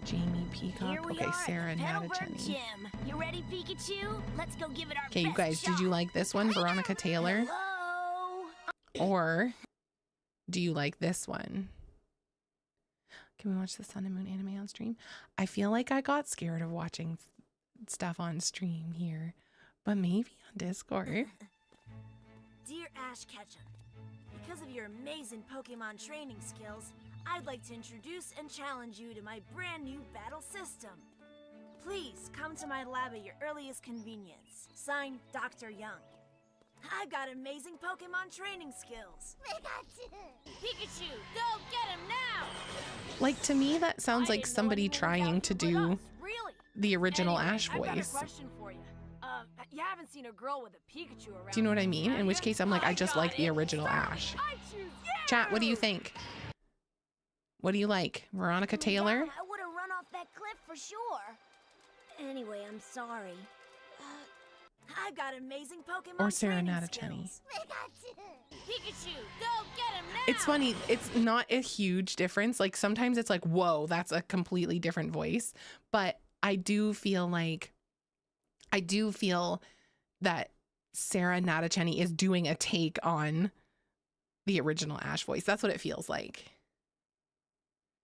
Jamie Peacock. Okay, Sarah Natacheni. Jim. You ready, Pikachu? Let's go give it our Okay, you guys, did you like this one, Veronica Taylor? Hello? Or do you like this one? Can we watch the Sun and Moon anime on stream? I feel like I got scared of watching stuff on stream here, but maybe on Discord. Dear Ash Ketchum, because of your amazing Pokemon training skills, I'd like to introduce and challenge you to my brand new battle system. Please come to my lab at your earliest convenience. Signed, Dr. Young. I've got amazing Pokemon training skills. Pikachu, go get him now! Like, to me, that sounds like somebody trying to do the original Ash voice. I've got a question for you. You haven't seen a girl with a Pikachu around. Do you know what I mean? In which case, I'm like, I just like the original Ash. Chat, what do you think? What do you like? Veronica Taylor? I would have run off that cliff for sure. Anyway, I'm sorry. I've got amazing Pokemon Or Sarah training Natacheni. skills. Pikachu, go get him now! It's funny. It's not a huge difference. Like, sometimes it's like, whoa, that's a completely different voice. But I do feel that Sarah Natacheni is doing a take on the original Ash voice. That's what it feels like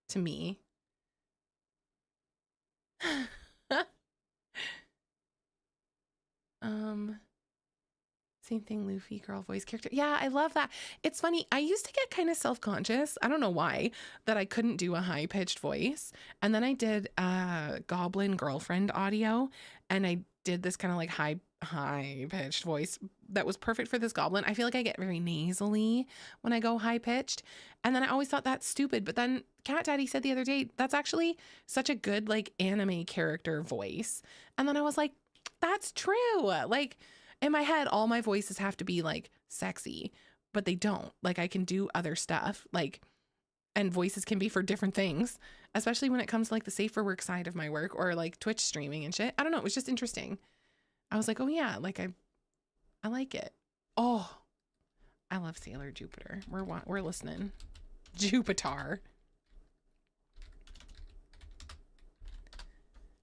to me. Same thing, Luffy girl voice character. Yeah, I love that. It's funny. I used to get kind of self-conscious. I don't know why, that I couldn't do a high-pitched voice. And then I did Goblin Girlfriend audio, and I did this kind of like high-pitched voice that was perfect for this goblin. I feel like I get very nasally when I go high-pitched. And then I always thought that's stupid. But then Cat Daddy said the other day, that's actually such a good like anime character voice. And then I was like, that's true. Like, in my head, all my voices have to be like sexy, but they don't. Like, I can do other stuff, like, and voices can be for different things, especially when it comes to like the safe for work side of my work or like Twitch streaming and shit. I don't know. It was just interesting. I was like, oh yeah, like I like it. Oh, I love Sailor Jupiter. We're listening. Jupiter.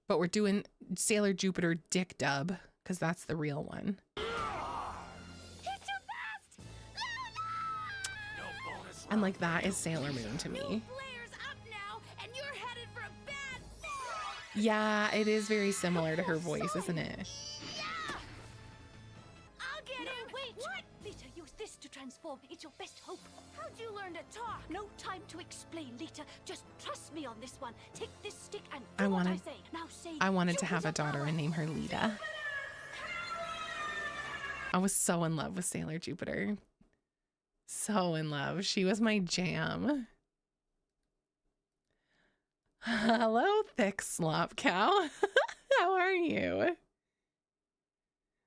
But we're doing Sailor Jupiter Dick Dub because that's the real one. And like that is Sailor Moon to me. Yeah, it is very similar to her voice, isn't it? I'll get him. Wait, what? Lita, use this to transform. It's your best hope. How'd you learn to talk? No time to explain, Lita. Just trust me on this one. Take this stick and I do what I wanted- say. Now say. I wanted to have a daughter and name her Lita. I was so in love with Sailor Jupiter. So in love. She was my jam. Hello, thick slop cow. How are you?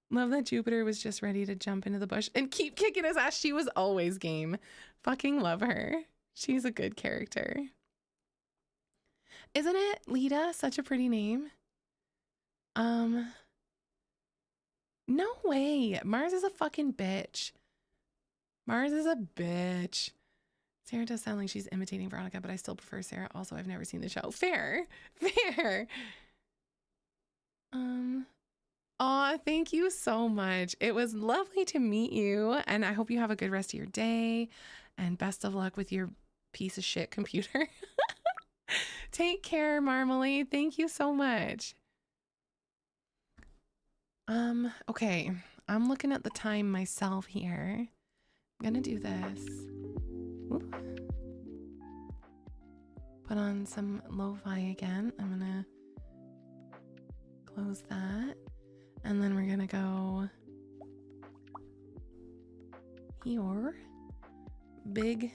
Love that Jupiter was just ready to jump into the bush and keep kicking his ass. She was always game. Fucking love her. She's a good character. Isn't it, Lita? Such a pretty name. No way. Mars is a fucking bitch. Mars is a bitch. Sarah does sound like she's imitating Veronica, but I still prefer Sarah. Also, I've never seen the show. Fair. Fair. Aw, thank you so much. It was lovely to meet you, and I hope you have a good rest of your day, and best of luck with your piece of shit computer. Take care, Marmalade. Thank you so much. Okay. I'm looking at the time myself here. I'm gonna do this. Oop. Put on some lo-fi again. I'm gonna close that. And then we're gonna go here. Big.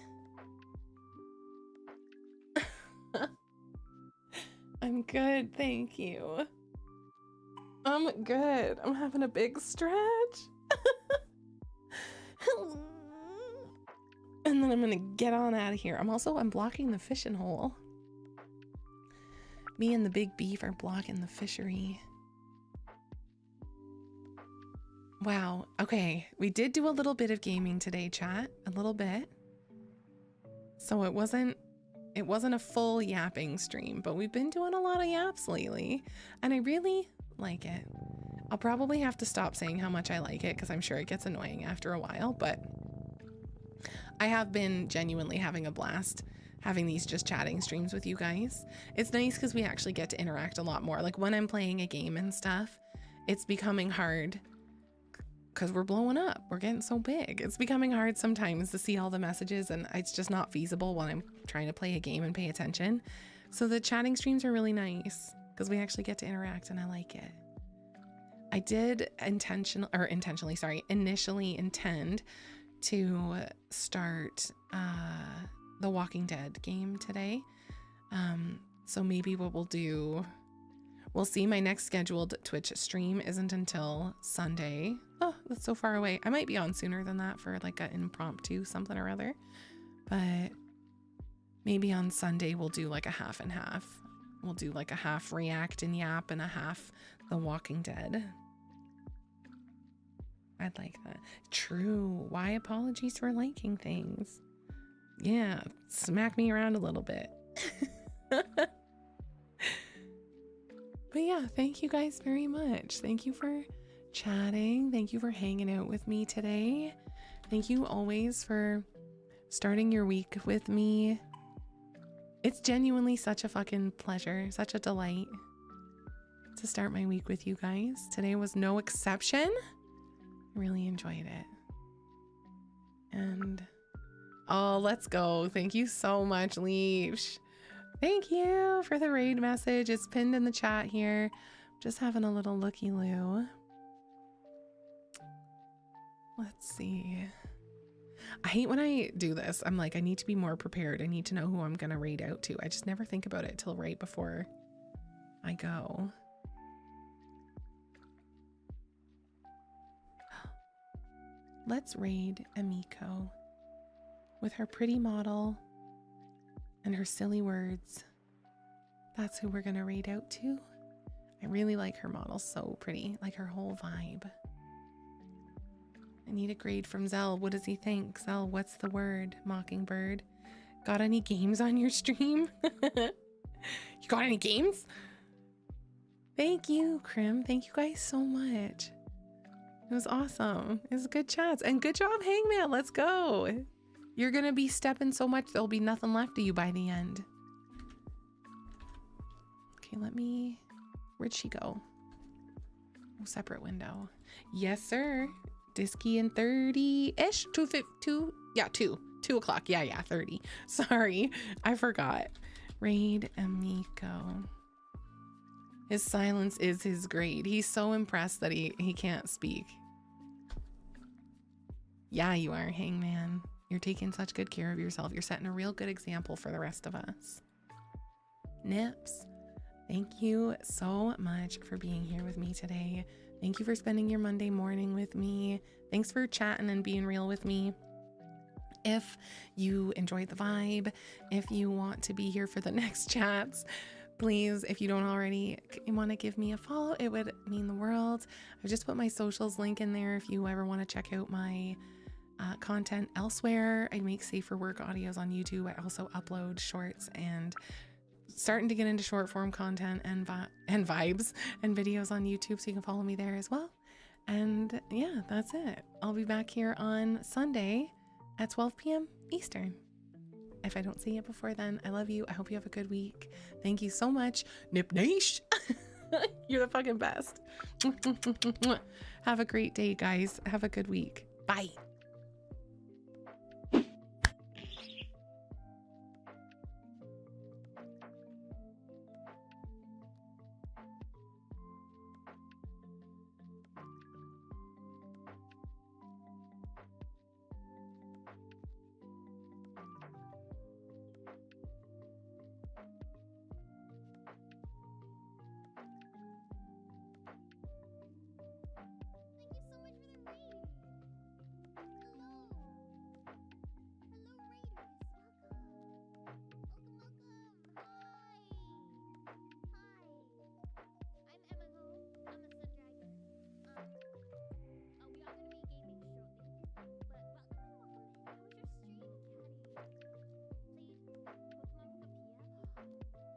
I'm good, thank you. I'm good. I'm having a big stretch. And then I'm gonna get on out of here. I'm blocking the fishing hole. Me and the big beef are blocking the fishery. Wow. Okay. We did do a little bit of gaming today, chat. A little bit. So it wasn't a full yapping stream, but we've been doing a lot of yaps lately, and I really like it. I'll probably have to stop saying how much I like it because I'm sure it gets annoying after a while, but I have been genuinely having a blast having these just chatting streams with you guys. It's nice because we actually get to interact a lot more. Like when I'm playing a game and stuff, it's becoming hard because we're blowing up. We're getting so big. It's becoming hard sometimes to see all the messages, and it's just not feasible when I'm trying to play a game and pay attention. So the chatting streams are really nice because we actually get to interact, and I like it. I did initially intend to start the Walking Dead game today. So maybe what we'll do, we'll see. My next scheduled Twitch stream isn't until Sunday. Oh, that's so far away. I might be on sooner than that for like an impromptu something or other. But maybe on Sunday we'll do like a half and half. We'll do like a half React and Yap and a half The Walking Dead. I'd like that. True. Why apologies for liking things? Yeah, smack me around a little bit. But yeah, thank you guys very much. Thank you for chatting. Thank you for hanging out with me today. Thank you always for starting your week with me. It's genuinely such a fucking pleasure, such a delight to start my week with you guys. Today was no exception. I really enjoyed it. And oh, let's go. Thank you so much, Leash. Thank you for the raid message. It's pinned in the chat here. Just having a little looky-loo. Let's see. I hate when I do this. I'm like, I need to be more prepared. I need to know who I'm going to raid out to. I just never think about it till right before I go. Let's raid Emiko with her pretty model and her silly words. That's who we're going to raid out to. I really like her model. So pretty. Like her whole vibe. I need a grade from Zell. What does he think? Zell, what's the word? Mockingbird. Got any games on your stream? You got any games? Thank you, Krim. Thank you guys so much. It was awesome. It was good chats. And good job, Hangman. Let's go. You're going to be stepping so much, there'll be nothing left of you by the end. Okay, where'd she go? Oh, separate window. Yes, sir. Disky and 30-ish. 2 o'clock. Yeah, 30. Sorry, I forgot. Raid Emiko. His silence is his grade. He's so impressed that he can't speak. Yeah, you are, Hangman. You're taking such good care of yourself. You're setting a real good example for the rest of us. Nips, thank you so much for being here with me today. Thank you for spending your Monday morning with me. Thanks for chatting and being real with me. If you enjoyed the vibe, if you want to be here for the next chats, please, if you don't already want to give me a follow, it would mean the world. I've just put my socials link in there if you ever want to check out my content elsewhere. I make safe for work audios on YouTube. I also upload shorts and starting to get into short form content and vibes and videos on YouTube, so you can follow me there as well. And yeah, that's it. I'll be back here on Sunday at 12 p.m. Eastern. If I don't see you before then, I love you. I hope you have a good week. Thank you so much. Nip Naish. You're the fucking best. Have a great day, guys. Have a good week. Bye. How was your stream, Caddy? Played Pokemon Pokemon?